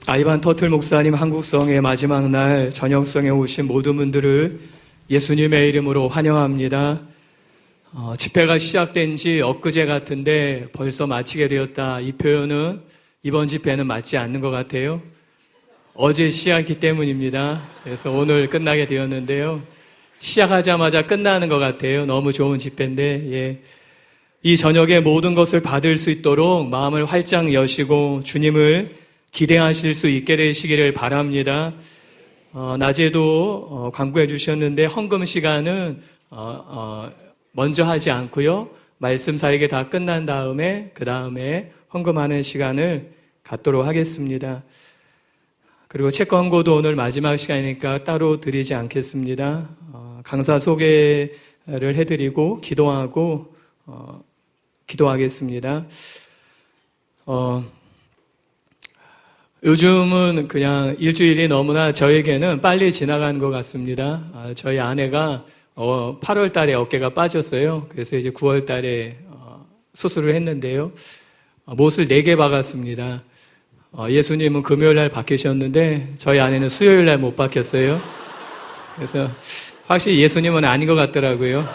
아이반 터틀 목사님 한국성의 마지막 날 저녁성에 오신 모든 분들을 예수님의 이름으로 환영합니다. 집회가 시작된 지 엊그제 같은데 벌써 마치게 되었다. 이 표현은 이번 집회는 맞지 않는 것 같아요. 어제 시작했기 때문입니다. 그래서 오늘 끝나게 되었는데요. 시작하자마자 끝나는 것 같아요. 너무 좋은 집회인데, 이 저녁에 모든 것을 받을 수 있도록 마음을 활짝 여시고 주님을 기대하실 수 있게 되시기를 바랍니다. 낮에도 광고해 주셨는데 헌금 시간은 먼저 하지 않고요. 말씀 사역이 다 끝난 다음에 그 다음에 헌금하는 시간을 갖도록 하겠습니다. 그리고 책 광고도 오늘 마지막 시간이니까 따로 드리지 않겠습니다. 강사 소개를 해드리고 기도하고 기도하겠습니다. 요즘은 그냥 일주일이 너무나 저에게는 빨리 지나가는 것 같습니다. 저희 아내가 8월 달에 어깨가 빠졌어요. 그래서 이제 9월 달에 수술을 했는데요. 못을 4개 박았습니다. 예수님은 금요일 날 박히셨는데 저희 아내는 수요일 날 못 박혔어요. 그래서 확실히 예수님은 아닌 것 같더라고요.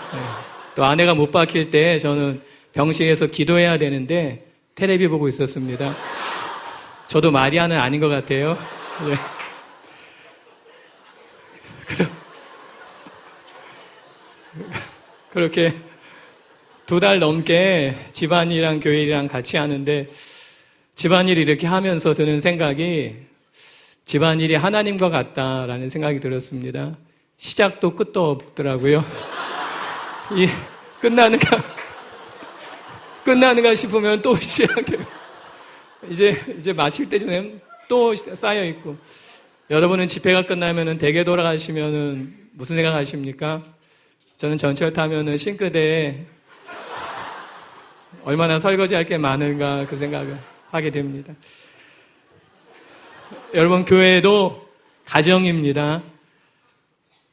또 아내가 못 박힐 때 저는 병실에서 기도해야 되는데 텔레비 보고 있었습니다. 저도 마리아는 아닌 것 같아요. 그렇게 2달 넘게 집안일이랑 교회일이랑 같이 하는데 집안일 이렇게 하면서 드는 생각이 집안일이 하나님과 같다라는 생각이 들었습니다. 시작도 끝도 없더라고요. 끝나는가 싶으면 또 시작돼요. 이제 마칠 때쯤에 또 쌓여있고. 여러분은 집회가 끝나면은 댁에 돌아가시면은 무슨 생각 하십니까? 저는 전철 타면은 싱크대에 얼마나 설거지할 게 많은가 그 생각을 하게 됩니다. 여러분, 교회도 가정입니다.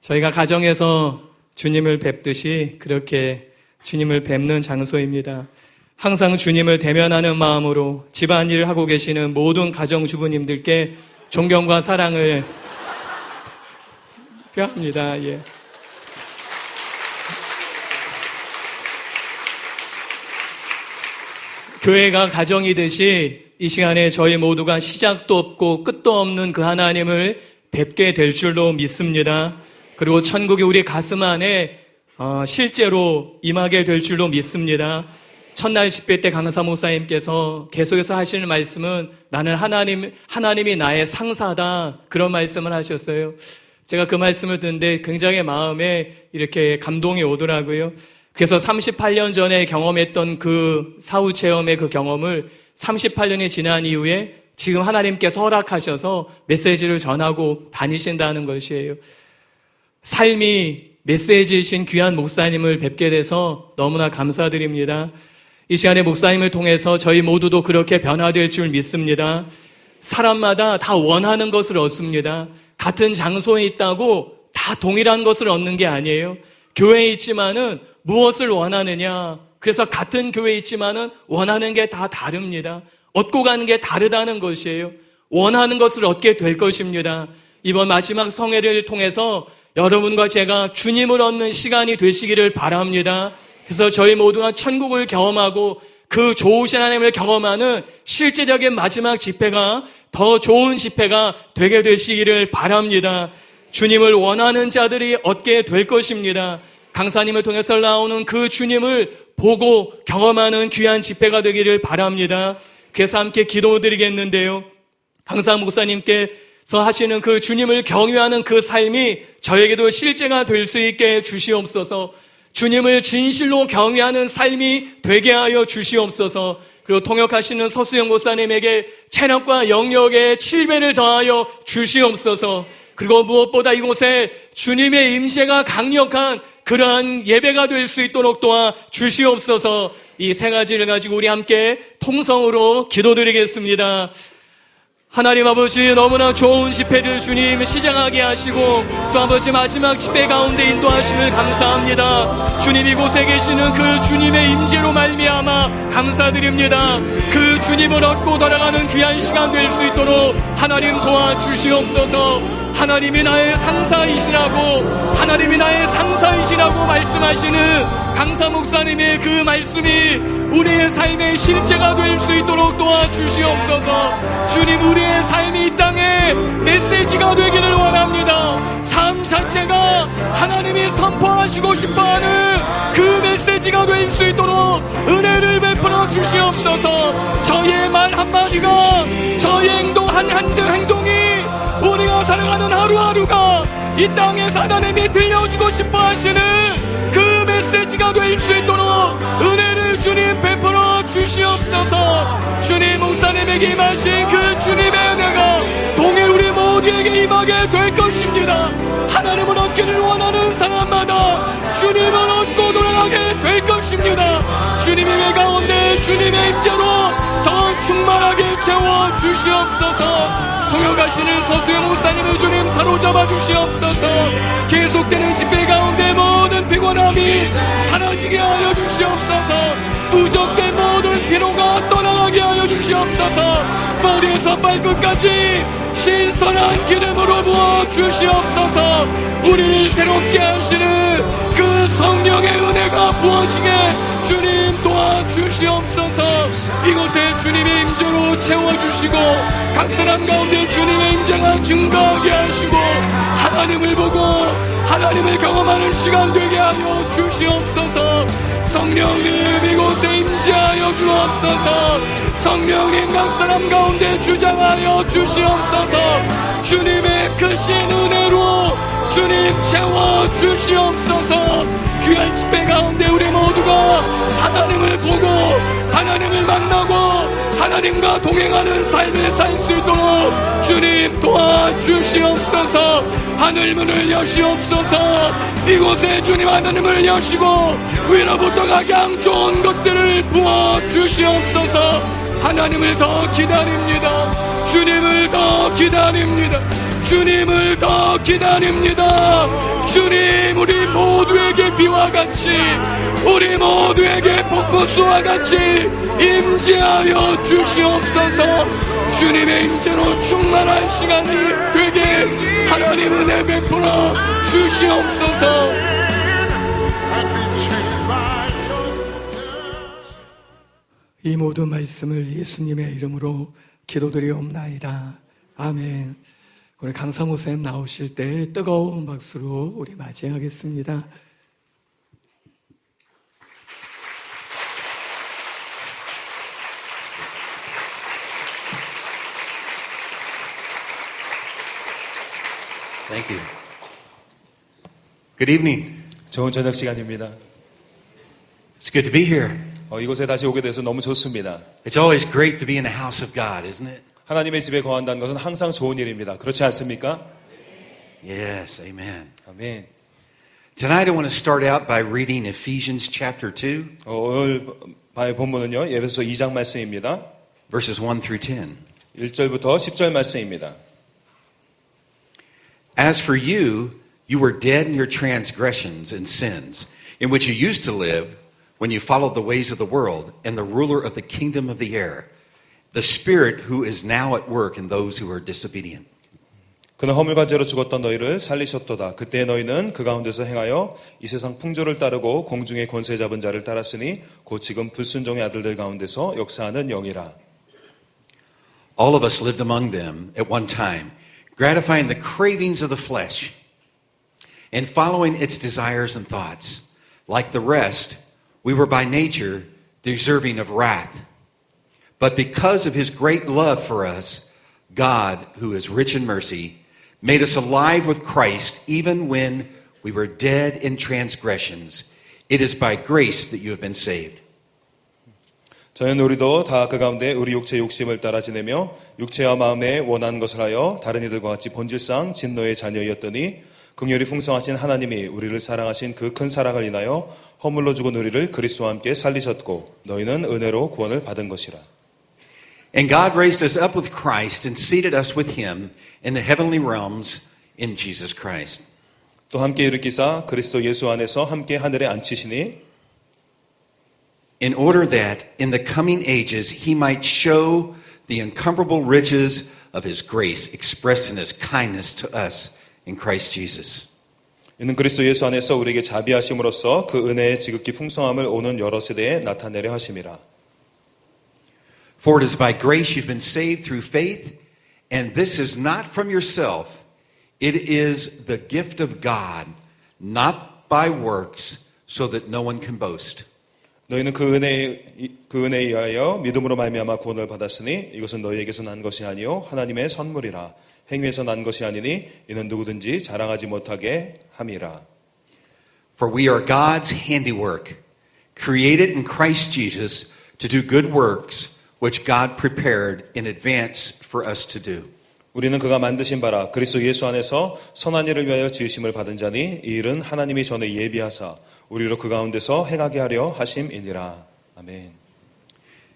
저희가 가정에서 주님을 뵙듯이 그렇게 주님을 뵙는 장소입니다. 항상 주님을 대면하는 마음으로 집안일을 하고 계시는 모든 가정주부님들께 존경과 사랑을 표합니다. 교회가 가정이듯이 이 시간에 저희 모두가 시작도 없고 끝도 없는 그 하나님을 뵙게 될 줄로 믿습니다. 그리고 천국이 우리 가슴 안에 실제로 임하게 될 줄로 믿습니다. 첫날 집회 때 강사 목사님께서 계속해서 하시는 말씀은 나는 하나님이 나의 상사다, 그런 말씀을 하셨어요. 제가 그 말씀을 듣는데 굉장히 마음에 이렇게 감동이 오더라고요. 그래서 38년 전에 경험했던 그 사후 체험의 그 경험을 38년이 지난 이후에 지금 하나님께서 허락하셔서 메시지를 전하고 다니신다는 것이에요. 삶이 메시지이신 귀한 목사님을 뵙게 돼서 너무나 감사드립니다. 이 시간에 목사님을 통해서 저희 모두도 그렇게 변화될 줄 믿습니다. 사람마다 다 원하는 것을 얻습니다. 같은 장소에 있다고 다 동일한 것을 얻는 게 아니에요. 교회에 있지만은 무엇을 원하느냐. 그래서 같은 교회에 있지만은 원하는 게 다 다릅니다. 얻고 가는 게 다르다는 것이에요. 원하는 것을 얻게 될 것입니다. 이번 마지막 성회를 통해서 여러분과 제가 주님을 얻는 시간이 되시기를 바랍니다. 그래서 저희 모두가 천국을 경험하고 그 좋으신 하나님을 경험하는 실제적인 마지막 집회가 더 좋은 집회가 되게 되시기를 바랍니다. 주님을 원하는 자들이 얻게 될 것입니다. 강사님을 통해서 나오는 그 주님을 보고 경험하는 귀한 집회가 되기를 바랍니다. 그래서 함께 기도드리겠는데요. 강사 목사님께서 하시는 그 주님을 경유하는 그 삶이 저에게도 실제가 될 수 있게 주시옵소서. 주님을 진실로 경외하는 삶이 되게 하여 주시옵소서. 그리고 통역하시는 서수영 목사님에게 체력과 영역에 7배를 더하여 주시옵소서. 그리고 무엇보다 이곳에 주님의 임재가 강력한 그러한 예배가 될 수 있도록 도와 주시옵소서. 이 세 가지를 가지고 우리 함께 통성으로 기도드리겠습니다. 하나님 아버지, 너무나 좋은 집회를 주님 시작하게 하시고 또 아버지 마지막 집회 가운데 인도하심을 감사합니다. 주님, 이곳에 계시는 그 주님의 임재로 말미암아 감사드립니다. 그 주님을 얻고 돌아가는 귀한 시간 될 수 있도록 하나님 도와주시옵소서. 하나님이 나의 상사이시라고, 하나님이 나의 상사이시라고 말씀하시는 강사 목사님의 그 말씀이 우리의 삶의 실제가 될 수 있도록 도와주시옵소서. 주님, 우리의 삶이 이 땅에 메시지가 되기를 원합니다. 삶 자체가 하나님이 선포하시고 싶어하는 그 메시지가 될 수 있도록 은혜를 베풀어 주시옵소서. 저희의 말 한마디가, 저희의 행동 행동이, 우리가 살아가는 하루하루가 이 땅에서 하나님이 들려주고 싶어 하시는 그 메시지가 될 수 있도록 은혜를 주님 베풀어 주시옵소서. 주님, 목사님에게 임하신 그 주님의 은혜가 동일 우리 모두에게 임하게 될 것입니다. 하나님을 얻기를 원하는 사람마다 주님을 얻고 돌아가게 될 것입니다. 주님의 배 가운데 주님의 임재로 더 충만하게 채워 주시옵소서. 동역하시는 서수영 목사님을 주님 사로잡아 주시옵소서. 계속되는 집회 가운데 모든 피곤함이 사라지게 하여 주시옵소서. 누적된 모든 피로가 떠나가게 하여 주시옵소서. 머리에서 발끝까지 신선한 기름으로 부어 주시옵소서. 우리를 새롭게 하시는 그 성령의 은혜가 부어지게 주님 도와주시옵소서. 이곳에 주님의 임재로 채워주시고 각 사람 가운데 주님의 임재가 증가하게 하시고 하나님을 보고 하나님을 경험하는 시간 되게 하여 주시옵소서. 성령님, 이곳에 임재하여 주옵소서. 성령님, 각 사람 가운데 주장하여 주시옵소서. 주님의 크신 은혜로 주님 채워 주시옵소서. 귀한 집회 가운데 우리 모두가 하나님을 보고 하나님을 만나고 하나님과 동행하는 삶을 살 수 있도록 주님 도와주시옵소서. 하늘문을 여시옵소서. 이곳에 주님 하늘문을 여시고 위로부터 가장 좋은 것들을 부어주시옵소서. 하나님을 더 기다립니다. 주님을 더 기다립니다. 주님을 더 기다립니다. 주님, 우리 모두에게 비와 같이, 우리 모두에게 폭포수와 같이 임재하여 주시옵소서. 주님의 임재로 충만한 시간이 되게 하나님 은혜 베풀어 주시옵소서. 이 모든 말씀을 예수님의 이름으로 기도드리옵나이다. 아멘. 오늘 강사 목사님 나오실 때 뜨거운 박수로 우리 맞이하겠습니다. Thank you. Good evening. 좋은 저녁 시간입니다. It's good to be here. 이곳에 다시 오게 돼서 너무 좋습니다. It's always great to be in the house of God, isn't it? 하나님의 집에 거한다는 것은 항상 좋은 일입니다. 그렇지 않습니까? Yes, amen. 아멘. Tonight I want to start out by reading Ephesians chapter 2, 오늘 본문은요, 에베소 2장 말씀입니다. verses 1 through 10. 1절부터 10절 말씀입니다. As for you, you were dead in your transgressions and sins, in which you used to live when you followed the ways of the world and the ruler of the kingdom of the air, the spirit who is now at work in those who are disobedient. 그는 허물과 죄로 죽었던 너희를 살리셨도다. 그때 너희는 그 가운데서 행하여 이 세상 풍조를 따르고 공중의 권세 잡은 자를 따랐으니 곧 지금 불순종의 아들들 가운데서 역사하는 영이라. All of us lived among them at one time, gratifying the cravings of the flesh and following its desires and thoughts. Like the rest, we were by nature deserving of wrath. But because of his great love for us, God, who is rich in mercy, made us alive with Christ even when we were dead in transgressions. It is by grace that you have been saved. 저희는 우리도 다 그 가운데 우리 육체의 욕심을 따라 지내며 육체와 마음에 원하는 것을 하여 다른 이들과 같이 본질상 진노의 자녀이었더니 긍휼이 풍성하신 하나님이 우리를 사랑하신 그 큰 사랑을 인하여 허물로 죽은 우리를 그리스도와 함께 살리셨고 너희는 은혜로 구원을 받은 것이라. And God raised us up with Christ and seated us with him in the heavenly realms in Jesus Christ. 또 함께 일으키사 그리스도 예수 안에서 함께 하늘에 앉히시니 In order that in the coming ages he might show the incomparable riches of his grace expressed in his kindness to us in Christ Jesus. 이는 그리스도 예수 안에서 우리에게 자비하심으로써 그 은혜의 지극히 풍성함을 오는 여러 세대에 나타내려 하심이라. For it is by grace you've been saved through faith, and this is not from yourself. It is the gift of God, not by works, so that no one can boast. 너희는 그 은혜에 의하여 믿음으로 말미암아 구원을 받았으니 이것은 너희에게서 난 것이 아니요 하나님의 선물이라. 행위에서 난 것이 아니니 이는 누구든지 자랑하지 못하게 함이라. For we are God's handiwork, created in Christ Jesus to do good works, which God prepared in advance for us to do. 우리는 그가 만드신 바라 그리스도 예수 안에서 선한 일을 위하여 지으심을 받은 자니 이 일은 하나님이 전에 예비하사 우리로 그 가운데서 행하게 하려 하심이니라. 아멘.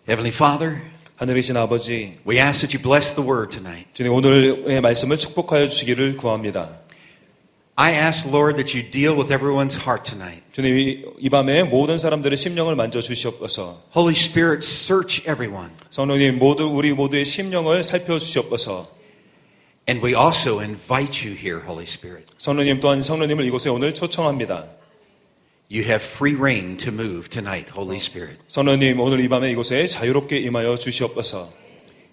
Heavenly Father, 하늘이신 아버지, we ask that you bless the word tonight. 주님 오늘의 말씀을 축복하여 주시기를 구합니다. I ask, Lord, that you deal with everyone's heart tonight. 주님 이 밤에 모든 사람들의 심령을 만져 주시옵소서. Holy Spirit, search everyone. 성령님 우리 모두의 심령을 살펴 주시옵소서. And we also invite you here, Holy Spirit. 성령님 또한 성령님을 이곳에 오늘 초청합니다. You have free reign to move tonight, Holy Spirit. 성령님 오늘 이 밤에 이곳에 자유롭게 임하여 주시옵소서.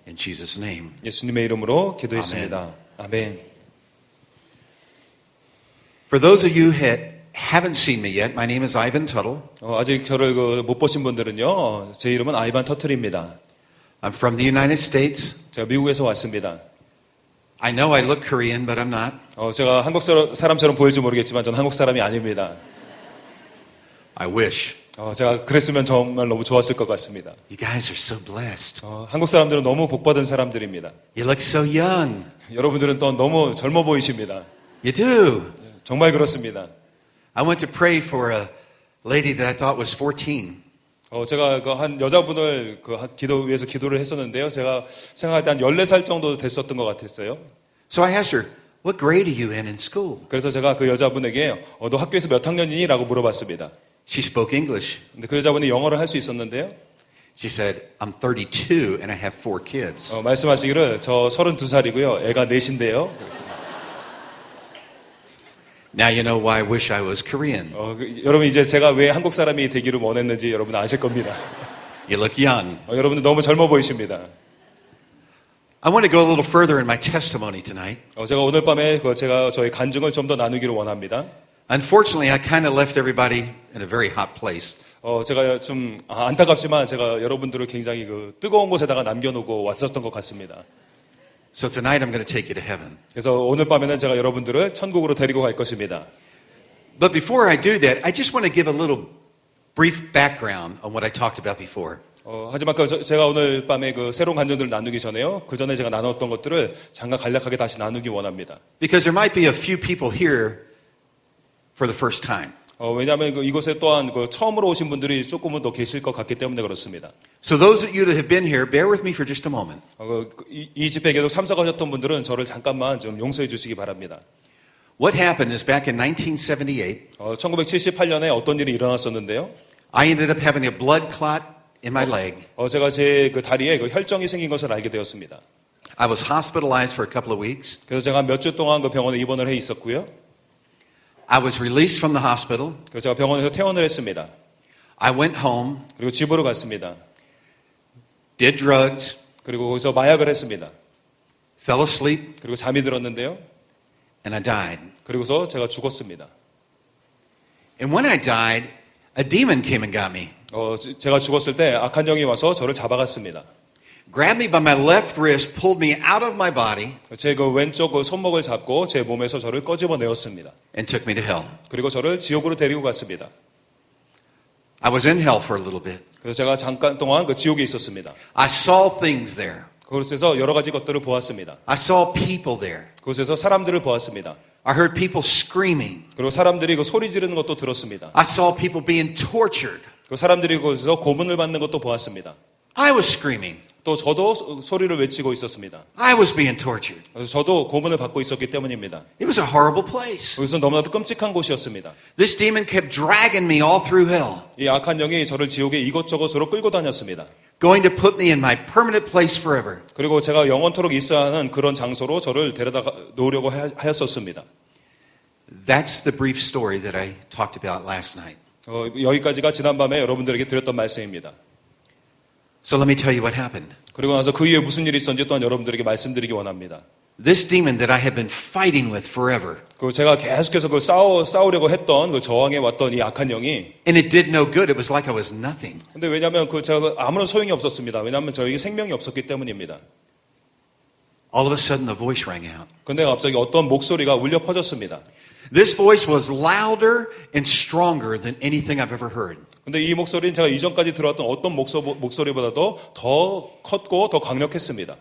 In Jesus' name. 예수님의 이름으로 기도했습니다. 아멘. For those of you who haven't seen me yet, my name is Ivan Tuttle. 아직 저를 못 보신 분들은요, 제 이름은 아이반 터틀입니다. I'm from the United States. 제가 미국에서 왔습니다. I know I look Korean, but I'm not. 제가 한국 사람처럼 보일지 모르겠지만 저는 한국 사람이 아닙니다. I wish. 제가 그랬으면 정말 너무 좋았을 것 같습니다. You guys are so blessed. 한국 사람들은 너무 복받은 사람들입니다. You look so young. 여러분들은 또 너무 젊어 보이십니다. You do. 정말 그렇습니다. I went to pray for a lady that I thought was 14. 제가 한 여자분을 위해서 기도를 했었는데요. 제가 생각할 때 한 14살 정도 됐었던 것 같았어요. So I asked her, what grade are you in school? 그래서 제가 그 여자분에게 너 학교에서 몇 학년이니? 라고 물어봤습니다. She spoke English. 근데 그 여자분이 영어를 할 수 있었는데요. She said, I'm 32 and I have 4 kids. 말씀하시기를 저 32살이고요. 애가 4인데요. Now you know why I wish I was Korean. 여러분 이제 제가 왜 한국 사람이 되기를 원했는지 여러분 아실 겁니다. You look young. 여러분들 너무 젊어 보이십니다. I want to go a little further in my testimony tonight. 제가 오늘 밤에 제가 저희 간증을 좀 더 나누기를 원합니다. Unfortunately, I kind of left everybody in a very hot place. 제가 좀 안타깝지만 제가 여러분들을 굉장히 뜨거운 곳에다가 남겨놓고 왔었던 것 같습니다. So tonight I'm going to take you to heaven. 그래서 오늘 밤에는 제가 여러분들을 천국으로 데리고 갈 것입니다. But before I do that, I just want to give a little brief background on what I talked about before. 하지만 제가 오늘 밤에 새로운 간증들을 나누기 전에요. 그 전에 제가 나눴던 것들을 잠깐 간략하게 다시 나누기 원합니다. Because there might be a few people here for the first time. 왜냐하면 이곳에 또한 처음으로 오신 분들이 조금은 더 계실 것 같기 때문에 그렇습니다. So those of you that have been here, bear with me for just a moment. 이 집회에 계속 참석하셨던 분들은 저를 잠깐만 좀 용서해 주시기 바랍니다. What happened is back in 1978, 1978년에 어떤 일이 일어났었는데요. I ended up having a blood clot in my leg. 제가 제 다리에 혈정이 생긴 것을 알게 되었습니다. I was hospitalized for a couple of weeks. 그래서 제가 몇 주 동안 병원에 입원을 해 있었고요. I was released from the hospital. 그래서 제가 병원에서 퇴원을 했습니다. I went home, 그리고 집으로 갔습니다. did drugs, 그리고 거기서 마약을 했습니다. fell asleep, 그리고 잠이 들었는데요. and I died. 그리고서 제가 죽었습니다. And when I died, a demon came and got me. 제가 죽었을 때 악한 영이 와서 저를 잡아갔습니다. Grabbed me by my left wrist, pulled me out of my body, 제 왼쪽 손목을 잡고 제 몸에서 저를 꺼집어내었습니다. and took me to hell. 그리고 저를 지옥으로 데리고 갔습니다. I was in hell for a little bit. 그래서 제가 잠깐 동안 지옥에 있었습니다. I saw things there. 그곳에서 여러 가지 것들을 보았습니다. I saw people there. 그곳에서 사람들을 보았습니다. I heard people screaming. 그리고 사람들이 소리 지르는 것도 들었습니다. I saw people being tortured. 그 사람들이 그곳에서 고문을 받는 것도 보았습니다. I was screaming. 또 저도 소리를 외치고 있었습니다. I was being tortured. 그래서 저도 고문을 받고 있었기 때문입니다. It was a horrible place. 거기서 너무나도 끔찍한 곳이었습니다. This demon kept dragging me all through hell, 이 악한 영이 저를 지옥에 이곳저곳으로 끌고 다녔습니다. going to put me in my permanent place forever. 그리고 제가 영원토록 있어야 하는 그런 장소로 저를 데려다 놓으려고 하였었습니다. That's the brief story that I talked about last night. 여기까지가 지난밤에 여러분들에게 드렸던 말씀입니다. So let me tell you what happened. 그리고 나서 그 이후에 무슨 일이 있었는지 또한 여러분들에게 말씀드리기 원합니다. This demon that I had been fighting with forever, 그 제가 계속해서 그 싸우려고 했던 그 저항해 왔던 이 악한 영이, and it did no good. It was like I was nothing. 근데 왜냐하면 그 제가 아무런 소용이 없었습니다. 왜냐하면 저에게 생명이 없었기 때문입니다. All of a sudden, the voice rang out. 근데 갑자기 어떤 목소리가 울려 퍼졌습니다. This voice was louder and stronger than anything I've ever heard. 근데 이 목소리는 제가 이전까지 들어왔던 어떤 목소리보다도 더 컸고 더 강력했습니다.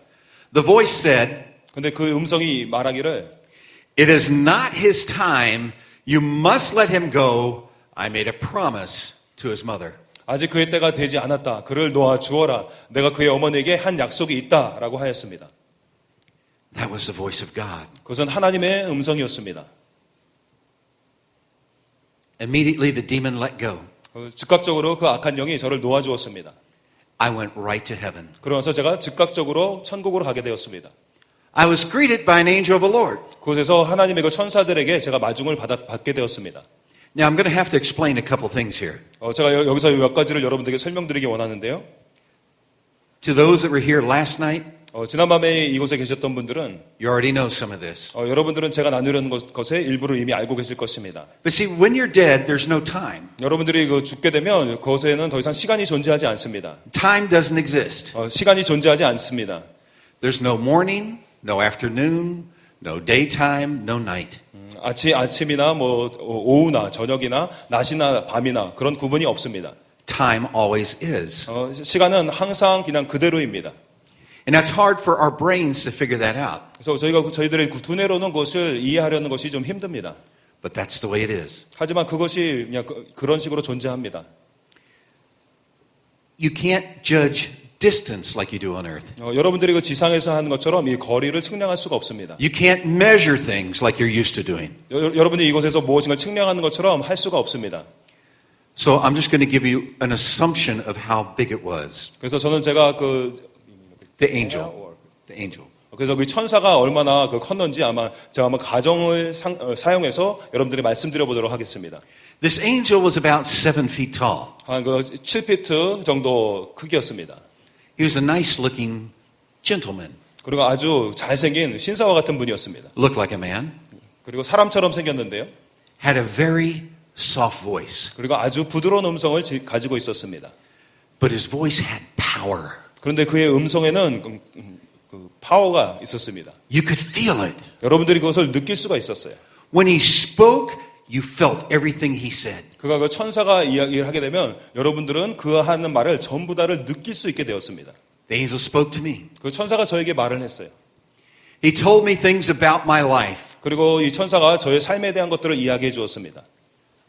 The voice said, 근데 그 음성이 말하기를, "It is not his time. You must let him go. I made a promise to his mother." 아직 그의 때가 되지 않았다. 그를 놓아 주어라. 내가 그의 어머니에게 한 약속이 있다라고 하였습니다. That was the voice of God. 그것은 하나님의 음성이었습니다. Immediately, the demon let go. 즉각적으로 그 악한 영이 저를 놓아 주었습니다. I went right to heaven. 그러면서 제가 즉각적으로 천국으로 가게 되었습니다. I was greeted by an angel of the Lord. 그곳에서 하나님의 그 천사들에게 제가 마중을 받게 되었습니다. Now, I'm going to have to explain a couple things here. 제가 여기서 몇 가지를 여러분들에게 설명드리기 원하는데요. To those that were here last night, 지난밤에 이곳에 계셨던 분들은 you already know some of this. 여러분들은 제가 나누려는 것의 일부를 이미 알고 계실 것입니다. But see, when you're dead, there's no time. 여러분들이 죽게 되면 그것에는 더 이상 시간이 존재하지 않습니다. Time doesn't exist. 시간이 존재하지 않습니다. There's no morning, no afternoon, no daytime, no night. 아침이나 오후나 저녁이나 낮이나 밤이나 그런 구분이 없습니다. Time always is. 시간은 항상 그냥 그대로입니다. And that's hard for our brains to figure that out. 그래서 저희들의 두뇌로는 그것을 이해하려는 것이 좀 힘듭니다. But that's the way it is. 하지만 그것이 그냥 그런 식으로 존재합니다. You can't judge distance like you do on earth. 여러분들이 그 지상에서 하는 것처럼 이 거리를 측량할 수가 없습니다. You can't measure things like you're used to doing. 여러분이 이곳에서 무엇인가 측량하는 것처럼 할 수가 없습니다. So I'm just going to give you an assumption of how big it was. 그래서 저는 제가 The angel. The angel. 그래서 그 천사가 얼마나 컸는지 제가 가정을 사용해서 여러분들이 말씀드려 보도록 하겠습니다. This angel was about 7 feet tall. 한 7피트 정도 크기였습니다. He was a nice looking gentleman. 그리고 아주 잘생긴 신사와 같은 분이었습니다. Looked like a man. 그리고 사람처럼 생겼는데요. Had a very soft voice. 그리고 아주 부드러운 음성을 가지고 있었습니다. But his voice had power. 그런데 그의 음성에는 파워가 있었습니다. You could feel it. 여러분들이 그것을 느낄 수가 있었어요. When he spoke, you felt everything he said. 그가 그 천사가 이야기를 하게 되면 여러분들은 그 하는 말을 전부 다를 느낄 수 있게 되었습니다. The angel spoke to me. 그 천사가 저에게 말을 했어요. He told me things about my life. 그리고 이 천사가 저의 삶에 대한 것들을 이야기해 주었습니다.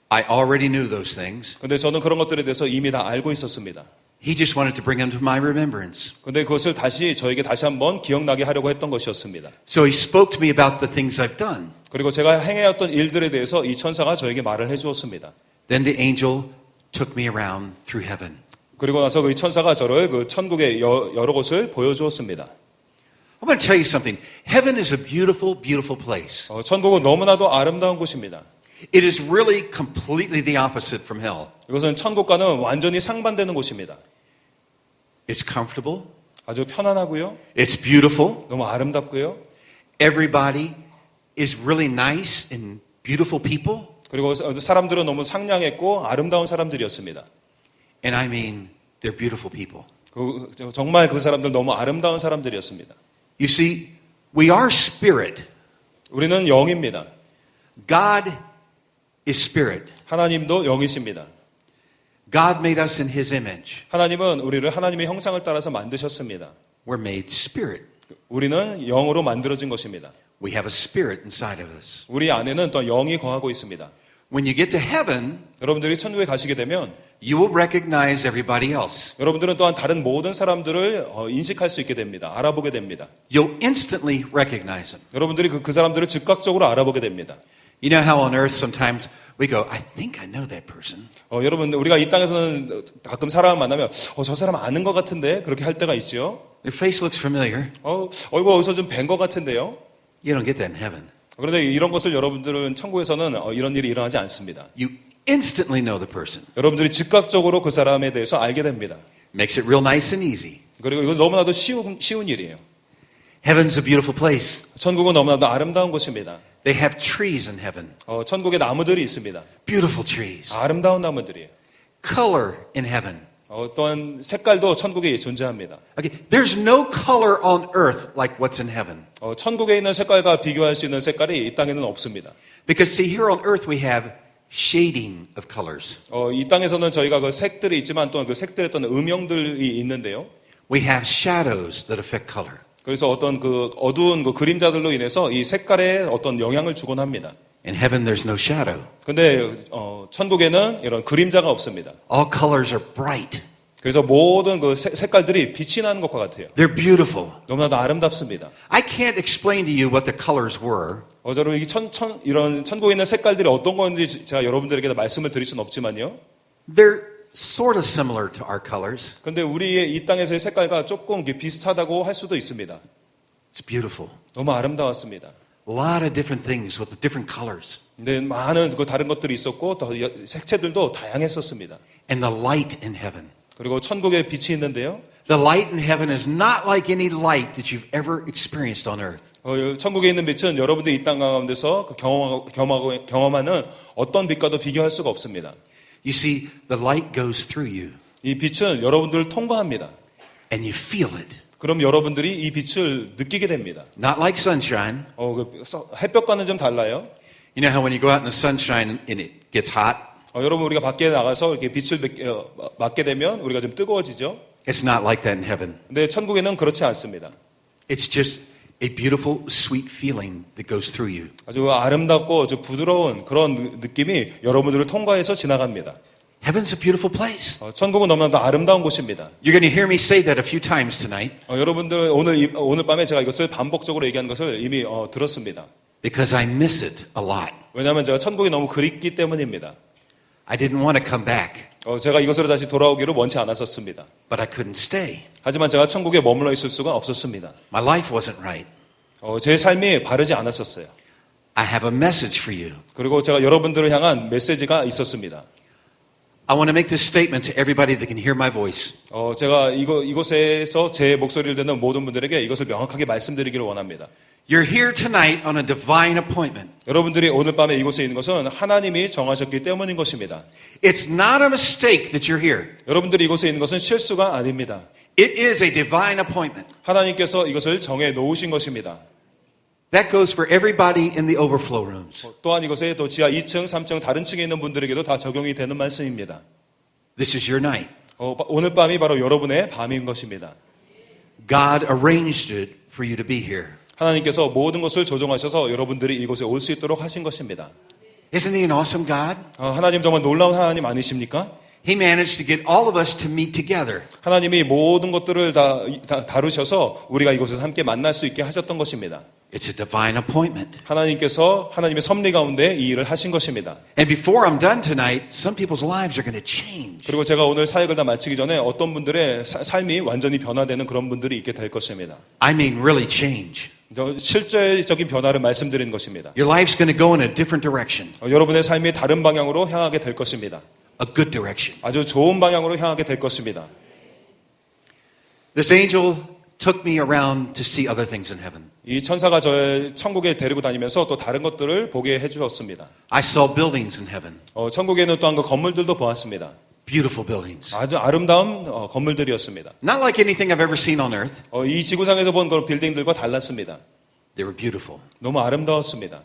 I already knew those things. 근데 저는 그런 것들에 대해서 이미 다 알고 있었습니다. He just wanted to bring them to my remembrance. 근데 그것을 저에게 다시 한번 기억나게 하려고 했던 것이었습니다. So he spoke to me about the things I've done. 그리고 제가 행해왔던 일들에 대해서 이 천사가 저에게 말을 해주었습니다. Then the angel took me around through heaven. 그리고 나서 그 천사가 저를 그 천국의 여러 곳을 보여주었습니다. I'm going to tell you something. Heaven is a beautiful, beautiful place. 천국은 너무나도 아름다운 곳입니다. It is really completely the opposite from hell. 이것은 천국과는 완전히 상반되는 곳입니다. It's comfortable. 아주 편안하고요. It's beautiful. 너무 아름답고요. Everybody is really nice and beautiful people. 그리고 사람들은 너무 상냥했고 아름다운 사람들이었습니다. And I mean, they're beautiful people. 정말 그 사람들 너무 아름다운 사람들이었습니다. You see, we are spirit. 우리는 영입니다. God is spirit. 하나님도 영이십니다. God made us in His image. 하나님은 우리를 하나님의 형상을 따라서 만드셨습니다. We're made spirit. 우리는 영으로 만들어진 것입니다. We have a spirit inside of us. 우리 안에는 또 영이 거하고 있습니다. When you get to heaven, 여러분들이 천국에 가시게 되면 you will recognize everybody else. 여러분들은 또한 다른 모든 사람들을 인식할 수 있게 됩니다. 알아보게 됩니다. You'll instantly recognize them. 여러분들이 그 사람들을 즉각적으로 알아보게 됩니다. You know how on earth sometimes we go, I think I know that person. 여러분, 우리가 이 땅에서는 가끔 사람을 만나면 저 사람 아는 것 같은데 그렇게 할 때가 있죠. Their face looks familiar. 얼굴 어디서 좀 뵌 것 같은데요. You don't get that in heaven. 그런데 이런 것을 여러분들은 천국에서는 이런 일이 일어나지 않습니다. You instantly know the person. 여러분들이 즉각적으로 그 사람에 대해서 알게 됩니다. Makes it real nice and easy. 그리고 이건 너무나도 쉬운 일이에요. Heaven's a beautiful place. 천국은 너무나도 아름다운 곳입니다. They have trees in heaven. 천국에 나무들이 있습니다. Beautiful trees. 아름다운 나무들이에요. Color in heaven. 또한 색깔도 천국에 존재합니다. Okay, there's no color on earth like what's in heaven. 천국에 있는 색깔과 비교할 수 있는 색깔이 이 땅에는 없습니다. Because see, here on earth we have shading of colors. 이 땅에서는 저희가 그 색들이 있지만 또한 그 색들의 어떤 음영들이 있는데요. We have shadows that affect color. 그래서 어떤 그 어두운 그 그림자들로 인해서 이 색깔에 어떤 영향을 주곤 합니다. In heaven there's no shadow. 근데 천국에는 이런 그림자가 없습니다. All colors are bright. 그래서 모든 그 색깔들이 빛이 나는 것과 같아요. They're beautiful. 너무나도 아름답습니다. I can't explain to you what the colors were. 저는 이런 천국에 있는 색깔들이 어떤 건지 제가 여러분들에게 말씀을 드릴 수는 없지만요. They're sort of similar to our colors. 근데 우리의 이 땅에서의 색깔과 조금 비슷하다고 할 수도 있습니다. It's beautiful. 너무 아름다웠습니다. A lot of different things with the different colors. 근데 많은 그 다른 것들이 있었고 또 색채들도 다양했었습니다. And the light in heaven. 그리고 천국에 빛이 있는데요. The light in heaven is not like any light that you've ever experienced on earth. 천국에 있는 빛은 여러분들이 이 땅 가운데서 경험하는 어떤 빛과도 비교할 수가 없습니다. You see, the light goes through you 이 빛은 여러분들을 통과합니다. and you feel it. 그럼 여러분들이 이 빛을 느끼게 됩니다. Not like sunshine. 햇볕과는 좀 달라요. You know how when you go out in the sunshine and it gets hot? 여러분 우리가 밖에 나가서 이렇게 빛을 맞게 되면 우리가 좀 뜨거워지죠. It's not like that in heaven. 근데 천국에는 그렇지 않습니다. It's just a beautiful, sweet feeling that goes through you. 아주 아름답고 아주 부드러운 그런 느낌이 여러분들을 통과해서 지나갑니다. Heaven's a beautiful place. 천국은 너무나도 아름다운 곳입니다. You're going to hear me say that a few times tonight. 여러분들 오늘 밤에 제가 이것을 반복적으로 얘기한 것을 이미 들었습니다. Because I miss it a lot. 왜냐하면 제가 천국이 너무 그립기 때문입니다. I didn't want to come back, 제가 이것으로 다시 돌아오기를 원치 않았었습니다. but I couldn't stay. 하지만 제가 천국에 머물러 있을 수가 없었습니다. My life wasn't right. 제 삶이 바르지 않았었어요. I have a message for you. 그리고 제가 여러분들을 향한 메시지가 있었습니다. I want to make this statement to everybody that can hear my voice. 제가 이곳에서 제 목소리를 듣는 모든 분들에게 이것을 명확하게 말씀드리기를 원합니다. You're here tonight on a divine appointment. 여러분들이 오늘 밤에 이곳에 있는 것은 하나님이 정하셨기 때문인 것입니다. It's not a mistake that you're here. 여러분들이 이곳에 있는 것은 실수가 아닙니다. It is a divine appointment. 하나님께서 이것을 정해 놓으신 것입니다. That goes for everybody in the overflow rooms. 또한 이것에 또 지하 2층, 3층 다른 층에 있는 분들에게도 다 적용이 되는 말씀입니다. This is your night. 오늘 밤이 바로 여러분의 밤인 것입니다. God arranged it for you to be here. 하나님께서 모든 것을 조정하셔서 여러분들이 이곳에 올 수 있도록 하신 것입니다. Isn't he an awesome God? 하나님 정말 놀라운 하나님 아니십니까? He managed to get all of us to meet together. 하나님이 모든 것들을 다 다루셔서 우리가 이곳에서 함께 만날 수 있게 하셨던 것입니다. It's a divine appointment. 하나님께서 하나님의 섭리 가운데 이 일을 하신 것입니다. And before I'm done tonight, some people's lives are going to change. 그리고 제가 오늘 사역을 다 마치기 전에 어떤 분들의 삶이 완전히 변화되는 그런 분들이 있게 될 것입니다. I mean really change. 실제적인 변화를 말씀드리는 것입니다. Your life's going to go in a different direction. 여러분의 삶이 다른 방향으로 향하게 될 것입니다. A good direction. 아주 좋은 방향으로 향하게 될 것입니다. This angel took me around to see other things in heaven. 이 천사가 저를 천국에 데리고 다니면서 또 다른 것들을 보게 해주었습니다. I saw buildings in heaven. 천국에는 또한 그 건물들도 보았습니다. Beautiful buildings. 아주 아름다운 건물들이었습니다. Not like anything I've ever seen on earth. 이 지구상에서 본 그런 빌딩들과 달랐습니다. They were beautiful. 너무 아름다웠습니다.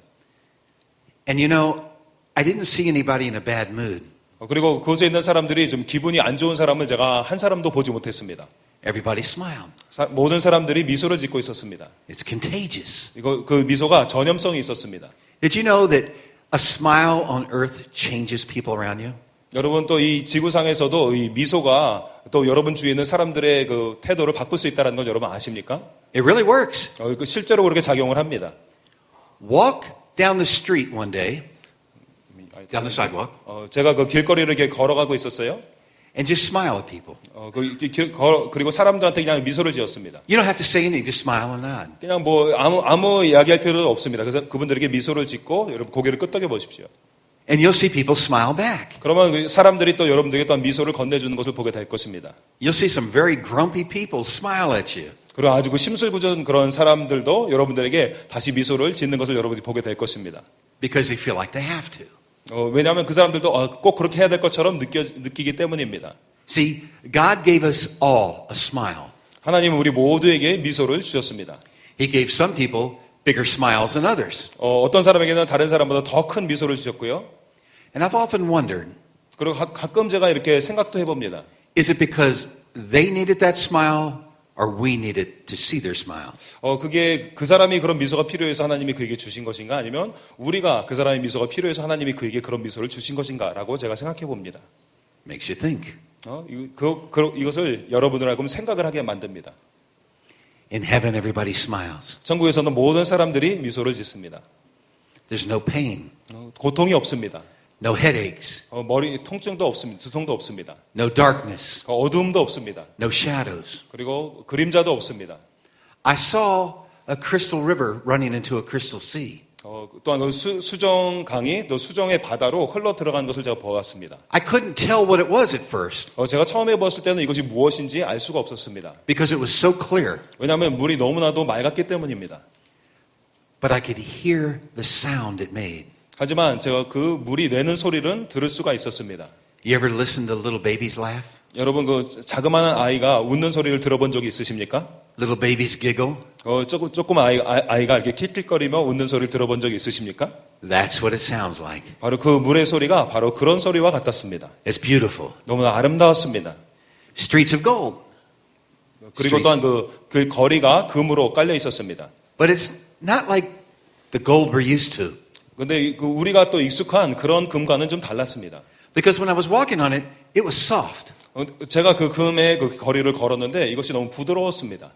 And you know, I didn't see anybody in a bad mood. 그리고 그곳에 있는 사람들이 좀 기분이 안 좋은 사람을 제가 한 사람도 보지 못했습니다. Everybody smiled. 모든 사람들이 미소를 짓고 있었습니다. It's contagious. 그 미소가 전염성이 있었습니다. Did you know that a smile on earth changes people around you? 여러분 또 이 지구상에서도 이 미소가 또 여러분 주위에 있는 사람들의 그 태도를 바꿀 수 있다는 건 여러분 아십니까? It really works. 그 실제로 그렇게 작용을 합니다. Walk down the street one day, down the sidewalk, 제가 그 길거리를 이렇게 걸어가고 있었어요. and just smile at people. 그리고 사람들한테 그냥 미소를 지었습니다. You don't have to say anything, just smile and nod. 그냥 뭐 아무 이야기할 필요도 없습니다. 그래서 그분들에게 미소를 짓고 여러분 고개를 끄덕여 보십시오. And you'll see people smile back. 그러면 그 사람들이 또 여러분들에게 또한 미소를 건네주는 것을 보게 될 것입니다. You'll see some very grumpy people smile at you. 그리고 아주 그 심술궂은 그런 사람들도 여러분들에게 다시 미소를 짓는 것을 여러분이 보게 될 것입니다. Because they feel like they have to. 왜냐하면 그 사람들도 꼭 그렇게 해야 될 것처럼 느끼기 때문입니다. See, God gave us all a smile. 하나님은 우리 모두에게 미소를 주셨습니다. He gave some people bigger smiles than others. 어떤 사람에게는 다른 사람보다 더 큰 미소를 주셨고요. And I've often wondered, 그리고 가끔 제가 이렇게 생각도 해봅니다. is it because they needed that smile or we needed to see their smile? 그게 그 사람이 그런 미소가 필요해서 하나님이 그에게 주신 것인가 아니면 우리가 그 사람의 미소가 필요해서 하나님이 그에게 그런 미소를 주신 것인가라고 제가 생각해 봅니다. Makes you think. 이것을 여러분들하고 생각을 하게 만듭니다. In heaven, everybody smiles. 천국에서는 모든 사람들이 미소를 짓습니다. There's no pain, 고통이 없습니다. no headaches, 머리 통증도 없습니다. 두통도 없습니다. no darkness, 어두움도 없습니다. no shadows. 그리고 그림자도 없습니다. I saw a crystal river running into a crystal sea. 또한 그 수정강이 또 수정의 바다로 흘러 들어가는 것을 제가 보았습니다. I couldn't tell what it was at first 제가 처음에 보았을 때는 이것이 무엇인지 알 수가 없었습니다. because it was so clear, 왜냐하면 물이 너무나도 맑았기 때문입니다. but I could hear the sound it made. 하지만 제가 그 물이 내는 소리는 들을 수가 있었습니다. You ever listen to little babies laugh? 여러분 그 자그마한 아이가 웃는 소리를 들어본 적이 있으십니까? Little babies giggle? 조금 아이가 이렇게 킥킥거리며 웃는 소리를 들어본 적이 있으십니까? That's what it sounds like. 바로 그 물의 소리가 바로 그런 소리와 같았습니다. It's beautiful. 너무나 아름다웠습니다. Streets of gold. 그리고 또한 그 거리가 금으로 깔려 있었습니다. But it's not like the gold we're used to. 근데 우리가 또 익숙한 그런 금과는 좀 달랐습니다. Because when I was walking on it, it was soft. 제가 그 금의 그 거리를 걸었는데 이것이 너무 부드러웠습니다.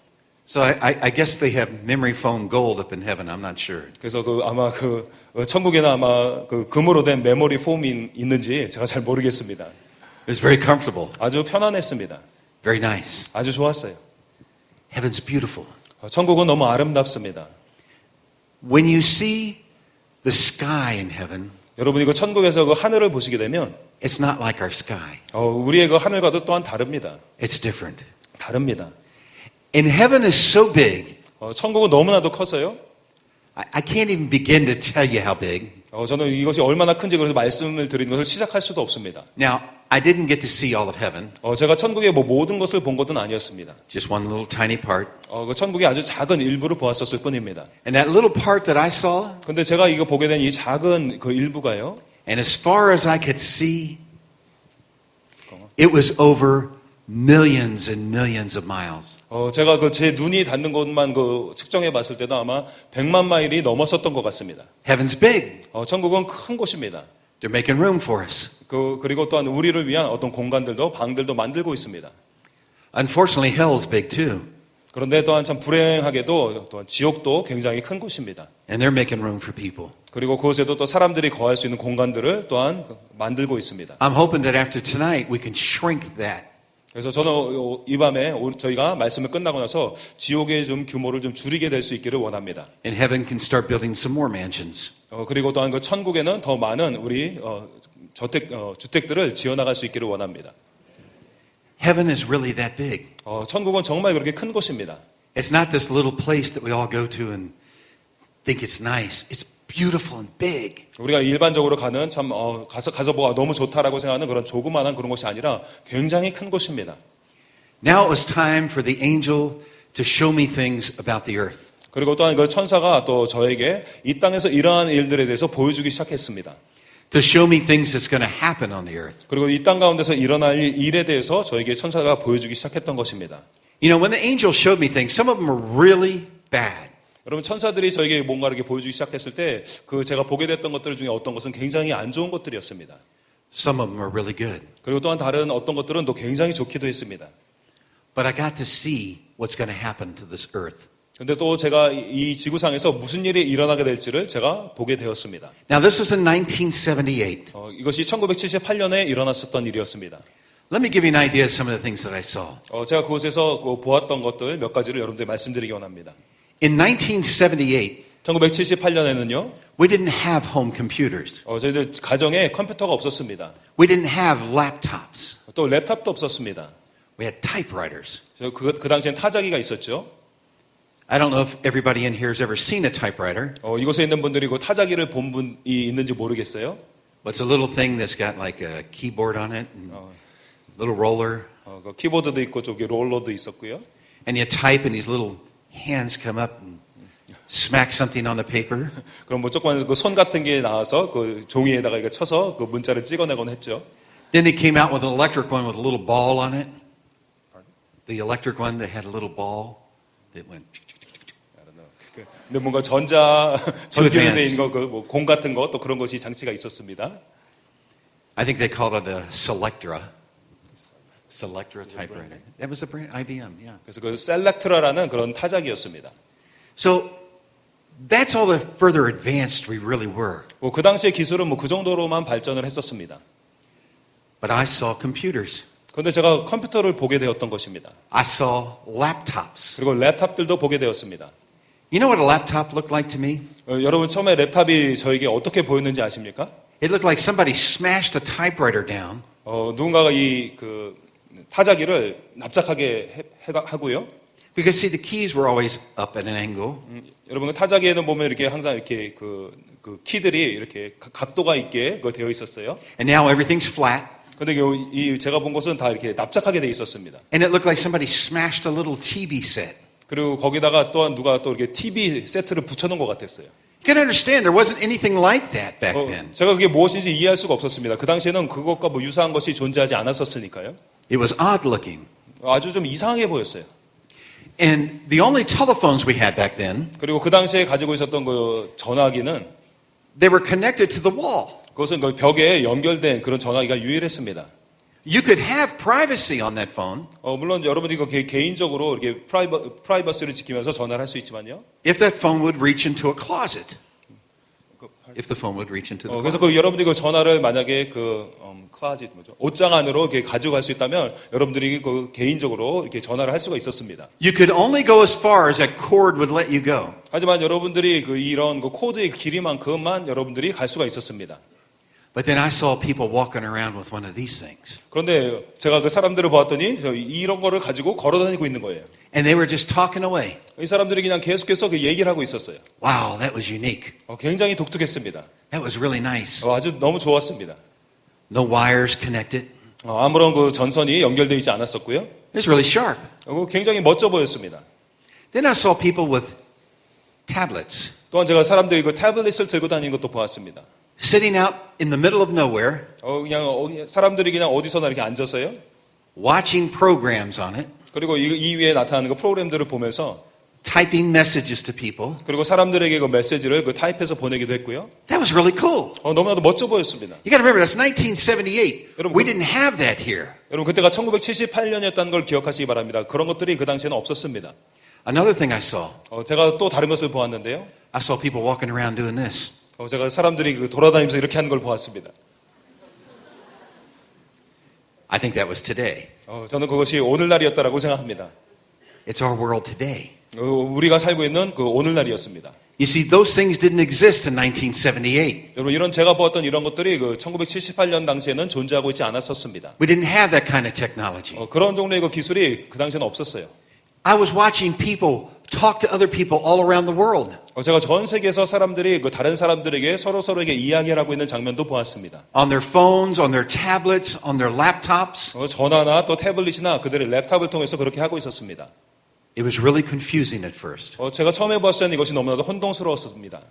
So I guess they have memory foam gold up in heaven. I'm not sure. 그래서 아마 천국에는 아마 그 금으로 된 메모리 폼이 있는지 제가 잘 모르겠습니다. It was very comfortable, 아주 편안했습니다. very nice. 아주 좋았어요. Heaven's beautiful. 천국은 너무 아름답습니다. When you see the sky in heaven, 여러분이 그 천국에서 그 하늘을 보시게 되면 it's not like our sky. 우리의 그 하늘과도 또한 다릅니다. It's different. 다릅니다. And heaven is so big, 천국은 너무나도 커서요. I can't even begin to tell you how big. 저는 이것이 얼마나 큰지 그래서 말씀을 드리는 것을 시작할 수도 없습니다. Now, I didn't get to see all of heaven, 제가 천국의 모든 것을 본 것은 아니었습니다. just one little tiny part. 그 천국의 아주 작은 일부를 보았었을 뿐입니다. And that little part that I saw, 근데 제가 이거 보게 된 이 작은 그 일부가요. and as far as I could see, it was over millions and millions of miles. 제가 제 눈이 닿는 곳만 측정해 봤을 때도 아마 100만 마일이 넘었었던 것 같습니다. Heaven's big. 천국은 큰 곳입니다. They're making room for us. 그리고 또한 우리를 위한 어떤 공간들도 방들도 만들고 있습니다. Unfortunately, hell's big too. 그런데 또한 참 불행하게도 또한 지옥도 굉장히 큰 곳입니다. And they're making room for people. 그리고 그곳에도 또 사람들이 거할 수 있는 공간들을 또한 만들고 있습니다. I'm hoping that after tonight we can shrink that. 그래서 저는 이 밤에 저희가 말씀을 끝나고 나서 지옥의 좀 규모를 좀 줄이게 될 수 있기를 원합니다. And heaven can start building some more mansions. 그리고 또한 그 천국에는 더 많은 우리 주택들을 지어나갈 수 있기를 원합니다. Heaven is really that big. 천국은 정말 그렇게 큰 곳입니다. It's not this little place that we all go to and think it's nice. It's beautiful and big. 우리가 일반적으로 가는 참 가서 보아 너무 좋다라고 생각하는 그런 조그마한 그런 곳이 아니라 굉장히 큰 곳입니다. Now it was time for the angel to show me things about the earth. 그리고 또한 그 천사가 또 저에게 이 땅에서 이러한 일들에 대해서 보여주기 시작했습니다. To show me things that's going to happen on the earth. 그리고 이 땅 가운데서 일어날 일에 대해서 저에게 천사가 보여주기 시작했던 것입니다. You know, when the angel showed me things, some of them were really bad. 여러분 천사들이 저에게 뭔가 이렇게 보여주기 시작했을 때 제가 보게 됐던 것들 중에 어떤 것은 굉장히 안 좋은 것들이었습니다. Some of them are really good. 그리고 또한 다른 어떤 것들은 또 굉장히 좋기도 했습니다. But I got to see what's going to happen to this earth. 근데 또 제가 이 지구상에서 무슨 일이 일어나게 될지를 제가 보게 되었습니다. Now, this was in 1978. 이것이 1978년에 일어났었던 일이었습니다. Let me give you an idea of some of the things that I saw. 제가 그곳에서 보았던 것들 몇 가지를 여러분들 말씀드리기 원합니다. In 1978, 1978년에는요, we didn't have home computers. 저희들 가정에 컴퓨터가 없었습니다. We didn't have laptops. 또 랩탑도 없었습니다. We had typewriters. 그 당시엔 타자기가 있었죠. I don't know if everybody in here has ever seen a typewriter. 이곳에 있는 분들이 그 타자기를 본 분이 있는지 모르겠어요. But it's a little thing that's got like a keyboard on it, and a little roller, 그 키보드도 있고 저기 롤러도 있었고요. and you type, and these little hands come up and smack something on the paper. 그럼 뭐 조그만 그 손 같은 게 나와서 그 종이에다가 이거 쳐서 그 문자를 찍어내곤 했죠. Then they came out with an electric one with a little ball on it. The electric one that had a little ball that went. 근데 뭔가 전기로 advanced. 돼 있는 거, 그 뭐 공 같은 거 또 그런 것이 장치가 있었습니다. I think they called it a Selectra. Selectra typewriter. That was a brand, IBM, yeah. 그래서 그 셀렉트라라는 그런 타자기였습니다. So that's all the further advanced we really were. 그 당시의 기술은 뭐 그 정도로만 발전을 했었습니다. But I saw computers. 그런데 제가 컴퓨터를 보게 되었던 것입니다. I saw laptops. 그리고 랩탑들도 보게 되었습니다. You know what a laptop looked like to me? 여러분 처음에 랩탑이 저에게 어떻게 보였는지 아십니까? It looked like somebody smashed a typewriter down 누군가가 이 그 타자기를 납작하게 하고요. because see the keys were always up at an angle. 여러분 타자기에는 보면 이렇게 항상 이렇게 그 키들이 이렇게 각도가 있게 되어 있었어요. And now everything's flat. 근데 이 제가 본 것은 다 이렇게 납작하게 되어 있었습니다. And it looked like somebody smashed a little TV set. 그리고 거기다가 또한 누가 또 이렇게 TV 세트를 붙여놓은 것 같았어요. You can understand there wasn't anything like that back then. 제가 그게 무엇인지 이해할 수가 없었습니다. 그 당시에는 그것과 뭐 유사한 것이 존재하지 않았었으니까요. It was odd looking. 아주 좀 이상하게 보였어요. And the only telephones we had back then, 그리고 그 당시에 가지고 있었던 그 전화기는 they were connected to the wall. 그것은 그 벽에 연결된 그런 전화기가 유일했습니다. You could have privacy on that phone 물론 여러분들이 그 개인적으로 이렇게 프라이버시를 지키면서 전화를 할 수 있지만요. if that phone would reach into a closet. If the phone would reach into the 그래서 closet. 그 여러분들이 그 전화를 만약에 그 클라짓 뭐죠? 옷장 안으로 이렇게 가져갈 수 있다면 여러분들이 그 개인적으로 이렇게 전화를 할 수가 있었습니다. You could only go as far as that cord would let you go. 하지만 여러분들이 그 이런 그 코드의 길이만큼만 여러분들이 갈 수가 있었습니다. But then I saw people walking around with one of these things. 그런데 제가 그 사람들을 보았더니 이런 거를 가지고 걸어다니고 있는 거예요. And they were just talking away. 이 사람들이 그냥 계속해서 그 얘기를 하고 있었어요. Wow, that was unique. 굉장히 독특했습니다. That was really nice. 아주 너무 좋았습니다. No wires connected. 아무런 그 전선이 연결되어 있지 않았었고요. It was really sharp. 굉장히 멋져 보였습니다. Then I saw people with tablets 또한 제가 사람들이 그 태블릿을 들고 다니는 것도 보았습니다. sitting out in the middle of nowhere, 그냥 사람들이 그냥 어디서나 이렇게 앉아서요. watching programs on it, 그리고 이 위에 나타나는 그 프로그램들을 보면서 typing messages to people. 그리고 사람들에게 그 메시지를 그 타입해서 보내기도 했고요. That was really cool. 너무나도 멋져 보였습니다. You got to remember, that's 1978. 여러분, We didn't have that here. 여러분 그때가 1978년이었다는 걸 기억하시기 바랍니다. 그런 것들이 그 당시에는 없었습니다. Another thing I saw, 제가 또 다른 것을 보았는데요. I saw people walking around doing this. 제가 사람들이 그 돌아다니면서 이렇게 하는 걸 보았습니다. I think that was today. 저는 그것이 오늘날이었다라고 생각합니다. It's our world today. 우리가 살고 있는 그 오늘날이었습니다. You see, those things didn't exist in 1978. 여러분 이런 제가 보았던 이런 것들이 그 1978년 당시에는 존재하고 있지 않았었습니다. We didn't have that kind of technology. 그런 종류의 그 기술이 그 당시에는 없었어요. I was watching people talk to other people all around the world. 제가 전 세계에서 사람들이 그 다른 사람들에게 서로에게 이야기를 하고 있는 장면도 보았습니다. On their phones, on their tablets, on their laptops. 전화나 또 태블릿이나 그들의 랩탑을 통해서 그렇게 하고 있었습니다. It was really confusing at first, 제가 처음에 보았을 때는 이것이 너무나도 혼동스러웠습니다.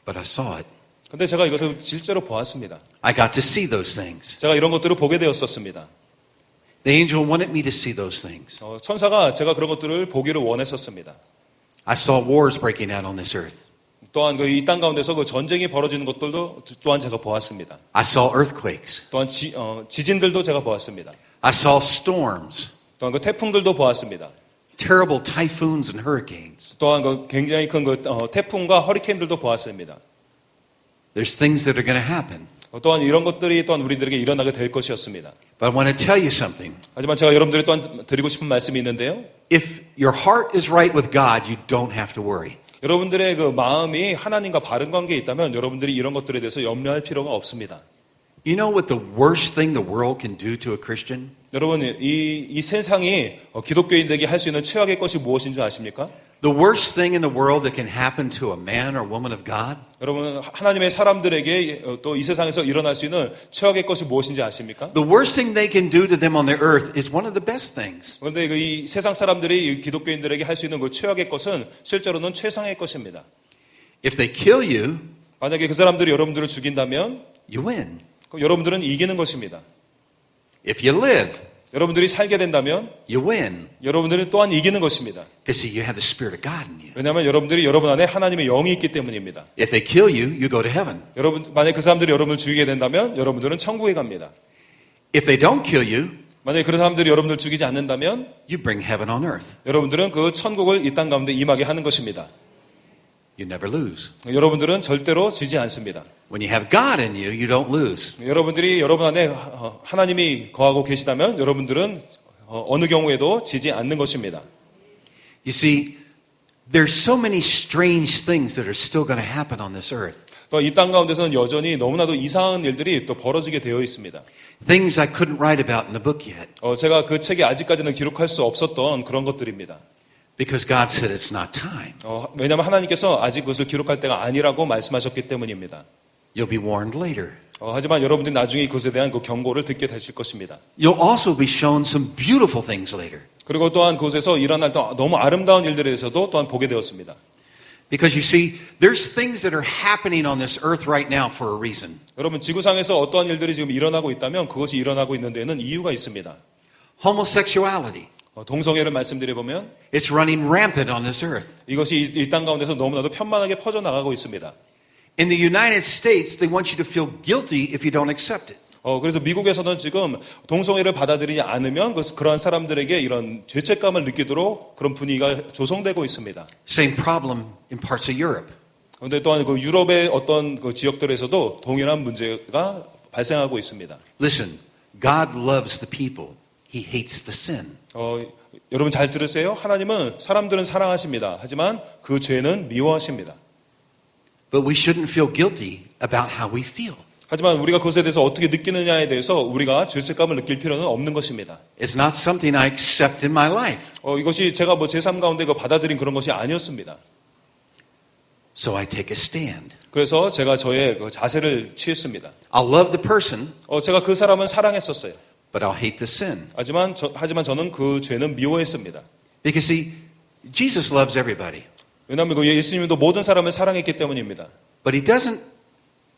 but I saw it. 근데 제가 이것을 실제로 보았습니다. I got to see those things. 제가 이런 것들을 보게 되었었습니다. The angel wanted me to see those things. 천사가 제가 그런 것들을 보기를 원했었습니다. I saw wars breaking out on this earth. 또한 그 이 땅 가운데서 그 전쟁이 벌어지는 것들도 또한 제가 보았습니다. I saw earthquakes. 또한 지진들도 제가 보았습니다. I saw storms, 또한 그 태풍들도 보았습니다. terrible typhoons and hurricanes. 또한 그 굉장히 큰 그 태풍과 허리케인들도 보았습니다. There's things that are going to happen. 또한 이런 것들이 또한 우리들에게 일어나게 될 것이었습니다. But I want to tell you something. 하지만 제가 여러분들이 또한 드리고 싶은 말씀이 있는데요. If your heart is right with God, you don't have to worry. 여러분들의 그 마음이 하나님과 바른 관계에 있다면 여러분들이 이런 것들에 대해서 염려할 필요가 없습니다. You know what the worst thing the world can do to a Christian? 여러분, 이 세상이 기독교인들에게 할 수 있는 최악의 것이 무엇인지 아십니까? The worst thing in the world that can happen to a man or woman of God 여러분, 하나님의 사람들에게 또 이 세상에서 일어날 수 있는 최악의 것이 무엇인지 아십니까? the worst thing they can do to them on the earth is one of the best things. 그런데 이 세상 사람들이 이 기독교인들에게 할 수 있는 그 최악의 것은 실제로는 최상의 것입니다. If they kill you, 만약에 그 사람들이 여러분들을 죽인다면 you win. 그럼 여러분들은 이기는 것입니다. If you live, 여러분들이 살게 된다면 you win. 여러분들은 또한 이기는 것입니다. Because see, you have the Spirit of God in you. 왜냐하면 여러분들이 여러분 안에 하나님의 영이 있기 때문입니다. If they kill you, you go to heaven. 여러분, 만약에 그 사람들이 여러분을 죽이게 된다면 여러분들은 천국에 갑니다. If they don't kill you, 만약에 그런 사람들이 여러분들을 죽이지 않는다면 you bring heaven on earth. 여러분들은 그 천국을 이 땅 가운데 임하게 하는 것입니다. You never lose. 여러분들은 절대로 지지 않습니다. When you have God in you, you don't lose. 여러분들이 여러분 안에 하나님이 거하고 계시다면 여러분들은 어느 경우에도 지지 않는 것입니다. You see, there's so many strange things that are still going to happen on this earth. 또 이 땅 가운데서는 여전히 너무나도 이상한 일들이 또 벌어지게 되어 있습니다. Things I couldn't write about in the book yet. 제가 그 책에 아직까지는 기록할 수 없었던 그런 것들입니다. Because God said it's not time. 왜냐하면 하나님께서 아직 그것을 기록할 때가 아니라고 말씀하셨기 때문입니다. You'll be warned later. 하지만 여러분들이 나중에 그것에 대한 그 경고를 듣게 되실 것입니다. You'll also be shown some beautiful things later. 그리고 또한 그곳에서 일어날 너무 아름다운 일들에 대해서도 또한 보게 되었습니다. Because you see, there's things that are happening on this earth right now for a reason. 여러분, 지구상에서 어떠한 일들이 지금 일어나고 있다면 그것이 일어나고 있는 데에는 이유가 있습니다. Homosexuality. 동성애를 말씀드려보면 It's running rampant on this earth. 이것이 이 땅 가운데서 너무나도 편만하게 퍼져나가고 있습니다. In the United States, they want you to feel guilty if you don't accept it. 그래서 미국에서는 지금 동성애를 받아들이지 않으면 그러한 사람들에게 이런 죄책감을 느끼도록 그런 분위기가 조성되고 있습니다. Same problem in parts of Europe. 그런데 또한 그 유럽의 어떤 그 지역들에서도 동일한 문제가 발생하고 있습니다. Listen, God loves the people. He hates the sin. 여러분 잘 들으세요. 하나님은 사람들은 사랑하십니다. 하지만 그 죄는 미워하십니다. But we shouldn't feel guilty about how we feel. 하지만 우리가 그것에 대해서 어떻게 느끼느냐에 대해서 우리가 죄책감을 느낄 필요는 없는 것입니다. It's not something I accept in my life. 이것이 제가 제 삶 가운데 받아들인 그런 것이 아니었습니다. So I take a stand. 그래서 제가 저의 그 자세를 취했습니다. I'll love the person, 제가 그 사람은 사랑했었어요. but I'll hate the sin. 하지만 저는 그 죄는 미워했습니다. Because see, Jesus loves everybody. 왜냐하면 그 예수님도 모든 사람을 사랑했기 때문입니다. But he doesn't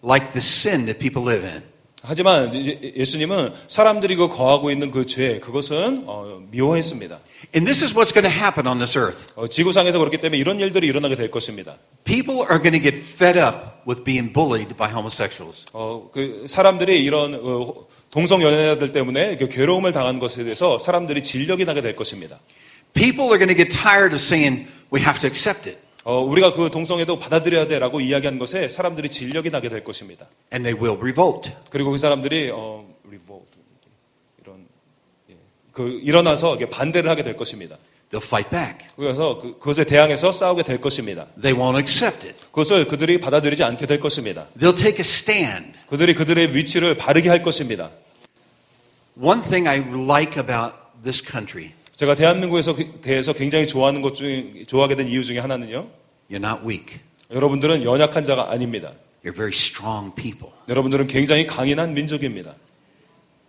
like the sin that people live in. 하지만 예수님은 사람들이 거하고 있는 그 죄, 그것은 미워했습니다. And this is what's going to happen on this earth. 지구상에서 그렇기 때문에 이런 일들이 일어나게 될 것입니다. People are going to get fed up with being bullied by homosexuals. 그 사람들이 이런 동성 연애자들 때문에 괴로움을 당한 것에 대해서 사람들이 진력이 나게 될 것입니다. People are going to get tired of saying we have to accept it. 우리가 그 동성애도 받아들여야 돼라고 이야기한 것에 사람들이 진력이 나게 될 것입니다. And they will revolt. 그리고 그 사람들이 revolt 일어나서 반대를 하게 될 것입니다. They'll fight back. 그래서 그것에 대항해서 싸우게 될 것입니다. They won't accept it. 그것을 그들이 받아들이지 않게 될 것입니다. They'll take a stand. 그들이 그들의 위치를 바르게 할 것입니다. One thing I like about this country, 제가 대한민국에서 대해서 굉장히 좋아하게 된 이유 중에 하나는요. you're not weak. 여러분들은 연약한 자가 아닙니다. You're very strong people. 여러분들은 굉장히 강인한 민족입니다.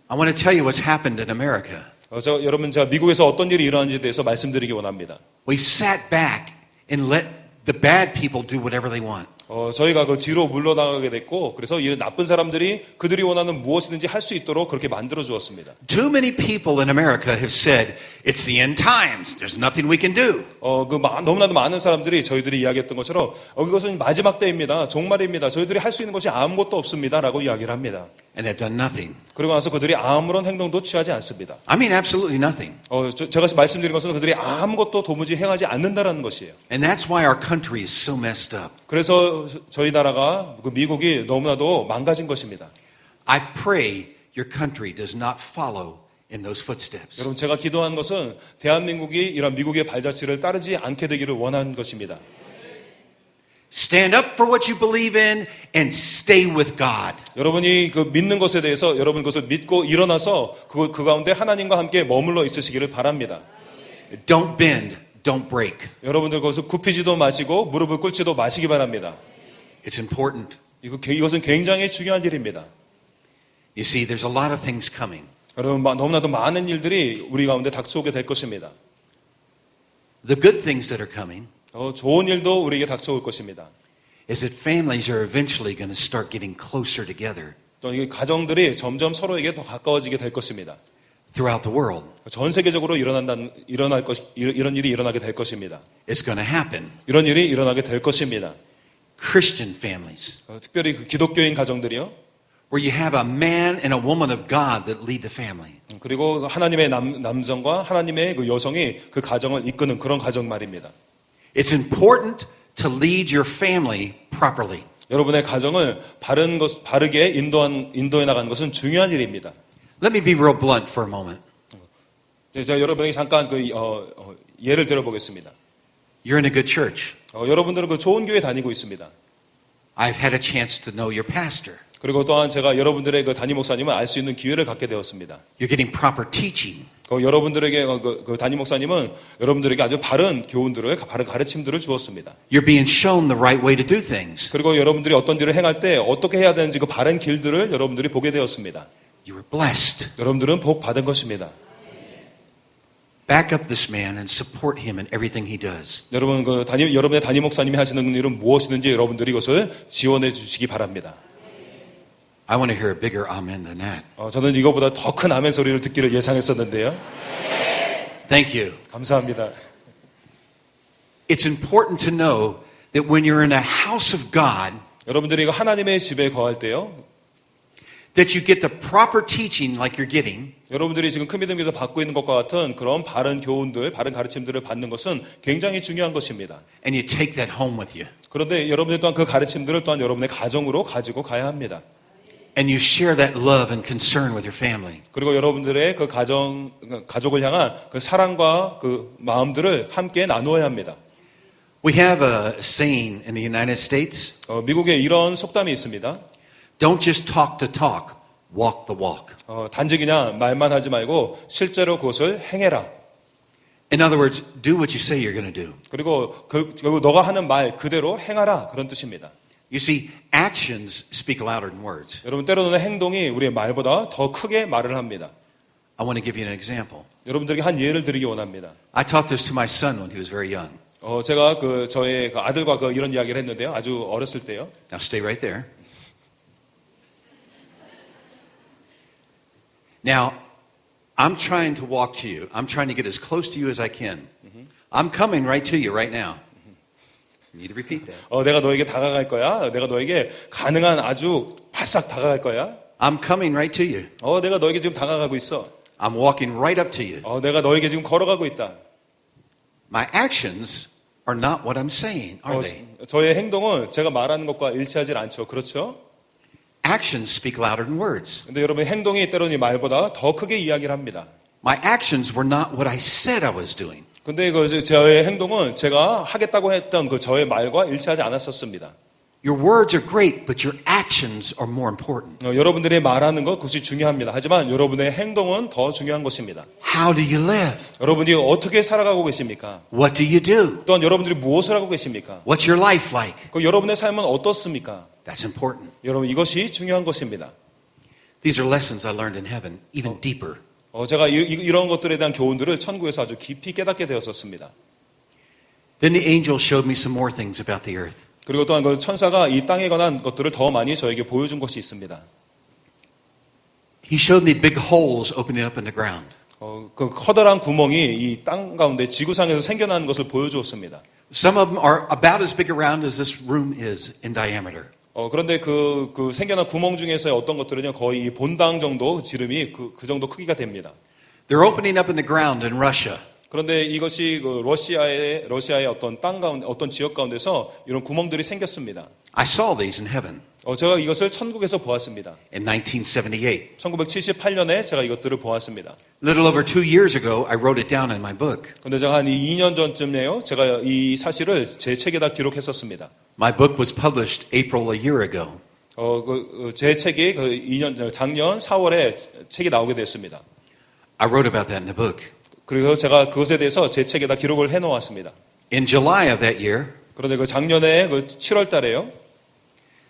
I want to tell you what's happened in America. 여러분 제가 미국에서 어떤 일이 일어나는지에 대해서 말씀드리기 원합니다. We've sat back and let the bad people do whatever they want. 저희가 그 뒤로 물러나가게 됐고, 그래서 이 나쁜 사람들이 그들이 원하는 무엇이든지 할 수 있도록 그렇게 만들어 주었습니다. Too many people in America have said, it's the end times. There's nothing we can do. 너무나도 많은 사람들이 저희들이 이야기했던 것처럼, 이것은 마지막 때입니다. 종말입니다. 저희들이 할 수 있는 것이 아무것도 없습니다. 라고 이야기를 합니다. And have done nothing. 그러고 나서 그들이 아무런 행동도 취하지 않습니다. I mean, absolutely nothing. 제가 말씀드린 것은 그들이 아무것도 도무지 행하지 않는다라는 것이에요. And that's why our country is so messed up. 그래서 저희 나라가, 미국이 너무나도 망가진 것입니다. I pray your country does not follow in those footsteps. 여러분, 제가 기도한 것은 대한민국이 이런 미국의 발자취를 따르지 않게 되기를 원한 것입니다. Stand up for what you believe in and stay with God. 여러분이 그 믿는 것에 대해서 여러분 그것을 믿고 일어나서 그 가운데 하나님과 함께 머물러 있으시기를 바랍니다. Don't bend, don't break. 여러분들 그것을 굽히지도 마시고 무릎을 꿇지도 마시기 바랍니다. It's important. 이것은 굉장히 중요한 일입니다. You see, there's a lot of things coming. 여러분, 너무나도 많은 일들이 우리 가운데 닥쳐오게 될 것입니다. The good things that are coming 좋은 일도 우리에게 닥쳐올 것입니다. is that families are eventually going to start getting closer together 또 이 가정들이 점점 서로에게 더 가까워지게 될 것입니다. throughout the world. 전 세계적으로 이런 일이 일어나게 될 것입니다. It's going to happen. 이런 일이 일어나게 될 것입니다. Christian families, 특별히 그 기독교인 가정들이요. where you have a man and a woman of God that lead the family. 그리고 하나님의 남성과 하나님의 그 여성이 그 가정을 이끄는 그런 가정 말입니다. It's important to lead your family properly. 여러분의 가정을 바르게 인도해 나가는 것은 중요한 일입니다. Let me be real blunt for a moment. 제가 여러분에게 잠깐 예를 들어보겠습니다. You're in a good church. 여러분들은 그 좋은 교회 다니고 있습니다. I've had a chance to know your pastor. 그리고 또한 제가 여러분들의 그 담임 목사님을 알 수 있는 기회를 갖게 되었습니다. You're getting proper teaching. 여러분들에게 그 담임 목사님은 여러분들에게 아주 바른 교훈들을, 바른 가르침들을 주었습니다. You're being shown the right way to do things. 그리고 여러분들이 어떤 일을 행할 때 어떻게 해야 되는지 그 바른 길들을 여러분들이 보게 되었습니다. You were blessed. 여러분들은 복 받은 것입니다. Back up this man and support him in everything he does. 여러분 여러분의 담임 목사님이 하시는 일은 무엇이든지 여러분들이 이것을 지원해 주시기 바랍니다. I want to hear a bigger amen than that. 저는 이거보다 더 큰 아멘 소리를 듣기를 예상했었는데요. Thank you. 감사합니다. It's important to know that when you're in a house of God, 여러분들이 하나님의 집에 거할 때요. that you get the proper teaching like you're getting. 여러분들이 지금 큰 믿음에서 받고 있는 것과 같은 그런 바른 교훈들, 바른 가르침들을 받는 것은 굉장히 중요한 것입니다. And you take that home with you. 그런데 여러분들 또한 그 가르침들을 또한 여러분의 가정으로 가지고 가야 합니다. And you share that love and concern with your family. 그리고 여러분들의 그 가족을 향한 그 사랑과 그 마음들을 함께 나누어야 합니다. We have a saying in the United States. 미국에 이런 속담이 있습니다. Don't just talk to talk, walk the walk. 단지 그냥 말만 하지 말고 실제로 그것을 행해라. In other words, do what you say you're going to do. 그리고 결국 너가 하는 말 그대로 행하라 그런 뜻입니다. You see, actions speak louder than words. 여러분 때로는 행동이 우리의 말보다 더 크게 말을 합니다. I want to give you an example. 여러분들에게 한 예를 드리기 원합니다. I taught this to my son when he was very young. 제가 저의 아들과 이런 이야기를 했는데요. 아주 어렸을 때요. Now stay right there. Now, I'm trying to walk to you. I'm trying to get as close to you as I can. I'm coming right to you right now. You need to repeat that. 내가 너에게 다가갈 거야. 내가 너에게 가능한 아주 바싹 다가갈 거야. I'm coming right to you. 내가 너에게 지금 다가가고 있어. I'm walking right up to you. 내가 너에게 지금 걸어가고 있다. My actions are not what I'm saying, are they? 저의 행동은 제가 말하는 것과 일치하지 않죠. 그렇죠? Actions speak louder than words. 근데 여러분 행동이 때로는 이 말보다 더 크게 이야기를 합니다. My actions were not what I said I was doing. 근데 저의 행동은 제가 하겠다고 했던 저의 말과 일치하지 않았었습니다. Your words are great, but your actions are more important. 여러분들이 말하는 것 그것이 중요합니다. 하지만 여러분의 행동은 더 중요한 것입니다. How do you live? 여러분이 어떻게 살아가고 계십니까? What do you do? 또한 여러분들이 무엇을 하고 계십니까? What's your life like? 여러분의 삶은 어떻습니까? That's important. 여러분 이것이 중요한 것입니다. These are lessons I learned in heaven, even deeper. 제가 이런 것들에 대한 교훈들을 천국에서 아주 깊이 깨닫게 되었었습니다. Then the angel showed me some more things about the earth. 그리고 또한 그 천사가 이 땅에 관한 것들을 더 많이 저에게 보여준 것이 있습니다. He showed me big holes opening up in the ground. 그 커다란 구멍이 이 땅 가운데 지구상에서 생겨나는 것을 보여주었습니다. Some of them are about as big around as this room is in diameter. 그런데 그 생겨난 구멍 중에서 어떤 것들은요, 거의 본당 정도 지름이 그 정도 크기가 됩니다. They're opening up in the ground in Russia. 그런데 이것이 그 러시아의 어떤 땅 가운데, 어떤 지역 가운데서 이런 구멍들이 생겼습니다. I saw these in heaven 제가 이것을 천국에서 보았습니다. in 1978. 1978년에 제가 이것들을 보았습니다. Little over 2 years ago, I wrote it down in my book. 근데 제가 한 2년 전쯤에요, 제가 이 사실을 제 책에다 기록했었습니다. My book was published April a year ago. 제 책이 작년 4월에 책이 나오게 됐습니다. I wrote about that in the book. 그래서 제가 그것에 대해서 제 책에다 기록을 해놓았습니다. In July of that year, 그런데 그 작년에 7월 달에요,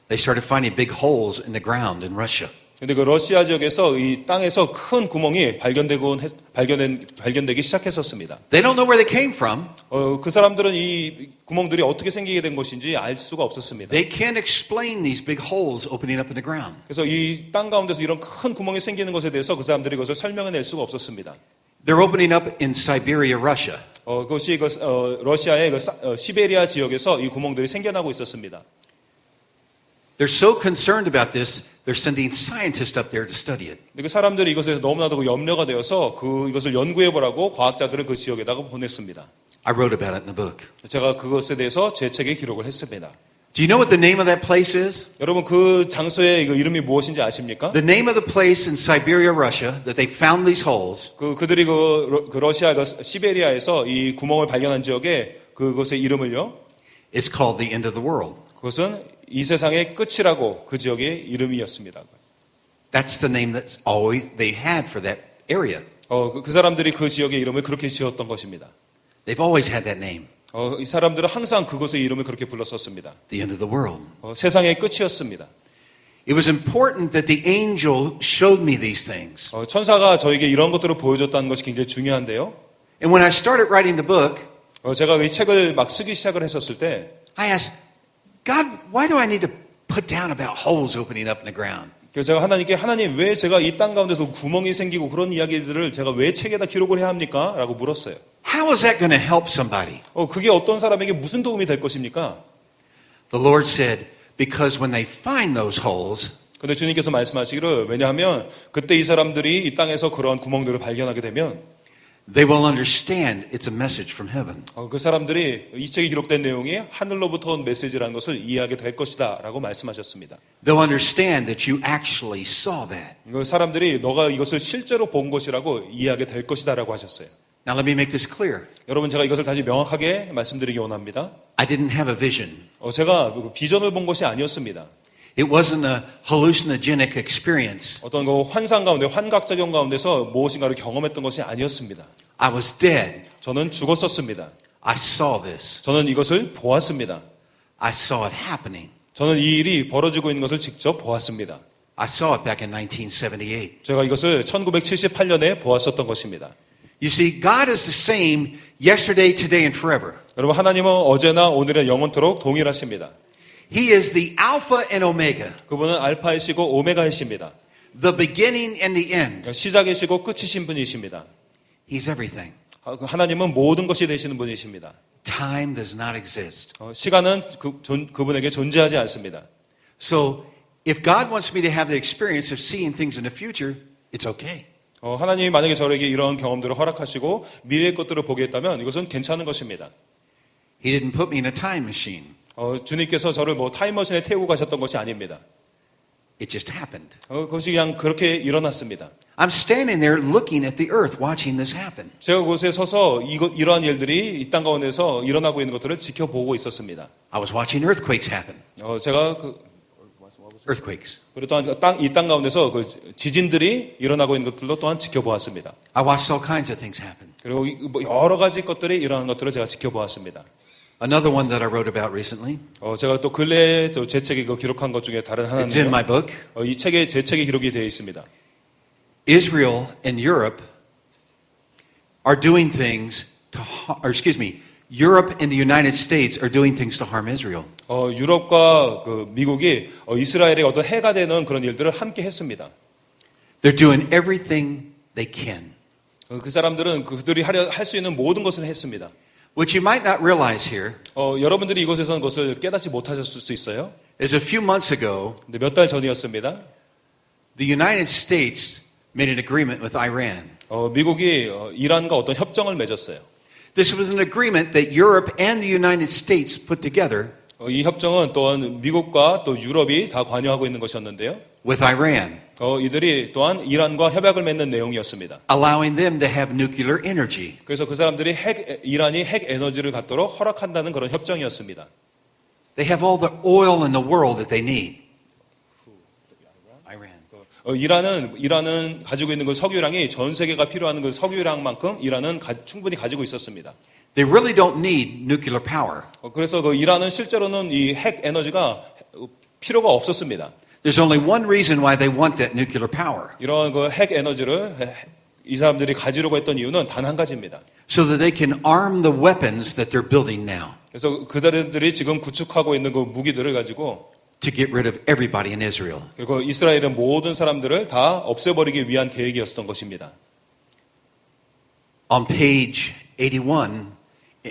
they started finding big holes in the ground in Russia. 근데 그 러시아 지역에서 이 땅에서 큰 구멍이 발견되기 시작했었습니다. They don't know where they came from. 그 사람들은 이 구멍들이 어떻게 생기게 된 것인지 알 수가 없었습니다. They can't explain these big holes opening up in the ground. 그래서 이 땅 가운데서 이런 큰 구멍이 생기는 것에 대해서 그 사람들이 그것을 설명해낼 수가 없었습니다. They're opening up in Siberia, Russia. 그것이 러시아의 시베리아 지역에서 이 구멍들이 생겨나고 있었습니다. They're so concerned about this, they're sending scientists up there to study it. 근데 그 사람들이 이것에 너무나도 염려가 되어서 이것을 연구해보라고 과학자들을 그 지역에다가 보냈습니다. I wrote about it in the book. 제가 그것에 대해서 제 책에 기록을 했습니다. Do you know what the name of that place is? 여러분 그 장소의 이름이 무엇인지 아십니까? The name of the place in Siberia, Russia, that they found these holes 그들이 그 러시아 시베리아에서 이 구멍을 발견한 지역에 그것의 이름을요, is called the end of the world. 그것은 이 세상의 끝이라고 그 지역의 이름이었습니다. That's the name that's always they had for that area. 그 사람들이 그 지역의 이름을 그렇게 지었던 것입니다. They've always had that name, 이 사람들은 항상 그것의 이름을 그렇게 불렀었습니다. the end of the world. 세상의 끝이었습니다. It was important that the angel showed me these things. 천사가 저에게 이런 것들을 보여줬다는 것이 굉장히 중요한데요. And when I started writing the book, 제가 이 책을 막 쓰기 시작을 했었을 때 I asked, God, why do I need to put down about holes opening up in the ground? 그래서 제가 하나님 왜 제가 이 땅 가운데서 구멍이 생기고 그런 이야기들을 제가 왜 책에다 기록을 해야 합니까? 라고 물었어요. How is that going to help somebody? 그게 어떤 사람에게 무슨 도움이 될 것입니까? The Lord said, because when they find those holes, 근데 주님께서 말씀하시기를, 왜냐하면 그때 이 사람들이 이 땅에서 그러한 구멍들을 발견하게 되면 they will understand it's a message from heaven. 그 사람들이 이 책에 기록된 내용이 하늘로부터 온 메시지라는 것을 이해하게 될 것이다 라고 말씀하셨습니다. They'll understand that you actually saw that. 그 사람들이 너가 이것을 실제로 본 것이라고 이해하게 될 것이다 라고 하셨어요. Now let me make this clear. 여러분, 제가 이것을 다시 명확하게 말씀드리기 원합니다. I didn't have a vision. 제가 비전을 본 것이 아니었습니다. It wasn't a hallucinogenic experience. 어떤 그 환상 가운데, 환각작용 가운데서 무엇인가를 경험했던 것이 아니었습니다. I was dead. 저는 죽었었습니다. I saw this. 저는 이것을 보았습니다. I saw it happening. 저는 이 일이 벌어지고 있는 것을 직접 보았습니다. I saw it back in 1978. 제가 이것을 1978년에 보았었던 것입니다. You see, God is the same yesterday, today, and forever. 여러분, 하나님은 어제나 오늘의 영원토록 동일하십니다. He is the Alpha and Omega, 그분은 알파이시고 오메가이십니다. the beginning and the end. 시작이시고 끝이신 분이십니다. He's everything. 하나님은 모든 것이 되시는 분이십니다. Time does not exist. 시간은 그분에게 존재하지 않습니다. So, if God wants me to have the experience of seeing things in the future, it's okay. 하나님이 만약에 저에게 이런 경험들을 허락하시고 미래의 것들을 보게 했다면 이것은 괜찮은 것입니다. He didn't put me in a time machine. 주님께서 저를 타임머신에 태우고 가셨던 것이 아닙니다. It just happened. 그것이 그냥 그렇게 일어났습니다. I'm standing there looking at the earth, watching this happen. 제가 그곳에 서서 이러한 일들이 이 땅 가운데서 일어나고 있는 것들을 지켜보고 있었습니다. I was watching earthquakes happen. 제가 Earthquakes. 그리고 또한 이 땅 가운데서 그 지진들이 일어나고 있는 것들도 또한 지켜보았습니다. I watched all kinds of things happen. 그리고 여러 가지 것들이 일어나는 것들을 제가 지켜보았습니다. Another one that I wrote about recently. 제가 또 근래에 제 책에 기록한 것 중에 다른 It's in 하나는 my book. 이 책에 제 책에 기록이 되어 있습니다. Israel and Europe are doing things to, or excuse me, Europe and the United States are doing things to harm Israel. 유럽과 그 미국이 이스라엘의 어떤 해가 되는 그런 일들을 함께 했습니다. They're doing everything they can. 그 사람들은 그들이 할 수 있는 모든 것을 했습니다. What you might not realize here 여러분들이 이곳에서는 그것을 깨닫지 못하셨을 수 있어요. is a few months ago, 근데 몇 달 전이었습니다. the United States made an agreement with Iran. 미국이 이란과 어떤 협정을 맺었어요. This was an agreement that Europe and the United States put together 이 협정은 또한 미국과 또 유럽이 다 관여하고 있는 것이었는데요. with Iran, 이들이 또한 이란과 협약을 맺는 내용이었습니다. allowing them to have nuclear energy. 그래서 그 사람들이 이란이 핵 에너지를 갖도록 허락한다는 그런 협정이었습니다. They have all the oil in the world that they need. Iran. 이란은 가지고 있는 그 석유량이 전 세계가 필요한 그 석유량만큼 이란은 충분히 가지고 있었습니다. They really don't need nuclear power. 그래서 그 이란은 실제로는 이 핵 에너지가 필요가 없었습니다. There's only one reason why they want that nuclear power. 이런 그 핵 에너지를 이 사람들이 가지려고 했던 이유는 단 한 가지입니다. So that they can arm the weapons that they're building now 그래서 그들이 지금 구축하고 있는 그 무기들을 가지고 to get rid of everybody in Israel. 그리고 이스라엘의 모든 사람들을 다 없애버리기 위한 계획이었던 것입니다. On page 81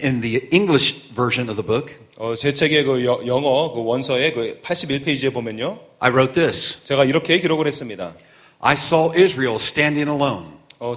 in the English version of the book, 제 책의 그 영어 그 원서의 그 81페이지에 보면요. I wrote this. 제가 이렇게 기록을 했습니다. I saw Israel standing alone.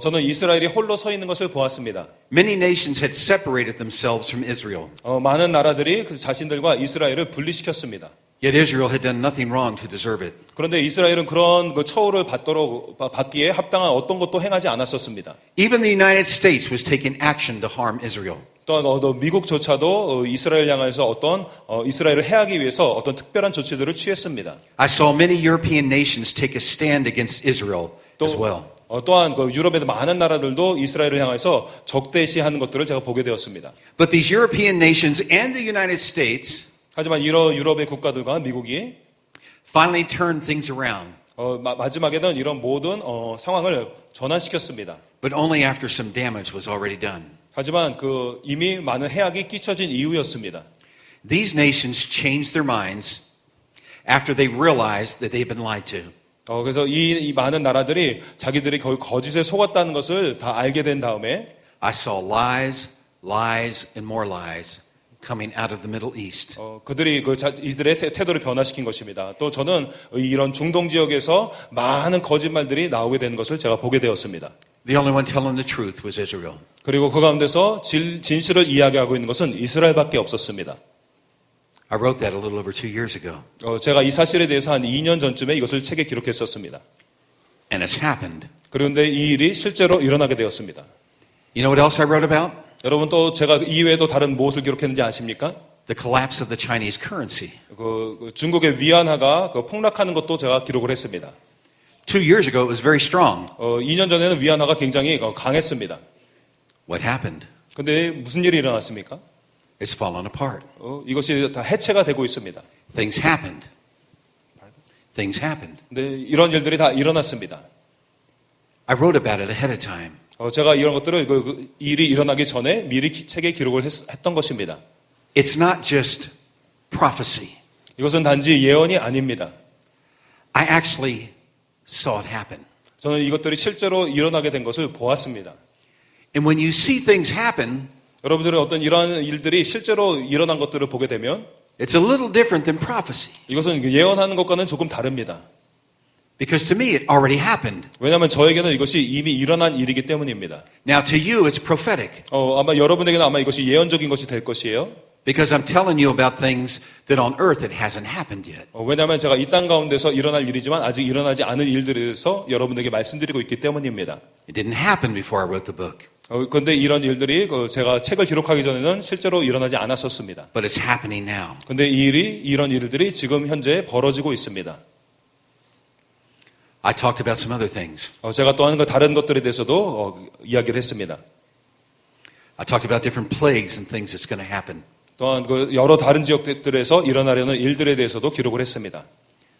저는 이스라엘이 홀로 서 있는 것을 보았습니다. Many nations had separated themselves from Israel. 많은 나라들이 그 자신들과 이스라엘을 분리시켰습니다. Yet Israel had done nothing wrong to deserve it. 그런데 이스라엘은 그런 그 처우를 받기에 합당한 어떤 것도 행하지 않았었습니다. Even the United States was taking action to harm Israel. 또한 미국조차도 이스라엘 향해서 어떤 이스라엘을 해하기 위해서 어떤 특별한 조치들을 취했습니다. I saw many European nations take a stand against Israel as well. 또한 그 유럽의 많은 나라들도 이스라엘을 향해서 적대시하는 것들을 제가 보게 되었습니다. But these European nations and the United States 하지만 이런 유럽의 국가들과 미국이 finally turned things around. 마지막에는 이런 모든 상황을 전환시켰습니다. But only after some damage was already done. 하지만 그 이미 많은 해악이 끼쳐진 이후였습니다. These nations changed their minds after they realized that they've been lied to. 그래서 이 많은 나라들이 자기들이 거의 거짓에 속았다는 것을 다 알게 된 다음에 I saw lies, lies, and more lies coming out of the Middle East. 그들이 이들의 태도를 변화시킨 것입니다. 또 저는 이런 중동 지역에서 많은 거짓말들이 나오게 되는 것을 제가 보게 되었습니다. The only one telling the truth was Israel. 그리고 그 가운데서 진실을 이야기하고 있는 것은 이스라엘밖에 없었습니다. I wrote that a little over 2 years ago. 제가 이 사실에 대해서 한 2년 전쯤에 이것을 책에 기록했었습니다. And it's happened. 그런데 이 일이 실제로 일어나게 되었습니다. You know what else I wrote about? 여러분 또 제가 이외에도 다른 무엇을 기록했는지 아십니까? The collapse of the Chinese currency. 그 중국의 위안화가 폭락하는 것도 제가 기록을 했습니다. 2 years ago, it was very strong. 2년 전에는 위안화가 굉장히 강했습니다. What happened? 근데 무슨 일이 일어났습니까? It's fallen apart. 이것이 다 해체가 되고 있습니다. Things happened. Things happened. 근데 이런 일들이 다 일어났습니다. I wrote about it ahead of time. 제가 이런 것들을 그 일이 일어나기 전에 미리 책에 기록을 했던 것입니다. It's not just prophecy. 이것은 단지 예언이 아닙니다. I actually saw it happen. 저는 이것들이 실제로 일어나게 된 것을 보았습니다. And when you see things happen, 여러분들은 어떤 이러한 일들이 실제로 일어난 것들을 보게 되면 it's a little different than prophecy. 이것은 예언하는 것과는 조금 다릅니다. Because to me, it already happened. 왜냐하면 저에게는 이것이 이미 일어난 일이기 때문입니다. Now to you, it's prophetic. 아마 여러분에게는 아마 이것이 예언적인 것이 될 것이에요. Because I'm telling you about things that on earth it hasn't happened yet. 왜냐하면 제가 이 땅 가운데서 일어날 일이지만 아직 일어나지 않은 일들에 대해서 여러분에게 말씀드리고 있기 때문입니다. It didn't happen before I wrote the book. 그런데 이런 일들이 제가 책을 기록하기 전에는 실제로 일어나지 않았었습니다. But it's happening now. 그런데 이런 일들이 지금 현재 벌어지고 있습니다. I talked about some other things. 제가 또 하는 다른 것들에 대해서도 이야기를 했습니다. I talked about different plagues and things that's going to happen. 또한 여러 다른 지역들에서 일어나려는 일들에 대해서도 기록을 했습니다.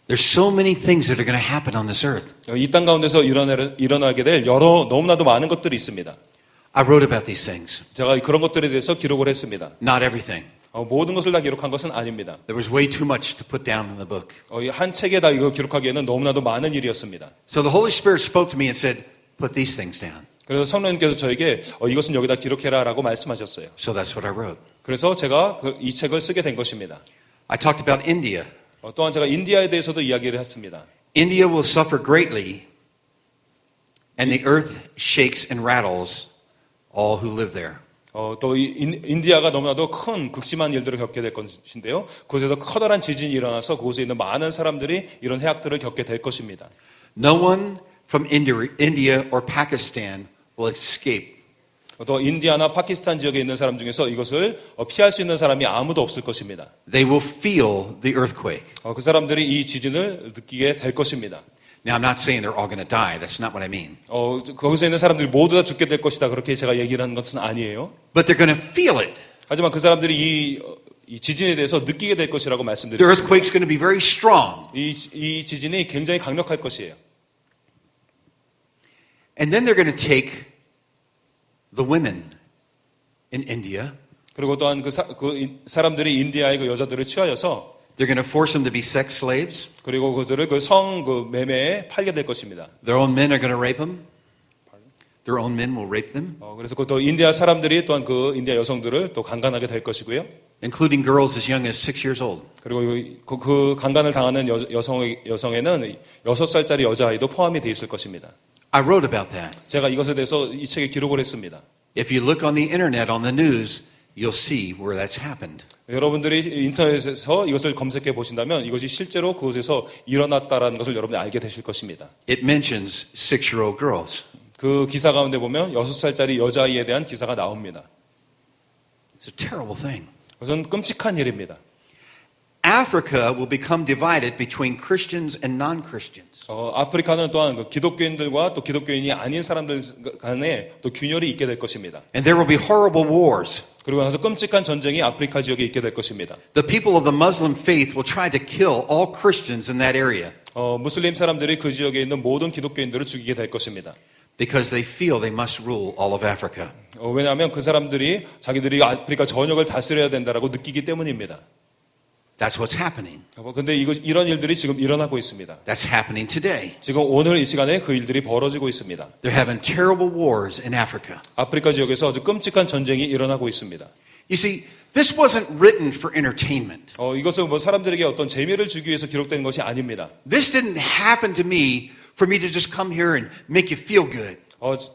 There's so many things that are going to happen on this earth. 이 땅 가운데서 일어나게 될 너무나도 많은 것들이 있습니다. I wrote about these things. 제가 그런 것들에 대해서 기록을 했습니다. Not everything. 모든 것을 다 기록한 것은 아닙니다. There was way too much to put down in the book. 이한 책에 다 이거 기록하기에는 너무나도 많은 일이었습니다. So the Holy Spirit spoke to me and said, put these things down. 그래서 성령님께서 저에게 이것은 여기다 기록해라라고 말씀하셨어요. So that's what I wrote. 그래서 제가 이 책을 쓰게 된 것입니다. I talked about India. 또한 제가 인디아에 대해서도 이야기를 했습니다. India will suffer greatly, and the earth shakes and rattles all who live there. 또 인디아가 너무나도 큰 극심한 일들을 겪게 될 것인데요. 그곳에서 커다란 지진이 일어나서 그곳에 있는 많은 사람들이 이런 해악들을 겪게 될 것입니다. No one from India or Pakistan will escape. 또 인디아나 파키스탄 지역에 있는 사람 중에서 이것을 피할 수 있는 사람이 아무도 없을 것입니다. They will feel the earthquake. 그 사람들이 이 지진을 느끼게 될 것입니다. Now, I'm not saying they're all going to die. That's not what I mean. 거기서 있는 사람들이 모두 다 죽게 될 것이다. 그렇게 제가 얘기를 하는 것은 아니에요. But they're going to feel it. 하지만 그 사람들이 이 지진에 대해서 느끼게 될 것이라고 The 말씀드립니다. earthquake's going to be very strong. 이 지진이 굉장히 강력할 것이에요. And then they're going to take the women in India. 그리고 또한 그 사람들이 인디아의 그 여자들을 취하여서 They're going to force them to be sex slaves. 그리고 그들을 매매에 팔게 될 것입니다. Their own men are going to rape them. Their own men will rape them, 그래서 또 인디아 사람들이 또한 그 인디아 여성들을 또 강간하게 될 것이고요. including girls as young as 6 years old. 그리고 그 강간을 당하는 여성에는 6살짜리 여자아이도 포함이 돼 있을 것입니다. I wrote about that. 제가 이것에 대해서 이 책에 기록을 했습니다. If you look on the internet, on the news, you'll see where that's happened. 여러분들이 인터넷에서 이것을 검색해 보신다면 이것이 실제로 그곳에서 일어났다라는 것을 여러분이 알게 되실 것입니다. It mentions 6-year-old girls. 그 기사 가운데 보면 6살짜리 여자아이에 대한 기사가 나옵니다. It's a terrible thing. 그것은 끔찍한 일입니다. Africa will become divided between Christians and non-Christians. 아프리카는 또한 그 기독교인들과 또 기독교인이 아닌 사람들 간에 또 균열이 있게 될 것입니다. And there will be horrible wars. 그리고 나서 끔찍한 전쟁이 아프리카 지역에 있게 될 것입니다. The people of the Muslim faith will try to kill all Christians in that area 무슬림 사람들이 그 지역에 있는 모든 기독교인들을 죽이게 될 것입니다. because they feel they must rule all of Africa. 왜냐하면 그 사람들이 자기들이 아프리카 전역을 다스려야 된다라고 느끼기 때문입니다. That's what's happening. 근데 이런 일들이 지금 일어나고 있습니다. That's happening today. 지금 오늘 이 시간에 그 일들이 벌어지고 있습니다. They're having terrible wars in Africa. 아프리카 지역에서 아주 끔찍한 전쟁이 일어나고 있습니다. You see, this wasn't written for entertainment. 이것은 뭐 사람들에게 어떤 재미를 주기 위해서 기록된 것이 아닙니다. This didn't happen to me for me to just come here and make you feel good.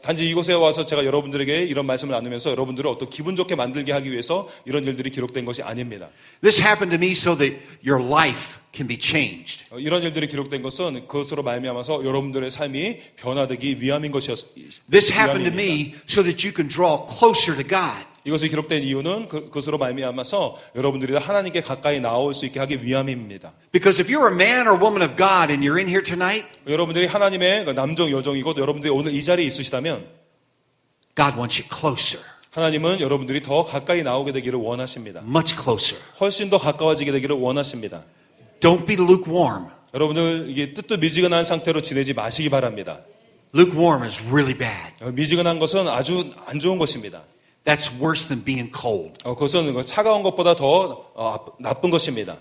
단지 이곳에 와서 제가 여러분들에게 이런 말씀을 나누면서 여러분들을 어떤 기분 좋게 만들게 하기 위해서 이런 일들이 기록된 것이 아닙니다. This happened to me so that your life can be changed. 이런 일들이 기록된 것은 그것으로 말미암아서 여러분들의 삶이 변화되기 위함인 것이었습니다. This happened to me so that you can draw closer to God. 이것이 기록된 이유는 그것으로 말미암아서 여러분들이 하나님께 가까이 나올 수 있게 하기 위함입니다. Because if you're a man or woman of God and you're in here tonight, 여러분들이 하나님의 남종 여종이고 여러분들이 오늘 이 자리에 있으시다면 God wants you closer, 하나님은 여러분들이 더 가까이 나오게 되기를 원하십니다. much closer. 훨씬 더 가까워지게 되기를 원하십니다. Don't be lukewarm. 여러분들 이게 뜨뜻미지근한 상태로 지내지 마시기 바랍니다. Lukewarm is really bad. 미지근한 것은 아주 안 좋은 것입니다. That's worse than being cold. 그것은 차가운 것보다 더 나쁜 것입니다.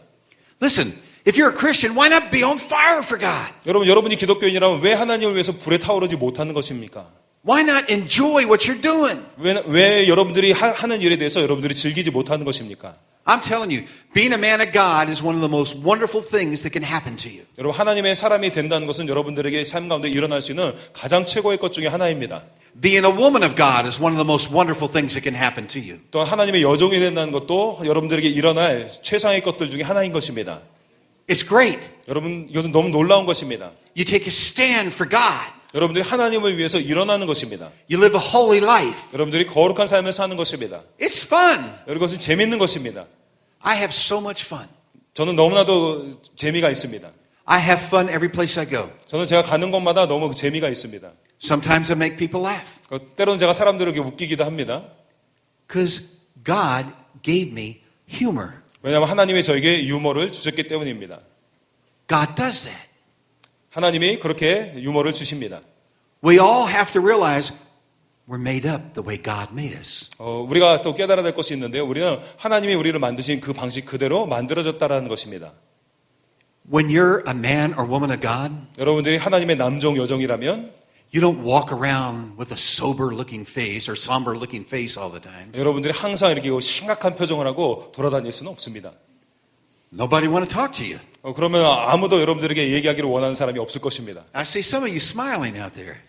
Listen, if you're a Christian, why not be on fire for God? 여러분이 기독교인이라면 왜 하나님을 위해서 불에 타오르지 못하는 것입니까? Why not enjoy what you're doing? 왜 여러분들이 하는 일에 대해서 여러분들이 즐기지 못하는 것입니까? I'm telling you, being a man of God is one of the most wonderful things that can happen to you. 여러분 하나님의 사람이 된다는 것은 여러분들에게 삶 가운데 일어날 수 있는 가장 최고의 것 중에 하나입니다. Being a woman of God is one of the most wonderful things that can happen to you. 또 하나님의 여종이 된다는 것도 여러분들에게 일어날 최상의 것들 중에 하나인 것입니다. It's great. 여러분 이것은 너무 놀라운 것입니다. You take a stand for God. 여러분들이 하나님을 위해서 일어나는 것입니다. You live a holy life. 여러분들이 거룩한 삶을 사는 것입니다. It's fun. 여러분 이것은 재밌는 것입니다. I have so much fun. 저는 너무나도 재미가 있습니다. I have fun every place I go. 저는 제가 가는 곳마다 너무 재미가 있습니다. Sometimes I make people laugh. 때로는 제가 사람들에게 웃기기도 합니다. Because God gave me humor. 왜냐하면 하나님이 저에게 유머를 주셨기 때문입니다. God does that. 하나님이 그렇게 유머를 주십니다. We all have to realize we're made up the way God made us. 우리가 또 깨달아야 될 것이 있는데요. 우리는 하나님이 우리를 만드신 그 방식 그대로 만들어졌다라는 것입니다. When you're a man or woman of God, 여러분들이 하나님의 남종 여종이라면 you don't walk around with a sober-looking face or somber-looking face all the time. 여러분들이 항상 이렇게 심각한 표정을 하고 돌아다닐 수는 없습니다. Nobody want to talk to you. 그러면 아무도 여러분들에게 얘기하기를 원하는 사람이 없을 것입니다. I see some of you smiling out there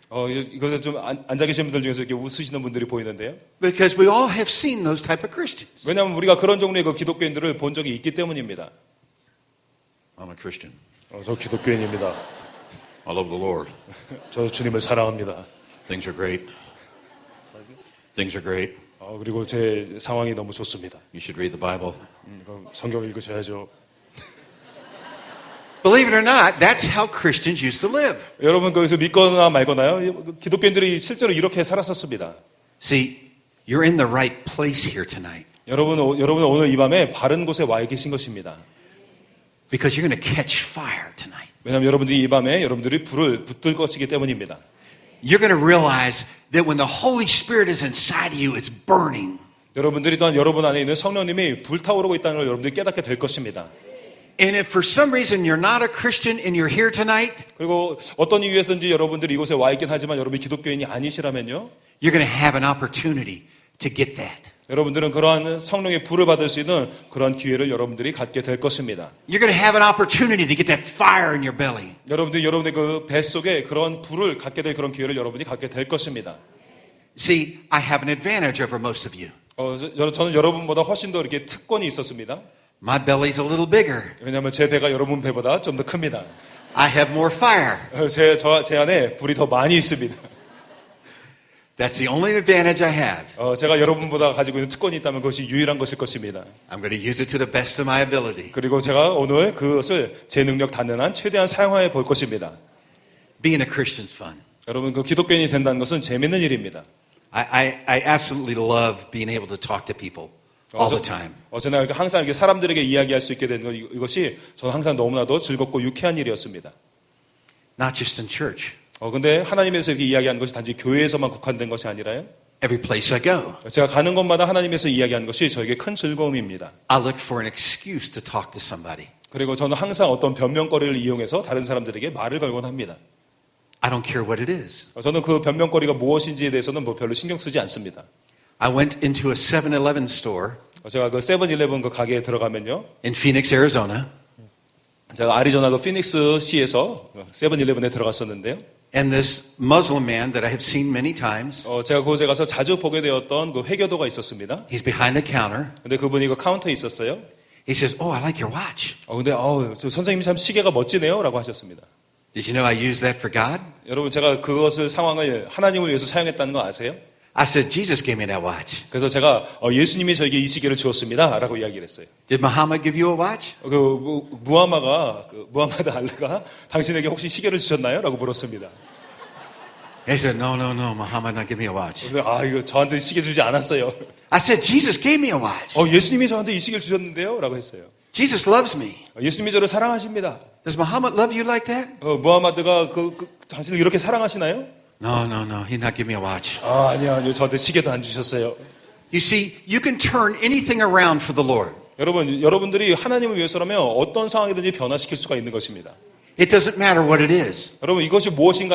이것에 좀 앉아 계신 분들 중에서 이렇게 웃으시는 분들이 보이는데요. because we all have seen those type of Christians. 왜냐하면 우리가 그런 종류의 그 기독교인들을 본 적이 있기 때문입니다. I'm a Christian. 저 기독교인입니다. I love the Lord. 저 주님을 사랑합니다. Things are great. Things are great. 그리고 제 상황이 너무 좋습니다. You should read the Bible. 그럼 성경 읽으셔야죠. Believe it or not, that's how Christians used to live. 여러분 거기서 믿거나 말거나요. 기독교인들이 실제로 이렇게 살았었습니다. See, you're in the right place here tonight 여러분은 오늘 이 밤에 바른 곳에 와 계신 것입니다. because you're going to catch fire tonight. 왜냐하면 여러분들이 이 밤에 여러분들이 불을 붙들 것이기 때문입니다. You're going to realize that when the Holy Spirit is inside of you, it's burning. 여러분들이 또한 여러분 안에 있는 성령님이 불타오르고 있다는 걸 여러분들이 깨닫게 될 것입니다. And if for some reason you're not a Christian and you're here tonight, 그리고 어떤 이유에서든지 여러분들이 이곳에 와 있긴 하지만 여러분이 기독교인이 아니시라면요. you're going to have an opportunity to get that. 여러분들은 그러한 성령의 불을 받을 수 있는 그런 기회를 여러분들이 갖게 될 것입니다. You're going to have an opportunity to get that fire in your belly. 여러분들의 그 뱃속에 그런 불을 갖게 될 그런 기회를 여러분이 갖게 될 것입니다. See, I have an advantage over most of you. 저는 여러분보다 훨씬 더 이렇게 특권이 있었습니다. My belly's a little bigger. 왜냐하면 제 배가 여러분 배보다 좀 더 큽니다. I have more fire. 제 안에 불이 더 많이 있습니다. That's the only advantage I have. 제가 여러분보다 가지고 있는 특권이 있다면 그것이 유일한 것일 것입니다. I'm going to use it to the best of my ability. 그리고 제가 오늘 그것을 제 능력 닿는 한 최대한 사용해 볼 것입니다. Being a Christian's fun. 여러분 그 기독교인이 된다는 것은 재밌는 일입니다. I absolutely love being able to talk to people all the time. 저는 항상 이렇게 사람들에게 이야기할 수 있게 되는 것 이것이 저는 항상 너무나도 즐겁고 유쾌한 일이었습니다. Not just in church. 근데 하나님에서 이렇게 이야기하는 것이 단지 교회에서만 국한된 것이 아니라요. Every place I go, 제가 가는 곳마다 하나님에서 이야기하는 것이 저에게 큰 즐거움입니다. I look for an excuse to talk to somebody. 그리고 저는 항상 어떤 변명거리를 이용해서 다른 사람들에게 말을 걸곤 합니다. I don't care what it is. 저는 그 변명거리가 무엇인지에 대해서는 뭐 별로 신경 쓰지 않습니다. I went into a 7-Eleven store 제가 그 세븐일레븐 그 가게에 들어가면요. in Phoenix, Arizona, 제가 아리조나 그 피닉스 시에서 세븐일레븐에 들어갔었는데요. and this Muslim man that I have seen many times, 제가 그곳에 가서 자주 보게 되었던 그 회교도가 있었습니다. he's behind the counter. 근데 그분이 그 카운터에 있었어요. He says, "Oh, I like your watch. 근데 저 선생님이 참 시계가 멋지네요 라고 하셨습니다. Did you know I use that for God?" 여러분 제가 그것을 상황을 하나님을 위해서 사용했다는 거 아세요? I said, "Jesus gave me that watch." 그래서 제가 예수님이 저에게 이 시계를 주었습니다 라고 이야기를 했어요. Did Muhammad give you a watch? 무하마드 알라가 당신에게 혹시 시계를 주셨나요? 라고 물었습니다. He said, "No, Muhammad not give me a watch." 근데 이거 저한테 시계 주지 않았어요. I said, "Jesus gave me a watch. 예수님이 저한테 이 시계를 주셨는데요? 라고 했어요. Jesus loves me. 예수님이 저를 사랑하십니다. Does Muhammad love you like that?" 무하마드가 당신을 이렇게 사랑하시나요? No, he not give me a watch. 아니요. 저한테 시계도 안 주셨어요. You see, you can turn anything around for the Lord. 여러분들이 하나님을 위해서라면 어떤 상황이든지 변화시킬 수가 있는 것입니다. It doesn't matter what it is. 여러분 이것이 무엇이건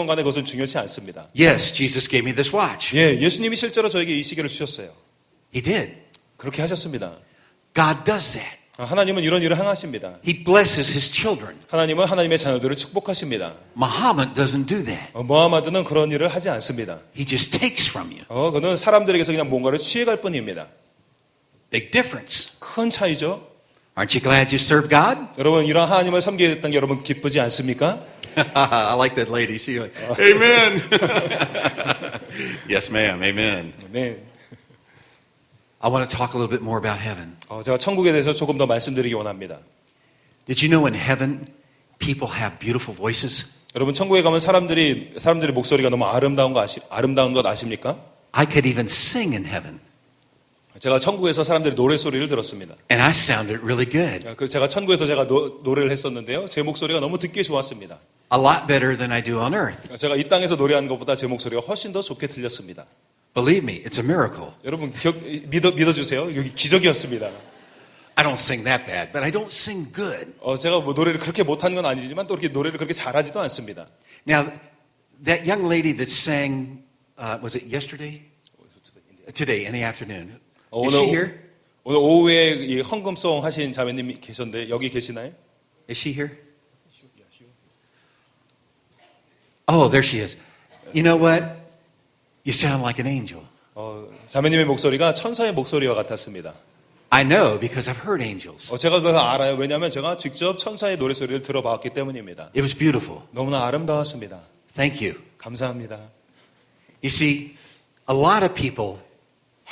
간에 그것은 중요치 않습니다. Yes, Jesus gave me this watch. 예수님이 실제로 저에게 이 시계를 주셨어요. He did. 그렇게 하셨습니다. God does that. 하나님은 이런 일을 행하십니다. He blesses his children. 하나님은 하나님의 자녀들을 축복하십니다. Muhammad doesn't do that. 무하마드는 그런 일을 하지 않습니다. He just takes from you. 그는 사람들에게서 그냥 뭔가를 취해갈 뿐입니다. Big difference. 큰 차이죠. Aren't you glad you serve God? 여러분 이런 하나님을 섬기게 됐다는 게 여러분 기쁘지 않습니까? I like that lady. She went, "Amen." Yes, ma'am. Amen. 네. I want to talk a little bit more about heaven. 제가 천국에 대해서 조금 더 말씀드리기 원합니다. Did you know in heaven people have beautiful voices? 여러분 천국에 가면 사람들의 목소리가 너무 아름다운 것 아십니까? I could even sing in heaven. 제가 천국에서 사람들의 노래 소리를 들었습니다. And I sounded really good. 제가 천국에서 노래를 했었는데요. 제 목소리가 너무 듣기 좋았습니다. a lot better than I do on earth. 제가 이 땅에서 노래하는 것보다 제 목소리가 훨씬 더 좋게 들렸습니다. Believe me, it's a miracle. 여러분 믿어주세요. 여기 기적이었습니다. I don't sing that bad, but I don't sing good. 제가 뭐 노래를 그렇게 못하는 건 아니지만 또 이렇게 노래를 그렇게 잘하지도 않습니다. Now, that young lady that sang, was it yesterday? Today, in the afternoon. Is she here? 오늘 오후에 이 헌금송 하신 자매님이 계셨는데 여기 계시나요? Is she here? Oh, there she is. You know what? You sound like an angel. 자매님의 목소리가 천사의 목소리와 같았습니다. I know because I've heard angels. 제가 그걸 알아요. 왜냐하면 제가 직접 천사의 노래소리를 들어봤기 때문입니다. It was beautiful. 너무나 아름다웠습니다. Thank you. 감사합니다. You see, a lot of people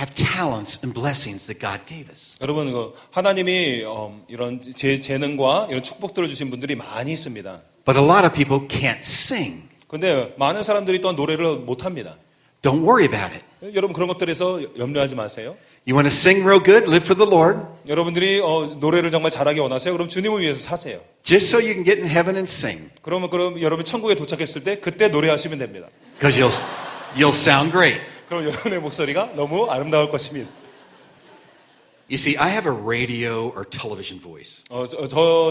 have talents and blessings that God gave us. 여러분, 하나님이 이런 재능과 이런 축복들을 주신 분들이 많이 있습니다. But a lot of people can't sing. 근데 많은 사람들이 또한 노래를 못합니다. Don't worry about it. 여러분 그런 것들에서 염려하지 마세요. You want to sing real good? Live for the Lord. 여러분들이 노래를 정말 잘하게 원하세요? 그럼 주님을 위해서 사세요. Just so you can get in heaven and sing. 그럼 여러분 천국에 도착했을 때 그때 노래하시면 됩니다. Because you'll sound great. 그럼 여러분의 목소리가 너무 아름다울 것입니다. You see, I have a radio or television voice.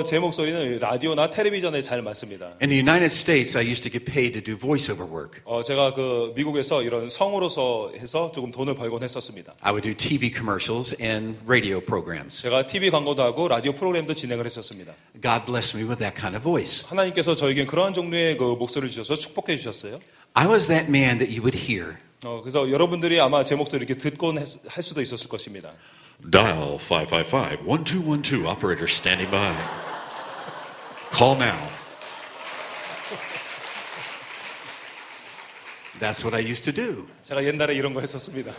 제 목소리는 라디오나 텔레비전에 잘 맞습니다. In the United States, I used to get paid to do voiceover work. 제가 미국에서 이런 성우로서 해서 조금 돈을 벌곤 했었습니다. I would do TV commercials and radio programs. 제가 TV 광고도 하고 라디오 프로그램도 진행을 했었습니다. God blessed me with that kind of voice. 하나님께서 저에게 그러한 종류의 목소리를 주셔서 축복해 주셨어요. I was that man that you would hear. 그래서 여러분들이 아마 제 목소리 이렇게 듣곤 할 수도 있었을 것입니다. Dial 555-1212. Operator standing by. Call now. That's what I used to do. 제가 옛날에 이런 거 했었습니다.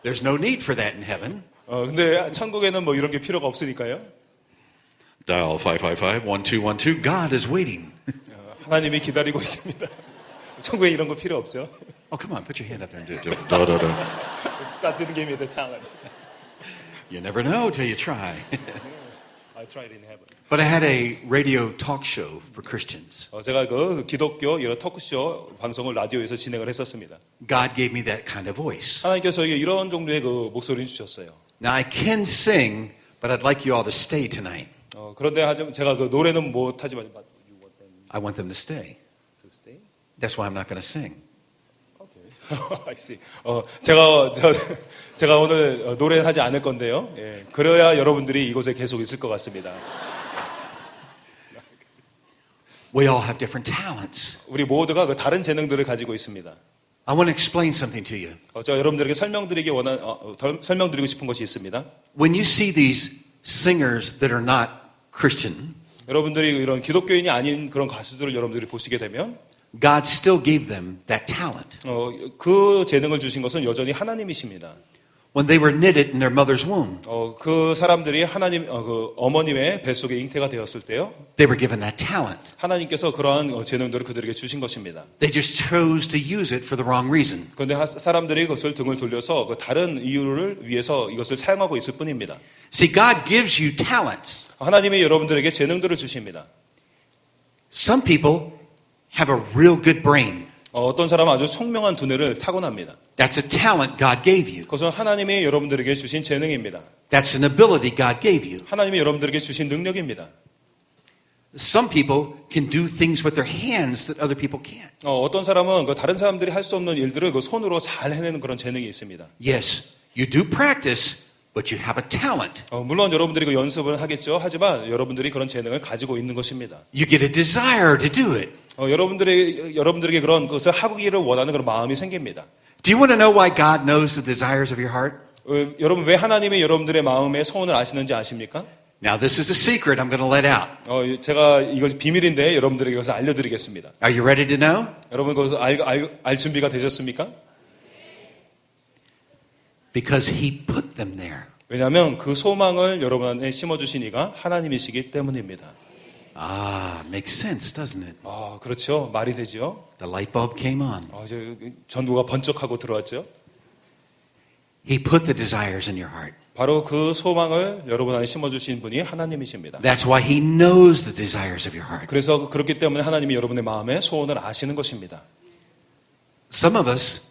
There's no need for that in heaven. 근데 천국에는 뭐 이런 게 필요가 없으니까요. Dial 555-1212. God is waiting. 하나님이 기다리고 있습니다. 천국에 이런 거 필요 없죠. Oh, come on, put your hand up there and do it. Da-da-da. God didn't give me the talent. You never know till you try. I tried in heaven. But I had a radio talk show for Christians. 제가 기독교 이런 토크쇼 방송을 라디오에서 진행을 했었습니다. God gave me that kind of voice. 하나님께서 저에게 이런 종류의 목소리를 주셨어요. Now I can sing, but I'd like you all to stay tonight. 그런데 제가 노래는 못하지만 I want them to stay. to stay. That's why I'm not going to sing. I see. 제가 오늘 노래는 하지 않을 건데요. 예, 그래야 여러분들이 이곳에 계속 있을 것 같습니다. We all have different talents. 우리 모두가 다른 재능들을 가지고 있습니다. I want to explain something to you. 제가 여러분들에게 설명드리고 싶은 것이 있습니다. When you see these singers that are not Christian, 여러분들이 이런 기독교인이 아닌 그런 가수들을 여러분들이 보시게 되면 God still gave them that talent. 그 재능을 주신 것은 여전히 하나님이십니다. When they were knitted in their mother's womb, 그 사람들이 어머님의 뱃속에 잉태가 되었을 때요. they were given that talent. 하나님께서 그러한 재능들을 그들에게 주신 것입니다. They just chose to use it for the wrong reason. 그런데 사람들이 그것을 등을 돌려서 다른 이유를 위해서 이것을 사용하고 있을 뿐입니다. See, God gives you talents. 하나님이 여러분들에게 재능들을 주십니다. Some people have a real good brain. 어떤 사람은 아주 총명한 두뇌를 타고납니다. That's a talent God gave you. 그것은 하나님이 여러분들에게 주신 재능입니다. That's an ability God gave you. 하나님이 여러분들에게 주신 능력입니다. Some people can do things with their hands that other people can't. 어떤 사람은 다른 사람들이 할 수 없는 일들을 손으로 잘 해내는 그런 재능이 있습니다. Yes, you do practice, but you have a talent. 물론 여러분들이 연습은 하겠죠. 하지만 여러분들이 그런 재능을 가지고 있는 것입니다. You get a desire to do it. 여러분들에게 그런 것을 하기를 원하는 그런 마음이 생깁니다. Do you want to know why God knows the desires of your heart? 여러분 왜 하나님이 여러분들의 마음의 소원을 아시는지 아십니까? Now this is a secret I'm going to let out. 제가 이것이 비밀인데 여러분들에게 이것을 알려드리겠습니다. Are you ready to know? 여러분 그것을 알 준비가 되셨습니까? Because He put them there. 왜냐하면 그 소망을 여러분 안에 심어주신 이가 하나님이시기 때문입니다. Makes sense, doesn't it? 그렇죠. 말이 되죠. The light bulb came on. 전구가 번쩍하고 들어왔죠. He put the desires in your heart. 바로 그 소망을 여러분 안에 심어주신 분이 하나님이십니다. That's why He knows the desires of your heart. 그래서 그렇기 때문에 하나님이 여러분의 마음의 소원을 아시는 것입니다. Some of us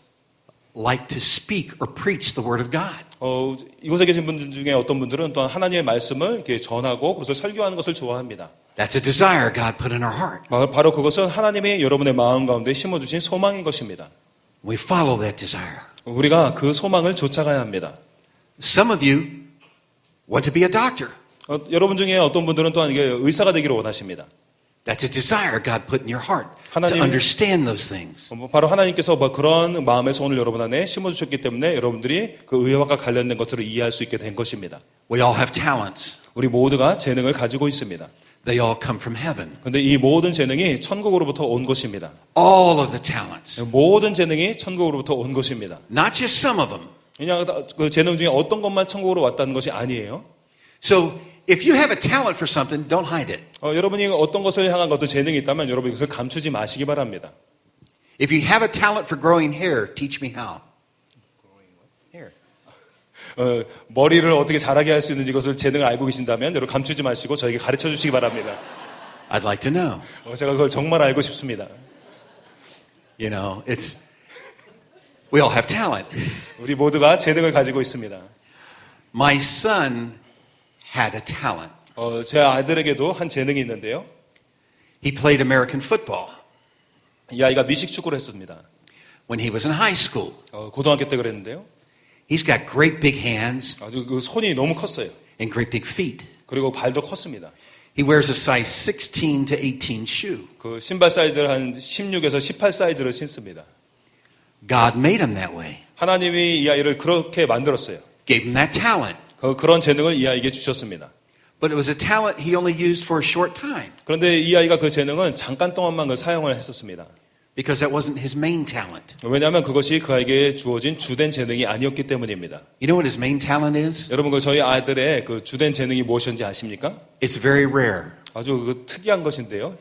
like to speak or preach the Word of God. 이곳에 계신 분들 중에 어떤 분들은 또한 하나님의 말씀을 이렇게 전하고 그것을 설교하는 것을 좋아합니다. That's a desire God put in our heart. 바로 그것은 하나님이 여러분의 마음 가운데 심어주신 소망인 것입니다. We follow that desire. 우리가 그 소망을 쫓아가야 합니다. Some of you want to be a doctor. 여러분 중에 어떤 분들은 또한 이게 의사가 되기를 원하십니다. That's a desire God put in your heart to 하나님- understand those things. 바로 하나님께서 그런 마음의 소원을 여러분 안에 심어주셨기 때문에 여러분들이 그 의학과 관련된 것들을 이해할 수 있게 된 것입니다. We all have talents. 우리 모두가 재능을 가지고 있습니다. They all come from heaven. 그런데 이 모든 재능이 천국으로부터 온 것입니다. All of the talents. 모든 재능이 천국으로부터 온 것입니다. Not just some of them. 그냥 그 재능 중에 어떤 것만 천국으로 왔다는 것이 아니에요. So if you have a talent for something, don't hide it. 여러분이 어떤 것을 향한 어떤 재능이 있다면 여러분 이것을 감추지 마시기 바랍니다. If you have a talent for growing hair, teach me how. Hair. 머리를 어떻게 자라게 할 수 있는지 그것을 재능을 알고 계신다면 여러분 감추지 마시고 저에게 가르쳐 주시기 바랍니다. I'd like to know. 제가 그걸 정말 알고 싶습니다. You know, we all have talent. 우리 모두가 재능을 가지고 있습니다. My son had a talent. 제 아들에게도 한 재능이 있는데요. He played American football 이 아이가 미식 축구를 했습니다. when he was in high school. 고등학교 때 그랬는데요. He's got great big hands 아주 그 손이 너무 컸어요. and great big feet. 그리고 발도 컸습니다. He wears a size 16 to 18 shoe. 그 신발 사이즈를 한 16에서 18 사이즈를 신습니다. God made him that way. 하나님이 이 아이를 그렇게 만들었어요. Gave him that talent. 그런 재능을 이 아이에게 주셨습니다. But it was a talent he only used for a short time 그런데 이 아이가 그 재능은 잠깐 동안만 그 사용을 했었습니다. because that wasn't his main talent. 왜냐하면 그것이 그 아이에게 주어진 주된 재능이 아니었기 때문입니다. You know what his main talent is? 여러분 그 저희 아이들의 그 주된 재능이 무엇인지 아십니까? It's very rare. 아주 그 특이한 것인데요.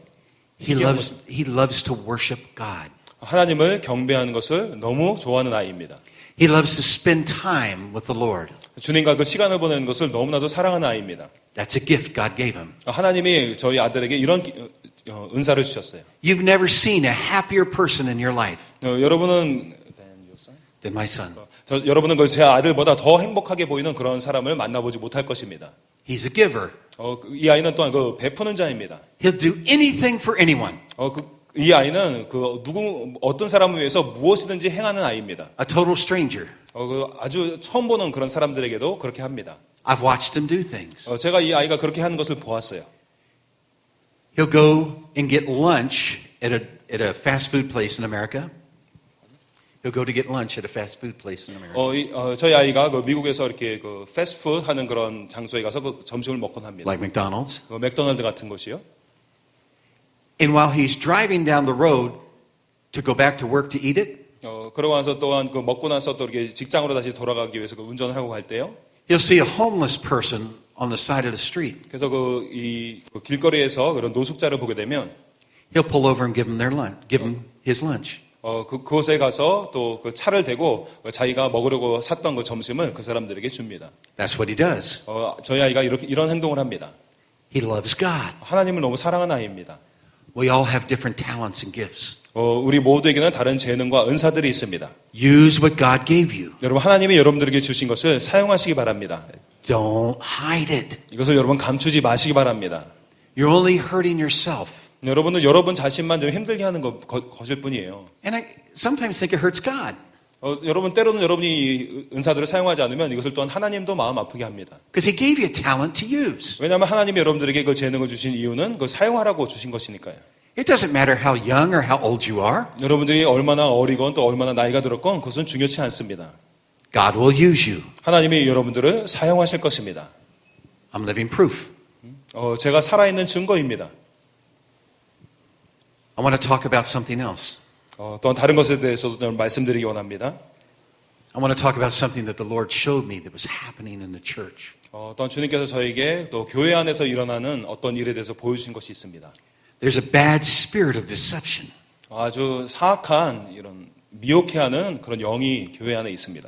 He loves to worship God. 하나님을 경배하는 것을 너무 좋아하는 아이입니다. He loves to spend time with the Lord. 주님과 그 시간을 보내는 것을 너무나도 사랑하는 아이입니다. That's a gift God gave him. 하나님이 저희 아들에게 이런 은사를 주셨어요. You've never seen a happier person in your life 여러분은 than my son. 여러분은 그 제 아들보다 더 행복하게 보이는 그런 사람을 만나보지 못할 것입니다. He's a giver. 이 아이는 또한 그 베푸는 자입니다. He'll do anything for anyone. 이 아이는 어떤 사람을 위해서 무엇이든지 행하는 아이입니다. A total stranger. 아주 처음 보는 그런 사람들에게도 그렇게 합니다. I've watched him do things. 제가 이 아이가 그렇게 하는 것을 보았어요. He'll go and get lunch at a fast food place in America. He'll go to get lunch at a fast food place in America. 저희 아이가 그 미국에서 이렇게 그 패스트푸드 하는 그런 장소에 가서 그 점심을 먹곤 합니다. Like McDonald's. 맥도날드 같은 곳이요. And while he's driving down the road to go back to work to eat it, 그러고 나서 또한 그 먹고 나서 또 이렇게 직장으로 다시 돌아가기 위해서 그 운전을 하고 갈 때요. he'll see a homeless person on the side of the street. 그래서 그 길거리에서 그런 노숙자를 보게 되면 He'll pull over and give him his lunch. 그곳에 가서 또 그 차를 대고 자기가 먹으려고 샀던 그 점심을 그 사람들에게 줍니다. That's what he does. 저희 아이가 이런 행동을 합니다. He loves God. 하나님을 너무 사랑하는 아이입니다. We all have different talents and gifts. 우리 모두에게는 다른 재능과 은사들이 있습니다. Use what God gave you. 여러분 하나님이 여러분들에게 주신 것을 사용하시기 바랍니다. Don't hide it. 이것을 여러분 감추지 마시기 바랍니다. You're only hurting yourself. 여러분은 여러분 자신만 좀 힘들게 하는 것일 뿐이에요. And I sometimes think it hurts God. 여러분 때로는 여러분이 이 은사들을 사용하지 않으면 이것을 또한 하나님도 마음 아프게 합니다. Because he gave you a talent to use. 왜냐하면 하나님이 여러분들에게 그 재능을 주신 이유는 그걸 사용하라고 주신 것이니까요. It doesn't matter how young or how old you are. 여러분들이 얼마나 어리건 또 얼마나 나이가 들었건 그것은 중요치 않습니다. God will use you. 하나님이 여러분들을 사용하실 것입니다. I'm living proof. 제가 살아있는 증거입니다. I want to talk about something else. 또한 다른 것에 대해서도 좀 말씀드리기 원합니다. I want to talk about something that the Lord showed me that was happening in the church. 또한 주님께서 저에게 또 교회 안에서 일어나는 어떤 일에 대해서 보여주신 것이 있습니다. There's a bad spirit of deception. 아주 사악한 이런 미혹해하는 그런 영이 교회 안에 있습니다.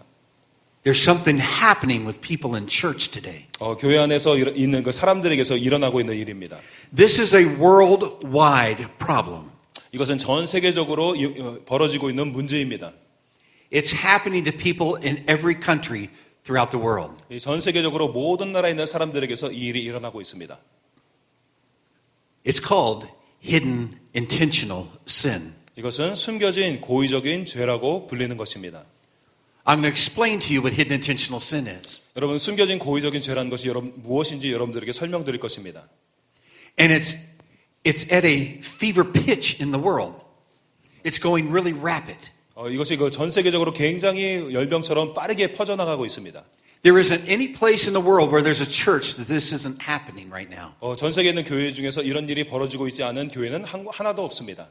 There's something happening with people in church today. 교회 안에서 있는 그 사람들에게서 일어나고 있는 일입니다. This is a worldwide problem. 이것은 전 세계적으로 벌어지고 있는 문제입니다. It's happening to people in every country throughout the world. 전 세계적으로 모든 나라에 있는 사람들에게서 이 일이 일어나고 있습니다. It's called hidden intentional sin. 이것은 숨겨진 고의적인 죄라고 불리는 것입니다. I'm going to explain to you what hidden intentional sin is. 여러분, 숨겨진 고의적인 죄라는 것이 무엇인지 여러분들에게 설명드릴 것입니다. And it's at a fever pitch in the world. It's going really rapid. 이것이 그 전 세계적으로 굉장히 열병처럼 빠르게 퍼져나가고 있습니다. There isn't any place in the world where there's a church that this isn't happening right now. 전 세계에 있는 교회 중에서 이런 일이 벌어지고 있지 않은 교회는 하나도 없습니다.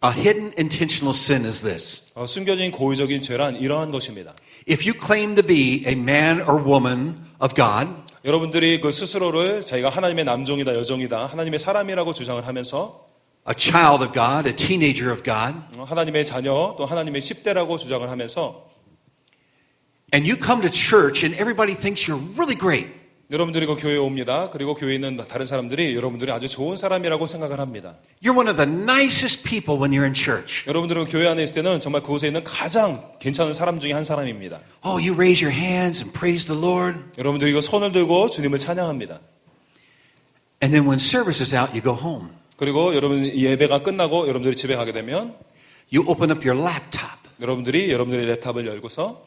A hidden intentional sin is this. 숨겨진 고의적인 죄란 이러한 것입니다. If you claim to be a man or woman of God, 여러분들이 그 스스로를 자기가 하나님의 남종이다, 여종이다, 하나님의 사람이라고 주장을 하면서 a child of God, a teenager of God, 하나님의 자녀 또 하나님의 10대라고 주장을 하면서 and you come to church and everybody thinks you're really great. 여러분들이 그 교회에 옵니다. 그리고 교회에 있는 다른 사람들이 여러분들이 아주 좋은 사람이라고 생각을 합니다. You're one of the nicest people when you're in church. 여러분들은 교회 안에 있을 때는 정말 그곳에 있는 가장 괜찮은 사람 중에 한 사람입니다. Oh, you raise your hands and praise the Lord. 여러분들이 이거 손을 들고 주님을 찬양합니다. And then when service is out, you go home. 그리고 여러분 예배가 끝나고 여러분들이 집에 가게 되면 You open up your laptop. 여러분들이 여러분들의 랩탑을 열고서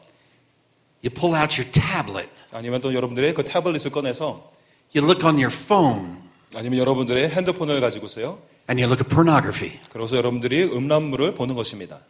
You pull out your tablet. 아니면 또 여러분들의 그 태블릿을 꺼내서 You look on your phone. 아니면 여러분들의 핸드폰을 가지고서요. And you look at pornography. 그래서 여러분들이 음란물을 보는 것입니다.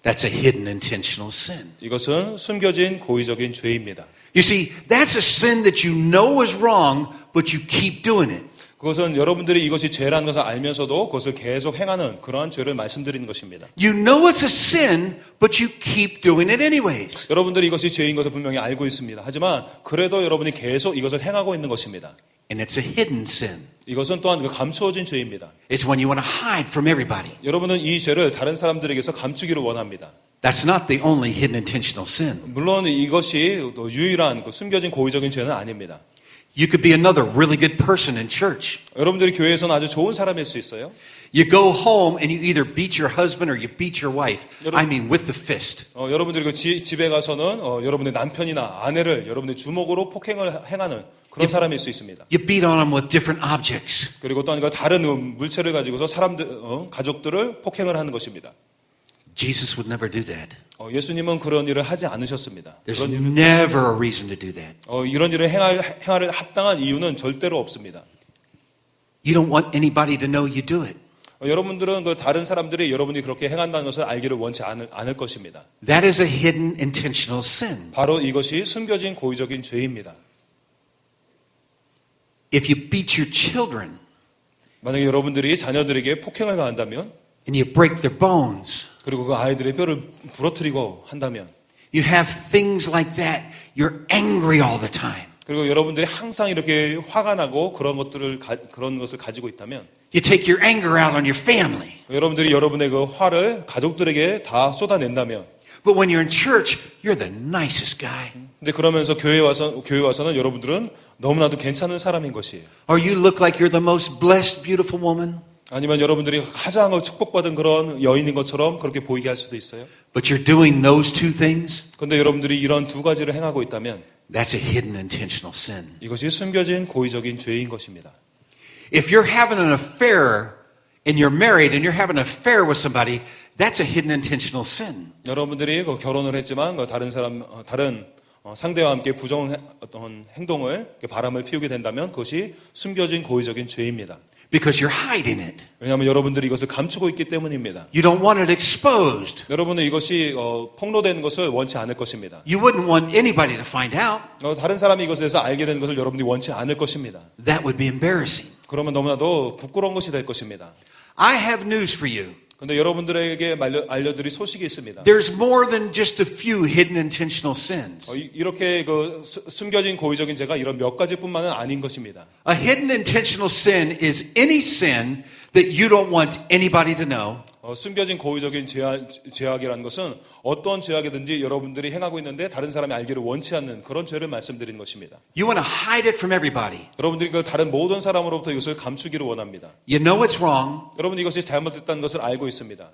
That's a hidden intentional sin. 이것은 숨겨진 고의적인 죄입니다. You see, that's a sin that you know is wrong, but you keep doing it. 그것은 여러분들이 이것이 죄라는 것을 알면서도 그것을 계속 행하는 그러한 죄를 말씀드리는 것입니다. You know it's a sin, but you keep doing it anyways. 여러분들이 이것이 죄인 것을 분명히 알고 있습니다. 하지만 그래도 여러분이 계속 이것을 행하고 있는 것입니다. And it's a hidden sin. 이것은 또한 그 감추어진 죄입니다. It's when you want to hide from everybody. 여러분은 이 죄를 다른 사람들에게서 감추기를 원합니다. That's not the only hidden intentional sin. 물론 이것이 또 유일한 그 숨겨진 고의적인 죄는 아닙니다. You could be another really good person in church. 여러분들이 교회에서는 아주 좋은 사람일 수 있어요. You go home and you either beat your husband or you beat your wife. I mean with the fist. 여러분들이 그 집에 가서는 여러분의 남편이나 아내를 여러분의 주먹으로 폭행을 행하는 그런 사람일 수 있습니다. You beat on them with different objects. 그리고 또한 그 다른 물체를 가지고서 가족들을 폭행을 하는 것입니다. Jesus would never do that. 예수님은 그런 일을 하지 않으셨습니다. There's never a reason to do that. 이런 일을 행할 합당한 이유는 절대로 없습니다. You don't want anybody to know you do it. 여러분들은 그 다른 사람들이 여러분이 그렇게 행한다는 것을 알기를 원치 않을 것입니다. That is a hidden intentional sin. 바로 이것이 숨겨진 고의적인 죄입니다. If you beat your children 만약에 여러분들이 자녀들에게 폭행을 가한다면 and you break their bones, 그리고 그 아이들의 뼈를 부러뜨리고 한다면 you have things like that, you're angry all the time. 그리고 여러분들이 항상 이렇게 화가 나고 그런 것을 가지고 있다면 You take your anger out on your family. 여러분들이 여러분의 그 화를 가족들에게 다 쏟아낸다면 But when you're in church, you're the nicest guy. 근데 그러면서 교회에 와서는 여러분들은 너무나도 괜찮은 사람인 것이에요. Or you look like you're the most blessed, beautiful woman. 아니면 여러분들이 가장 축복받은 그런 여인인 것처럼 그렇게 보이게 할 수도 있어요. But you're doing those two things. 그런데 여러분들이 이런 두 가지를 행하고 있다면 That's a hidden intentional sin. 이것이 숨겨진 고의적인 죄인 것입니다. If you're having an affair and you're married and you're having an affair with somebody, that's a hidden intentional sin. 여러분들이 그 결혼을 했지만 그 다른 상대와 함께 어떤 행동을 바람을 피우게 된다면 그것이 숨겨진 고의적인 죄입니다. Because you're hiding it. 왜냐하면 여러분들이 이것을 감추고 있기 때문입니다. You don't want it exposed. 여러분은 이것이 폭로되는 것을 원치 않을 것입니다. You wouldn't want anybody to find out. 다른 사람이 이것에 대해서 알게 되는 것을 여러분들이 원치 않을 것입니다. That would be embarrassing. 그러면 너무나도 부끄러운 것이 될 것입니다. I have news for you. 그런데 여러분들에게 알려드릴 소식이 있습니다. There's more than just a few hidden intentional sins. 이렇게 그 숨겨진 고의적인 죄가 이런 몇 가지뿐만은 아닌 것입니다. A hidden intentional sin is any sin that you don't want anybody to know. 숨겨진 고의적인 죄악이라는 것은 어떤 죄악이든지 여러분들이 행하고 있는데 다른 사람이 알기를 원치 않는 그런 죄를 말씀드리는 것입니다. You want to hide it from everybody. 여러분들이 그걸 다른 모든 사람으로부터 이것을 감추기를 원합니다. You know it's wrong, 여러분 이것이 잘못됐다는 것을 알고 있습니다.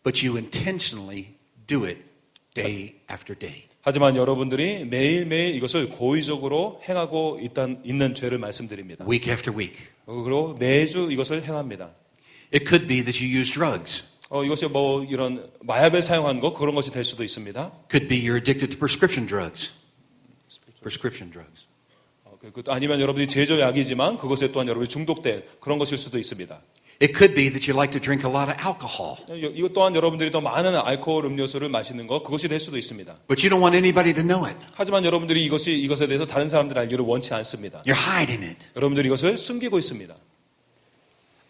but you intentionally do it day after day. 하지만 여러분들이 매일매일 이것을 고의적으로 행하고 있는 죄를 말씀드립니다. Week after week. 그리고 매주 이것을 행합니다. It could be that you use drugs. 이것이 뭐 이런 마약을 사용한 것 그런 것이 될 수도 있습니다. Could be you're addicted to prescription drugs. Prescription drugs. 아니면 여러분이 제조약이지만 그것에 또한 여러분이 중독된 그런 것일 수도 있습니다. It could be that you like to drink a lot of alcohol, 이것 또한 여러분들이 더 많은 알코올 음료수를 마시는 것 그것이 될 수도 있습니다. but you don't want anybody to know it. 하지만 여러분들이 이것에 대해서 다른 사람들 알기를 원치 않습니다. You're hiding it. 여러분들이 이것을 숨기고 있습니다.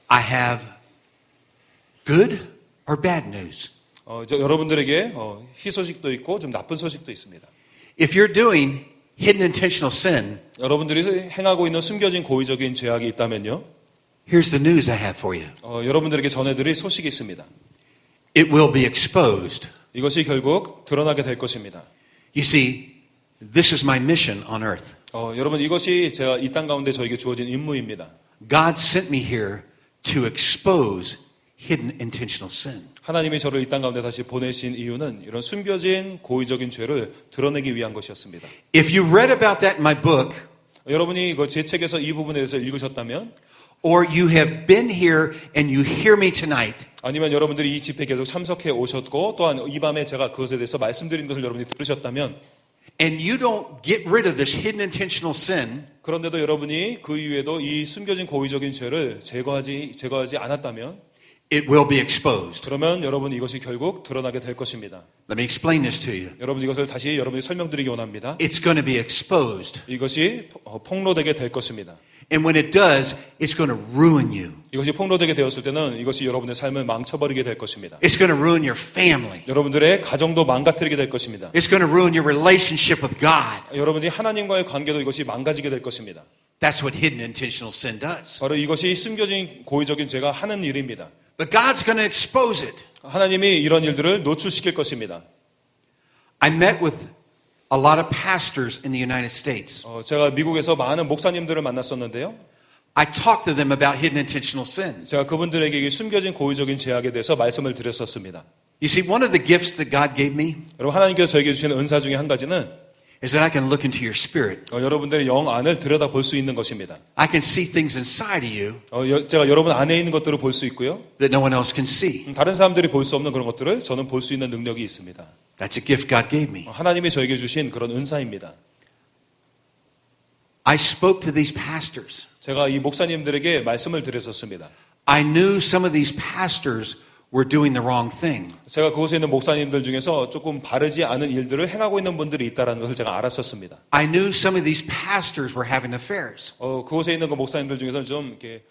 I have good or bad news. 여러분들에게 희소식도 있고 좀 나쁜 소식도 있습니다. If you're doing hidden intentional sin, 여러분들이 행하고 있는 숨겨진 고의적인 죄악이 있다면요. here's the news I have for you. 여러분들에게 전해드릴 소식이 있습니다. It will be exposed. 이것이 결국 드러나게 될 것입니다. You see, this is my mission on earth. 여러분 이것이 제가 이 땅 가운데 저에게 주어진 임무입니다. God sent me here to expose hidden intentional sin. 하나님이 저를 이 땅 가운데 다시 보내신 이유는 이런 숨겨진 고의적인 죄를 드러내기 위한 것이었습니다. If you read about that in my book, 여러분이 제 책에서 이 부분에 대해서 읽으셨다면 or you have been here and you hear me tonight, 아니면 여러분들이 이 집회에 계속 참석해 오셨고 또한 이 밤에 제가 그것에 대해서 말씀드린 것을 여러분이 들으셨다면 and you don't get rid of this hidden intentional sin, 그런데도 여러분이 그 이후에도 이 숨겨진 고의적인 죄를 제거하지 않았다면 it will be exposed. 그러면 여러분 이것이 결국 드러나게 될 것입니다. Let me explain this to you. 여러분 이것을 다시 여러분이 설명드리기 원합니다. It's going to be exposed. 이것이 폭로되게 될 것입니다. And when it does, it's going to ruin you. 이것이 폭로되게 되었을 때는 이것이 여러분의 삶을 망쳐버리게 될 것입니다. It's going to ruin your family. 여러분들의 가정도 망가뜨리게 될 것입니다. It's going to ruin your relationship with God. 여러분이 하나님과의 관계도 이것이 망가지게 될 것입니다. That's what hidden intentional sin does. 바로 이것이 숨겨진 고의적인 죄가 하는 일입니다. But God's going to expose it. 하나님이 이런 일들을 노출시킬 것입니다. I met with a lot of pastors in the United States. 제가 미국에서 많은 목사님들을 만났었는데요. I talked to them about hidden intentional sin. 제가 그분들에게 이 숨겨진 고의적인 죄악에 대해서 말씀을 드렸었습니다. You see, one of the gifts that God gave me 여러분 하나님께서 저에게 주시는 은사 중에 한 가지는 is that I can look into your spirit. 여러분들의 영 안을 들여다볼 수 있는 것입니다. I can see things inside of you 제가 여러분 안에 있는 것들을 볼 수 있고요. that no one else can see. 다른 사람들이 볼 수 없는 그런 것들을 저는 볼 수 있는 능력이 있습니다. That's a gift God gave me. 하나님이 저에게 주신 그런 은사입니다. I spoke to these pastors. 제가 이 목사님들에게 말씀을 드렸었습니다. I knew some of these pastors were doing the wrong thing. 제가 그곳에 있는 목사님들 중에서 조금 바르지 않은 일들을 행하고 있는 분들이 있다는 것을 제가 알았었습니다. I knew some of these pastors were having affairs. 그곳에 있는 그 목사님들 중에서 좀 이렇게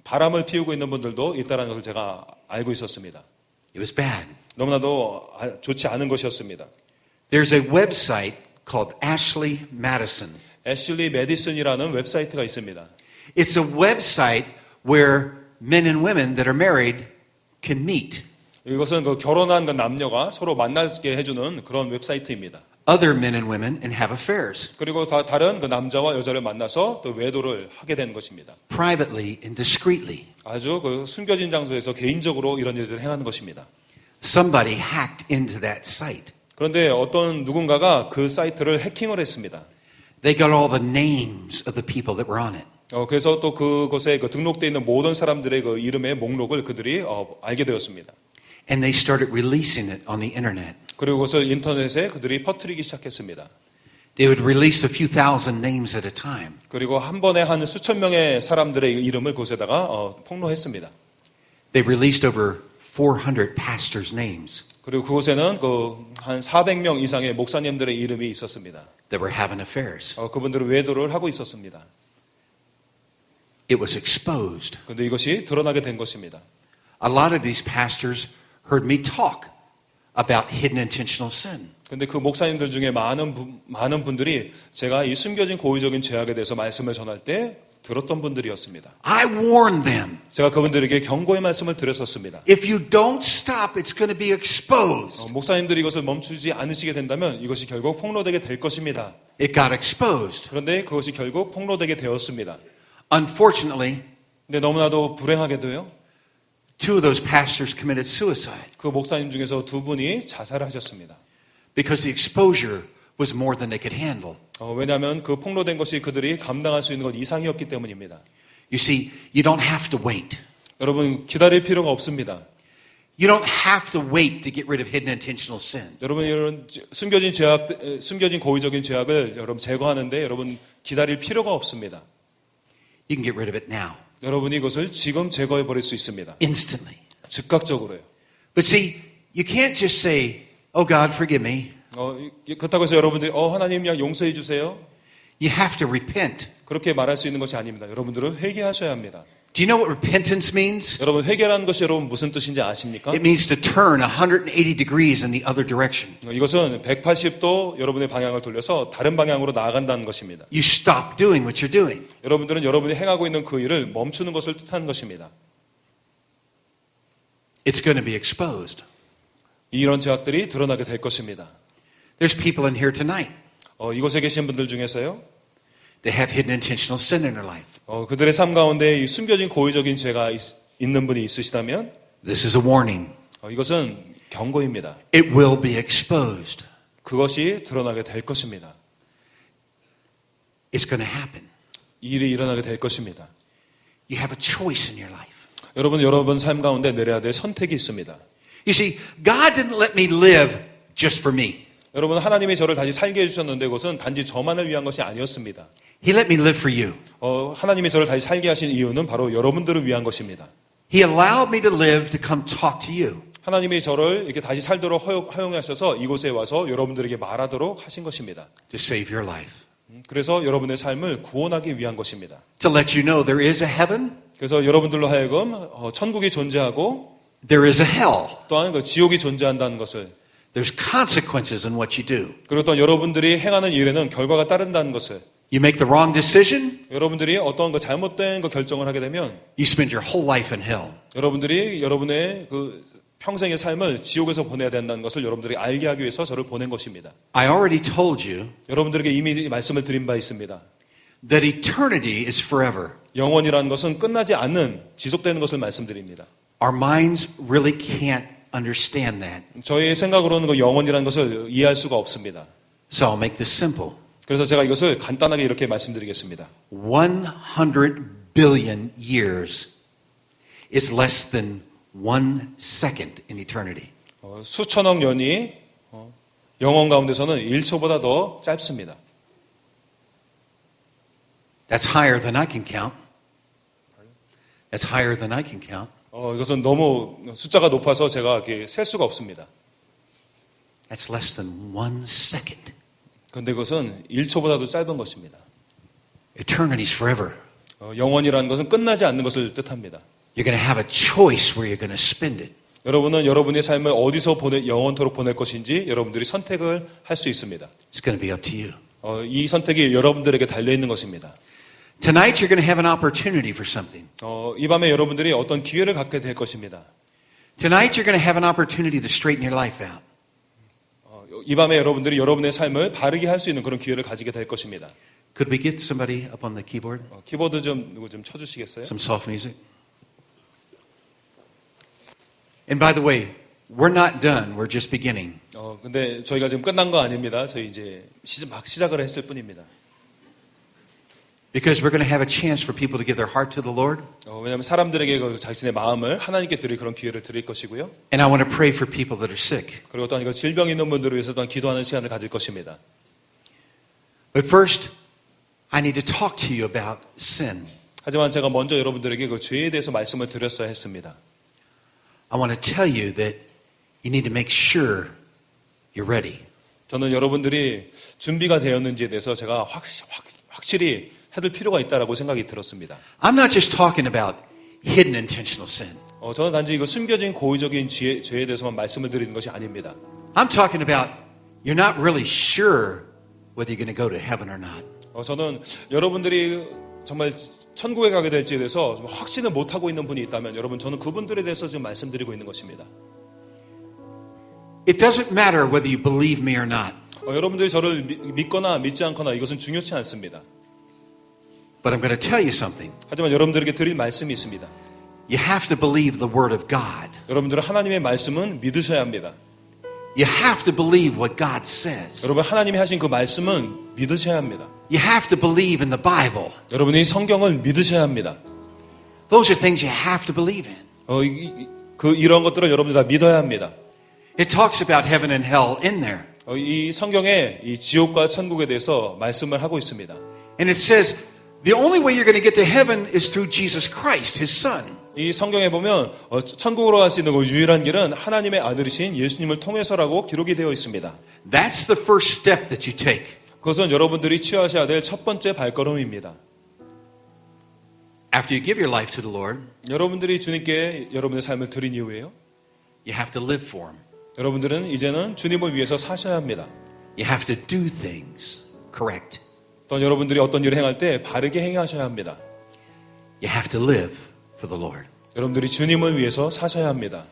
바람을 피우고 있는 분들도 있다는 것을 제가 알고 있었습니다. It was bad. 너무나도 좋지 않은 것이었습니다. There's a website called Ashley Madison. 애슐리 메디슨이라는 웹사이트가 있습니다. It's a website where men and women that are married can meet. 이것은 그 결혼한 그 남녀가 서로 만나게 해주는 그런 웹사이트입니다. Other men and women and have affairs. 그리고 다른 그 남자와 여자를 만나서 또 외도를 하게 되는 것입니다. Privately and discreetly. 아주 그 숨겨진 장소에서 개인적으로 이런 일들을 행하는 것입니다. Somebody hacked into that site. 그런데 어떤 누군가가 그 사이트를 해킹을 했습니다. They got all the names of the people that were on it. 그래서 또 그곳에 그 등록되어 있는 모든 사람들의 그 이름의 목록을 그들이 알게 되었습니다. And they started releasing it on the internet. 그리고 그것을 인터넷에 그들이 퍼뜨리기 시작했습니다. They would release a few thousand names at a time. 그리고 한 번에 한 수천 명의 사람들의 이름을 그곳에다가 폭로했습니다. They released over 400 pastors' names 그리고 그곳에는 한 400명 이상의 목사님들의 이름이 있었습니다. that were having affairs. 그분들은 외도를 하고 있었습니다. It was exposed. 그런데 이것이 드러나게 된 것입니다. A lot of these pastors heard me talk about hidden intentional sin. 그런데 그 목사님들 중에 많은 분들이 제가 이 숨겨진 고의적인 죄악에 대해서 말씀을 전할 때 들었던 분들이었습니다. I warned them. 제가 그분들에게 경고의 말씀을 드렸었습니다. If you don't stop, it's going to be exposed. 목사님들이 이것을 멈추지 않으시게 된다면 이것이 결국 폭로되게 될 것입니다. It got exposed. 그런데 그것이 결국 폭로되게 되었습니다. Unfortunately, 근데 너무나도 불행하게도요. two of those pastors committed suicide 그 목사님 중에서 두 분이 자살을 하셨습니다. because the exposure was more than they could handle. 왜냐하면 그 폭로된 것이 그들이 감당할 수 있는 것 이상이었기 때문입니다. You see, you don't have to wait. 여러분 기다릴 필요가 없습니다. You don't have to wait to get rid of hidden intentional sin. 여러분 이런 숨겨진 고의적인 죄악을 여러분 제거하는데 여러분 기다릴 필요가 없습니다. You can get rid of it now, 여러분이 이것을 지금 제거해 버릴 수 있습니다. instantly. 즉각적으로요. But see, you can't just say, "Oh God, forgive me." 그렇다고 해서 여러분들이 하나님 그냥 용서해 주세요. You have to repent. 그렇게 말할 수 있는 것이 아닙니다. 여러분들은 회개하셔야 합니다. Do you know what repentance means? 여러분 회개라는 것이 여러분 무슨 뜻인지 아십니까? It means to turn 180 degrees in the other direction. 이것은 180도 여러분의 방향을 돌려서 다른 방향으로 나아간다는 것입니다. You stop doing what you're doing. 여러분들은 여러분이 행하고 있는 그 일을 멈추는 것을 뜻하는 것입니다. It's going to be exposed. 이런 죄악들이 드러나게 될 것입니다. There's people in here tonight 이곳에 계신 분들 중에서요. that have hidden intentional sin in their life. 그들의 삶 가운데 이 숨겨진 고의적인 죄가 있는 분이 있으시다면 This is a warning. 이것은 경고입니다. It will be exposed. 그것이 드러나게 될 것입니다. It's going to happen. 이 일이 일어나게 될 것입니다. You have a choice in your life. 여러분 삶 가운데 내려야 될 선택이 있습니다. You see, God didn't let me live just for me. 여러분 하나님이 저를 다시 살게 해주셨는데 그것은 단지 저만을 위한 것이 아니었습니다. He let me live for you. 하나님이 저를 다시 살게 하신 이유는 바로 여러분들을 위한 것입니다. He allowed me to live to come talk to you. 하나님이 저를 이렇게 다시 살도록 허용하셔서 이곳에 와서 여러분들에게 말하도록 하신 것입니다. To save your life. 그래서 여러분의 삶을 구원하기 위한 것입니다. To let you know there is a heaven, 그래서 여러분들로 하여금 천국이 존재하고 there is a hell. 또한 그 지옥이 존재한다는 것을 There's consequences in what you do. 그리고 또 여러분들이 행하는 일에는 결과가 따른다는 것을 You make the wrong decision, 여러분들이 어떤 거 잘못된 거 결정을 하게 되면 you spend your whole life in hell. 여러분들이 여러분의 그 평생의 삶을 지옥에서 보내야 된다는 것을 여러분들이 알게 하기 위해서 저를 보낸 것입니다. I already told you 여러분들에게 이미 말씀을 드린 바 있습니다. that eternity is forever. 영원이라는 것은 끝나지 않는 지속되는 것을 말씀드립니다. Our minds really can't understand that. 저희의 생각으로는 그 영원이라는 것을 이해할 수가 없습니다. So I'll make this simple. 그래서 제가 이것을 간단하게 이렇게 말씀드리겠습니다. 100 billion years is less than 1 second in eternity. 수천억 년이 영원 가운데서는 1초보다 더 짧습니다. That's higher than I can count. That's higher than I can count. 이것은 너무 숫자가 높아서 제가 이렇게 셀 수가 없습니다. That's less than 1 second. 그런데 그것은 1초보다도 짧은 것입니다. Eternity is forever. 영원이라는 것은 끝나지 않는 것을 뜻합니다. You're going to have a choice where you're going to spend it. 여러분은 여러분의 삶을 어디서 영원토록 보낼 것인지 여러분들이 선택을 할 수 있습니다. It's going to be up to you. 이 선택이 여러분들에게 달려있는 것입니다. Tonight you're going to have an opportunity for something. 이 밤에 여러분들이 어떤 기회를 갖게 될 것입니다. Tonight you're going to have an opportunity to straighten your life out. 이 밤에 여러분들이 여러분의 삶을 바르게 할 수 있는 그런 기회를 가지게 될 것입니다. Could we get somebody up on the keyboard? 키보드 누구 좀 쳐주시겠어요? Some soft music. And by the way, we're not done. We're just beginning. 근데 저희가 지금 끝난 거 아닙니다. 저희 이제 막 시작을 했을 뿐입니다. Because we're going to have a chance for people to give their heart to the Lord. 왜냐하면 사람들에게 그 자신의 마음을 하나님께 드릴 그런 기회를 드릴 것이고요. And I want to pray for people that are sick. 그리고 또한 이거 질병 있는 분들을 위해서 또한 기도하는 시간을 가질 것입니다. But first, I need to talk to you about sin. 하지만 제가 먼저 여러분들에게 그 죄에 대해서 말씀을 드렸어야 했습니다. I want to tell you that you need to make sure you're ready. 저는 여러분들이 준비가 되었는지에 대해서 제가 확실히 해둘 필요가 있다라고 생각이 들었습니다. I'm not just talking about hidden intentional sin. 저는 단지 이거 숨겨진 고의적인 죄에 대해서만 말씀을 드리는 것이 아닙니다. I'm talking about you're not really sure whether you're going to go to heaven or not. 저는 여러분들이 정말 천국에 가게 될지에 대해서 좀 확신을 못하고 있는 분이 있다면 여러분 저는 그분들에 대해서 지금 말씀드리고 있는 것입니다. It doesn't matter whether you believe me or not, 여러분들이 저를 믿거나 믿지 않거나 이것은 중요치 않습니다. but I'm going to tell you something. 하지만 여러분들에게 드릴 말씀이 있습니다. You have to believe the Word of God. 여러분들은 하나님의 말씀은 믿으셔야 합니다. You have to believe what God says. 여러분 하나님이 하신 그 말씀은 믿으셔야 합니다. You have to believe in the Bible. 여러분이 성경을 믿으셔야 합니다. Those are things you have to believe in. 이런 것들을 여러분들 다 믿어야 합니다. It talks about heaven and hell in there. 이 성경에 이 지옥과 천국에 대해서 말씀을 하고 있습니다. And it says the only way you're going to get to heaven is through Jesus Christ, His Son. 이 성경에 보면 천국으로 갈 수 있는 그 유일한 길은 하나님의 아들이신 예수님을 통해서라고 기록이 되어 있습니다. That's the first step that you take. 그것은 여러분들이 취하셔야 될 첫 번째 발걸음입니다. After you give your life to the Lord, 여러분들이 주님께 여러분의 삶을 드린 이후에요. you have to live for Him. 여러분들은 이제는 주님을 위해서 사셔야 합니다. You have to do things correct. 또 여러분들이 어떤 일을 행할 때 바르게 행하셔야 합니다. You have to live for the Lord. 여러분들이 주님을 위해서 사셔야 합니다.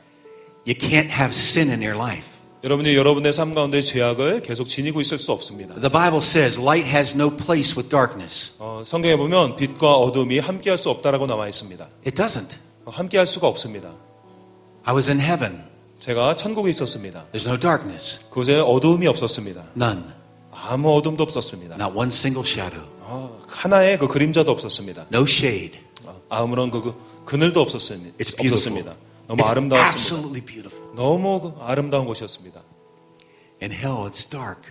You can't have sin in your life. 여러분이 여러분의 삶 가운데 죄악을 계속 지니고 있을 수 없습니다. The Bible says light has no place with darkness. 성경에 보면 빛과 어둠이 함께할 수 없다라고 나와 있습니다. It doesn't. 함께할 수가 없습니다. I was in heaven. 제가 천국에 있었습니다. There's no darkness. 그곳에 어두움이 없었습니다. None. 아무 어둠도 없었습니다. Not one single shadow. 하나의 그 그림자도 없었습니다. No shade. 아무런 그늘도 It's beautiful. 없었습니다. 너무 It's 아름다웠습니다. absolutely beautiful. 너무 아름다운 곳이었습니다. In hell, it's dark.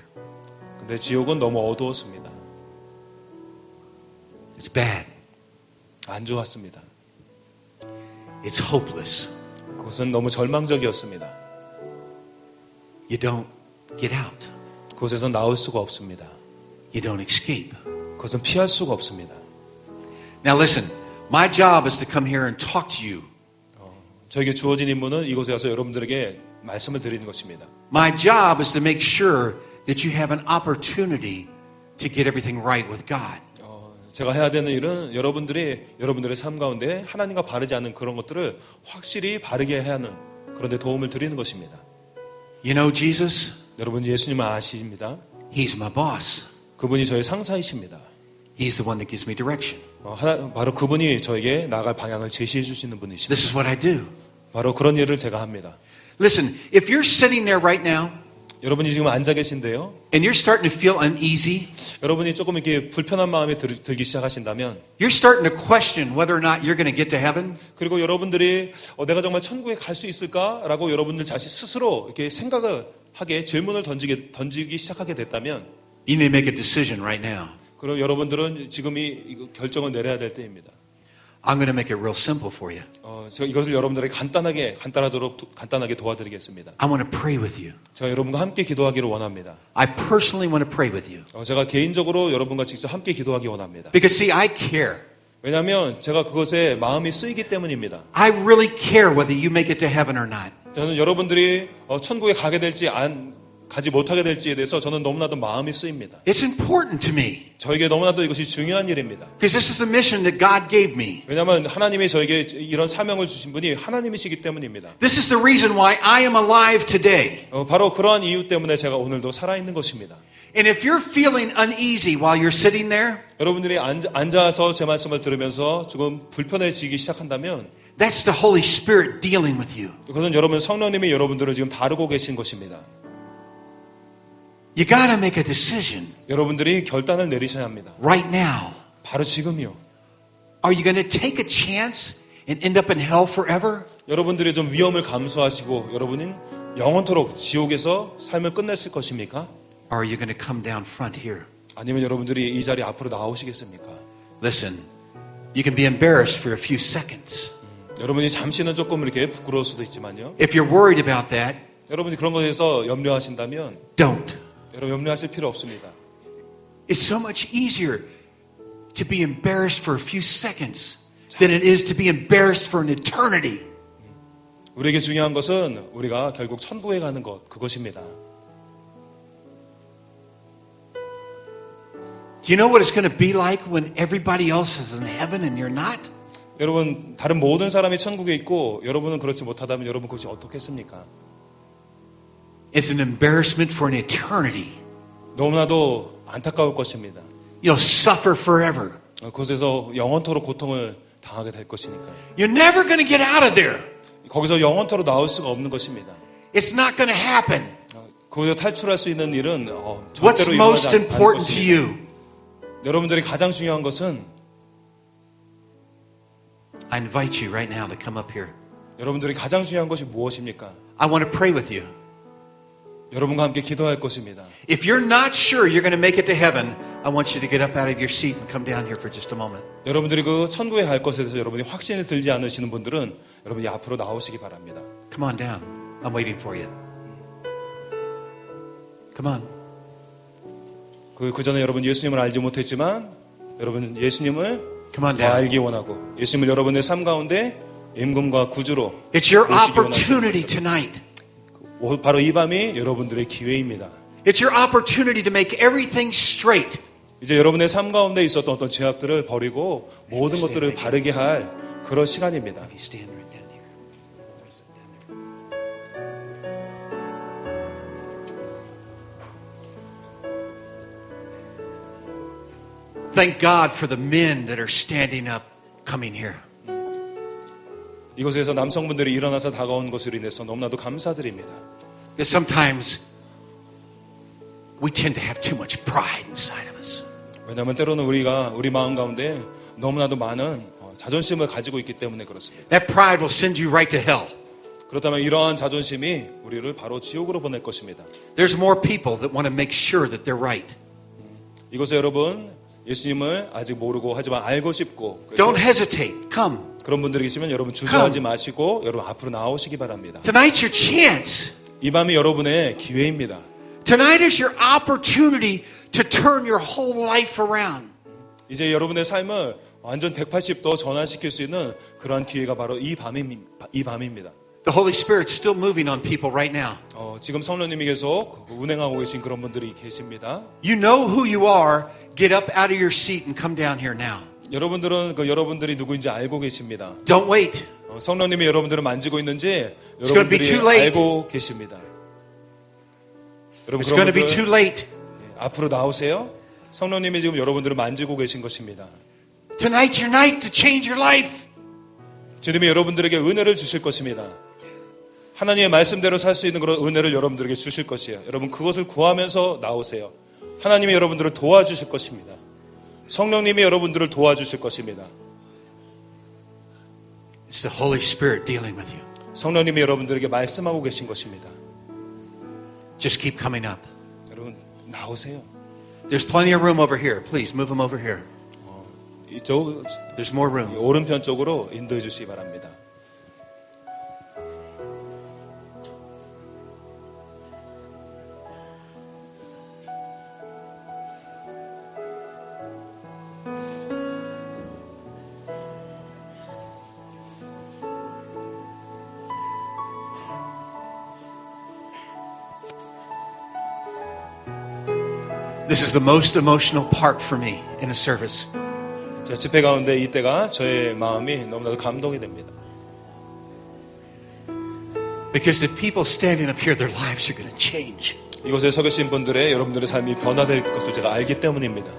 근데 지옥은 너무 어두웠습니다. It's bad. 안 좋았습니다. It's hopeless. 그것은 너무 절망적이었습니다. You don't get out. 그곳에서 나올 수가 없습니다. You don't escape. 그것은 피할 수가 없습니다. Now listen, my job is to come here and talk to you. 저에게 주어진 임무는 이곳에 와서 여러분들에게 말씀을 드리는 것입니다. My job is to make sure that you have an opportunity to get everything right with God. 제가 해야 되는 일은 여러분들의 삶 가운데 하나님과 바르지 않은 그런 것들을 확실히 바르게 해야 하는 그런 데 도움을 드리는 것입니다. You know Jesus? 여러분 예수님을 아십니다. He's my boss. 그분이 저의 상사이십니다. He's the one that gives me direction. 바로 그분이 저에게 나아갈 방향을 제시해 주시는 분이십니다. This is what I do. 바로 그런 일을 제가 합니다. Listen, if you're sitting there right now 여러분이 지금 앉아 계신데요. and you're starting to feel uneasy, 여러분이 조금 이렇게 불편한 마음이 들기 시작하신다면 you're starting to question whether or not you're going to get to heaven, 그리고 여러분들이 내가 정말 천국에 갈 수 있을까라고 여러분들 자신 스스로 이렇게 생각을 하게 질문을 던지기 시작하게 됐다면 you need to make a decision right now. 그럼 여러분들은 지금 이 결정을 내려야 될 때입니다. I'm going to make it real simple for you. 제가 이것을 여러분들에게 간단하게 도와드리겠습니다. I want to pray with you. 제가 여러분과 함께 기도하기를 원합니다. I personally want to pray with you. 제가 개인적으로 여러분과 직접 함께 기도하기 원합니다. Because see, I care. 왜냐하면 제가 그것에 마음이 쓰이기 때문입니다. I really care whether you make it to heaven or not. 저는 여러분들이 천국에 가게 될지 가지 못하게 될지에 대해서 저는 너무나도 마음이 쓰입니다. It's important to me. 저에게 너무나도 이것이 중요한 일입니다. Because this is the mission that God gave me. 왜냐하면 하나님이 저에게 이런 사명을 주신 분이 하나님이시기 때문입니다. This is the reason why I am alive today. 바로 그러한 이유 때문에 제가 오늘도 살아있는 것입니다. And if you're feeling uneasy while you're sitting there, 여러분들이 앉아서 제 말씀을 들으면서 조금 불편해지기 시작한다면 that's the Holy Spirit dealing with you. 그것은 여러분 성령님이 여러분들을 지금 다루고 계신 것입니다. You got to make a decision 여러분들이 결단을 내리셔야 합니다. right now. 바로 지금이요. Are you going to take a chance and end up in hell forever? 여러분들이 좀 위험을 감수하시고 여러분은 영원토록 지옥에서 삶을 끝냈을 것입니까? Or are you going to come down front here? 아니면 여러분들이 이 자리 앞으로 나오시겠습니까? Listen, you can be embarrassed for a few seconds. 여러분이 잠시는 조금 이렇게 부끄러울 수도 있지만요. If you're worried about that, 여러분이 그런 것에 대해서 염려하신다면 don't. 여러분 염려하실 필요 없습니다. It's so much easier to be embarrassed for a few seconds than it is to be embarrassed for an eternity. 우리에게 중요한 것은 우리가 결국 천국에 가는 것, 그것입니다. Do you know what it's going to be like when everybody else is in heaven and you're not? 여러분, 다른 모든 사람이 천국에 있고 여러분은 그렇지 못하다면 여러분 그것이 어떻겠습니까? It's an embarrassment for an eternity. 너무나도 안타까울 것입니다. You'll suffer forever. 그곳에서 영원토록 고통을 당하게 될 것이니까요. You're never going to get out of there. 거기서 영원토록 나올 수가 없는 것입니다. It's not going to happen. 거기서 탈출할 수 있는 일은 What's 절대로 most 일어나지 않을 important to 것입니다. you? 여러분들이 가장 중요한 것은 I invite you right now to come up here. 여러분들이 가장 중요한 것이 무엇입니까? I want to pray with you. 여러분과 함께 기도할 것입니다. If you're not sure you're going to make it to heaven, I want you to get up out of your seat and come down here for just a moment. 여러분들이 그 천국에 갈 것에 대해서 여러분이 확신이 들지 않으시는 분들은 여러분이 앞으로 나오시기 바랍니다. Come on down. I'm waiting for you. Come on. 그 전에 여러분 예수님을 알지 못했지만 여러분 예수님을 Come on 더 down. 알기 원하고 예수님을 여러분의 삶 가운데 임금과 구주로 It's your 모시기 opportunity 원하십니다. tonight. 바로 이 밤이 여러분들의 기회입니다. It's your opportunity to make everything straight. 이제 여러분의 삶 가운데 있었던 어떤 제약들을 버리고 모든 것들을 바르게 할 그런 시간입니다. You stand right down here. Thank God for the men that are standing up coming here. 이곳에서 남성분들이 일어나서 다가온 것으로 인해서 너무나도 감사드립니다. Because sometimes we tend to have too much pride inside of us. 왜냐하면 때로는 우리가 우리 마음 가운데 너무나도 많은 자존심을 가지고 있기 때문에 그렇습니다. That pride will send you right to hell. 그렇다면 이러한 자존심이 우리를 바로 지옥으로 보낼 것입니다. There's more people that want to make sure that they're right. 이곳에 여러분 예수님을 아직 모르고 하지만 알고 싶고 그래서 Don't hesitate. Come. 그런 분들이 계시면 여러분 주저하지 마시고 여러분 앞으로 나오시기 바랍니다. Tonight's your chance. 이 밤이 여러분의 기회입니다. Tonight is your opportunity to turn your whole life around. 이제 여러분의 삶을 완전 180도 전환시킬 수 있는 그러한 기회가 바로 이 밤입니다. The Holy Spirit's still moving on people right now. 지금 성령님이 계속 운행하고 계신 그런 분들이 계십니다. You know who you are. Get up out of your seat and come down here now. 여러분들은 여러분들이 누구인지 알고 계십니다. Don't wait. 성령님이 여러분들을 만지고 있는지 It's gonna be 여러분들이 too late. 알고 계십니다. 여러분 It's going to be 그런 too 분들 late. 앞으로 나오세요. 성령님이 지금 여러분들을 만지고 계신 것입니다. Tonight's your night to change your life. 주님이 여러분들에게 은혜를 주실 것입니다. 하나님의 말씀대로 살 수 있는 그런 은혜를 여러분들에게 주실 것이에요. 여러분 그것을 구하면서 나오세요. 하나님이 여러분들을 도와주실 것입니다. 성령님이 여러분들을 도와주실 것입니다. It's the Holy Spirit dealing with you. 성령님이 여러분들에게 말씀하고 계신 것입니다. Just keep coming up. 여러분 나오세요. There's plenty of room over here. Please move them over here. 이쪽 There's more room. 오른편 쪽으로 인도해 주시기 바랍니다. This is the most emotional part for me in a service. 제 집회 가운데 이때가 저의 마음이 너무나도 감동이 됩니다. Because the people standing up here, their lives are going to change. 이곳에 서 계신 분들의 여러분들의 삶이 변화될 것을 제가 알기 때문입니다.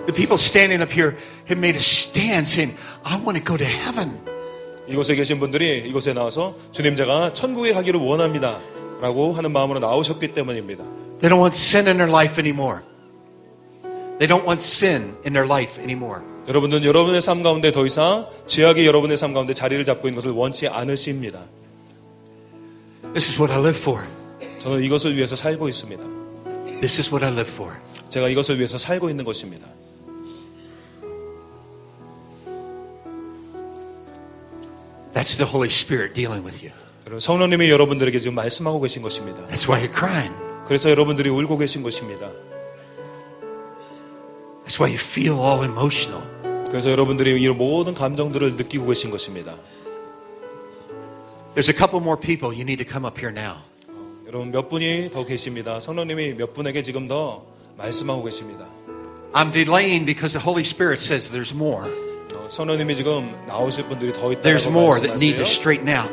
The people standing up here have made a stand saying, I want to go to heaven. 이곳에 계신 분들이 이곳에 나와서 주님 제가 천국에 가기를 원합니다 라고 하는 마음으로 나오셨기 때문입니다. They don't want sin in their life anymore. They don't want sin in their life anymore. 여러분들은 여러분의 삶 가운데 더 이상 죄악이 여러분의 삶 가운데 자리를 잡고 있는 것을 원치 않으십니다. This is what I live for. 저는 이것을 위해서 살고 있습니다. This is what I live for. 제가 이것을 위해서 살고 있는 것입니다. That's the Holy Spirit dealing with you. 여러분, 성령님이 여러분들에게 지금 말씀하고 계신 것입니다. That's why you're crying. 그래서 여러분들이 울고 계신 것입니다. That's why you feel all emotional. 그래서 여러분들이 이 모든 감정들을 느끼고 계신 것입니다. There's a couple more people you need to come up here now. 여러분 몇 분이 더 계십니다. 성령님이 몇 분에게 지금 더 말씀하고 계십니다. I'm delaying because the Holy Spirit says there's more. 성령님이 지금 나오실 분들이 더 There's 있다고 more that need to 말씀하세요. straighten out.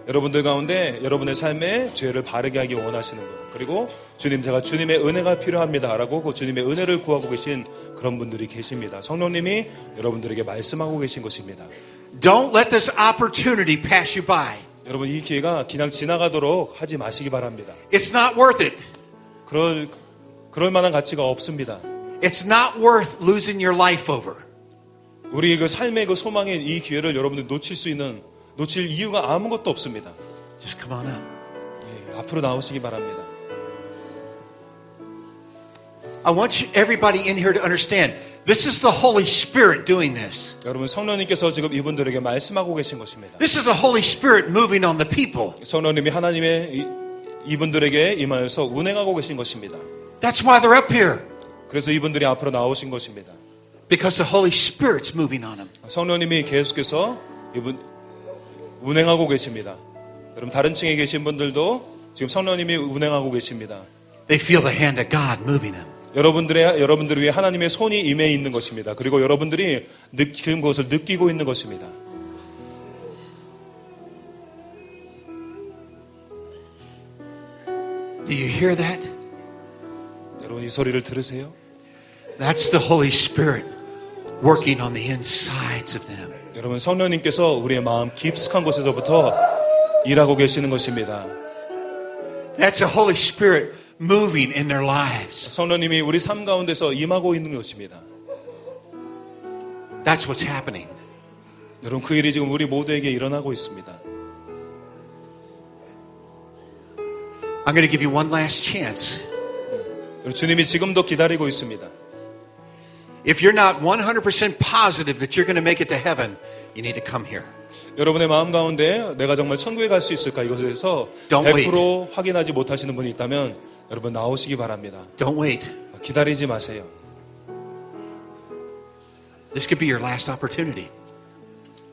여러분들 가운데 여러분의 삶에 죄를 바르게 하기 원하시는 분, 그리고 주님, 제가 주님의 은혜가 필요합니다라고 그 주님의 은혜를 구하고 계신 그런 분들이 계십니다. 성령님이 여러분들에게 말씀하고 계신 것입니다. Don't let this opportunity pass you by. 여러분, 이 기회가 그냥 지나가도록 하지 마시기 바랍니다. It's not worth it. 그럴 만한 가치가 없습니다. It's not worth losing your life over. 우리 그 삶의 그 소망인 이 기회를 여러분들 놓칠 이유가 아무것도 없습니다. Just come on up. 예, 앞으로 나오시기 바랍니다. I want everybody in here to understand. This is the Holy Spirit doing this. 여러분, 성령님께서 지금 이분들에게 말씀하고 계신 것입니다. This is the Holy Spirit moving on the people. 성령님이 하나님의 이분들에게 임하여서 운행하고 계신 것입니다. That's why they're up here. 그래서 이분들이 앞으로 나오신 것입니다. Because the Holy Spirit's moving on them. 성령님이 계속해서 이분 운행하고 계십니다. 여러분, 다른 층에 계신 분들도 지금 성령님이 운행하고 계십니다. They feel the hand of God moving them. 여러분들을 위해 하나님의 손이 임해 있는 것입니다. 그리고 여러분들이 지금 그것을 느끼고 있는 것입니다. Do you hear that? 여러분, 이 소리를 들으세요? That's the Holy Spirit working on the insides of them. 여러분, 성령님께서 우리의 마음 깊숙한 곳에서부터 일하고 계시는 것입니다. That's the Holy Spirit moving in their lives. 성령님이 우리 삶 가운데서 임하고 있는 것입니다. That's what's happening. 여러분, 그 일이 지금 우리 모두에게 일어나고 있습니다. I'm going to give you one last chance. 주님이 지금도 기다리고 있습니다. If you're not 100% positive that you're going to make it to heaven, you need to come here. 여러분의 마음 가운데 내가 정말 천국에 갈 수 있을까, 이것에 대해서 Don't 100% 확인하지 못하시는 분이 있다면 여러분, 나오시기 바랍니다. Don't wait. 기다리지 마세요. This could be your last opportunity.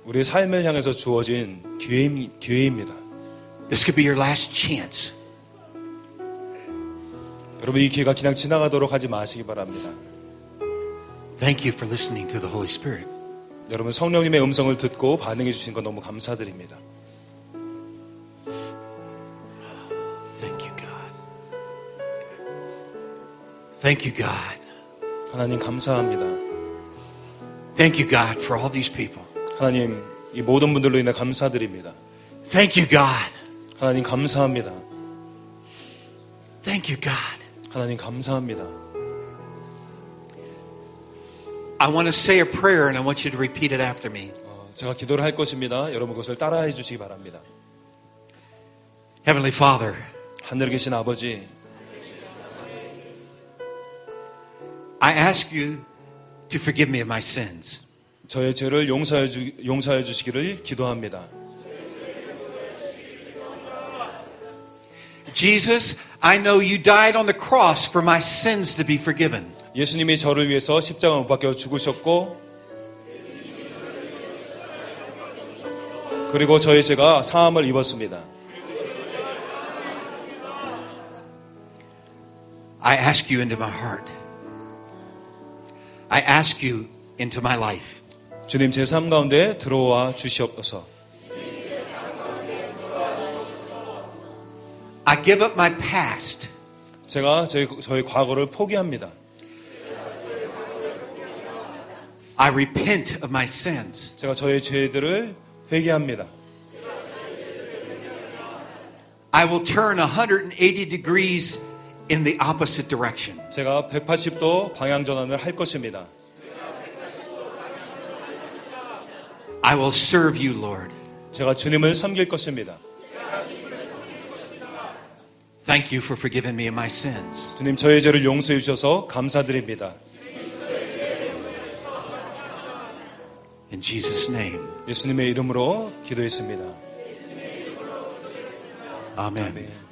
우리의 삶을 향해서 주어진 기회입니다. This could be your last chance. 여러분, 이 기회가 그냥 지나가도록 하지 마시기 바랍니다. Thank you for listening to the Holy Spirit. 여러분, 성령님의 음성을 듣고 반응해 주신 것 너무 감사드립니다. Thank you, God. Thank you, God. 하나님, 감사합니다. Thank you, God, for all these people. 하나님, 이 모든 분들로 인해 감사드립니다. Thank you, God. 하나님, 감사합니다. Thank you, God. 하나님, 감사합니다. I want to say a prayer and I want you to repeat it after me. 제가 기도를 할 것입니다. 여러분, 그것을 따라해 주시기 바랍니다. Heavenly Father, 하늘에 계신 아버지, I ask you to forgive me of my sins. 저의 죄를 용서해 주시기를 기도합니다. Jesus, I know you died on the cross for my sins to be forgiven. 예수님이 저를 위해서 십자가 못 박혀 죽으셨고, 그리고 저의 죄가 사함을 입었습니다. I ask you into my heart. I ask you into my life. 주님, 제 삶 가운데 들어와 주시옵소서. I give up my past. 제가 저의 과거를 포기합니다. I repent of my sins. 제가 저의 죄들을 회개합니다. I will turn 180 degrees in the opposite direction. 제가 180도 방향 전환을 할 것입니다. I will serve you, Lord. 제가 주님을 섬길 것입니다. Thank you for forgiving me of my sins. 주님, 저의 죄를 용서해 주셔서 감사드립니다. In Jesus' name. 예수님의 이름으로 기도했습니다. Amen. 아멘.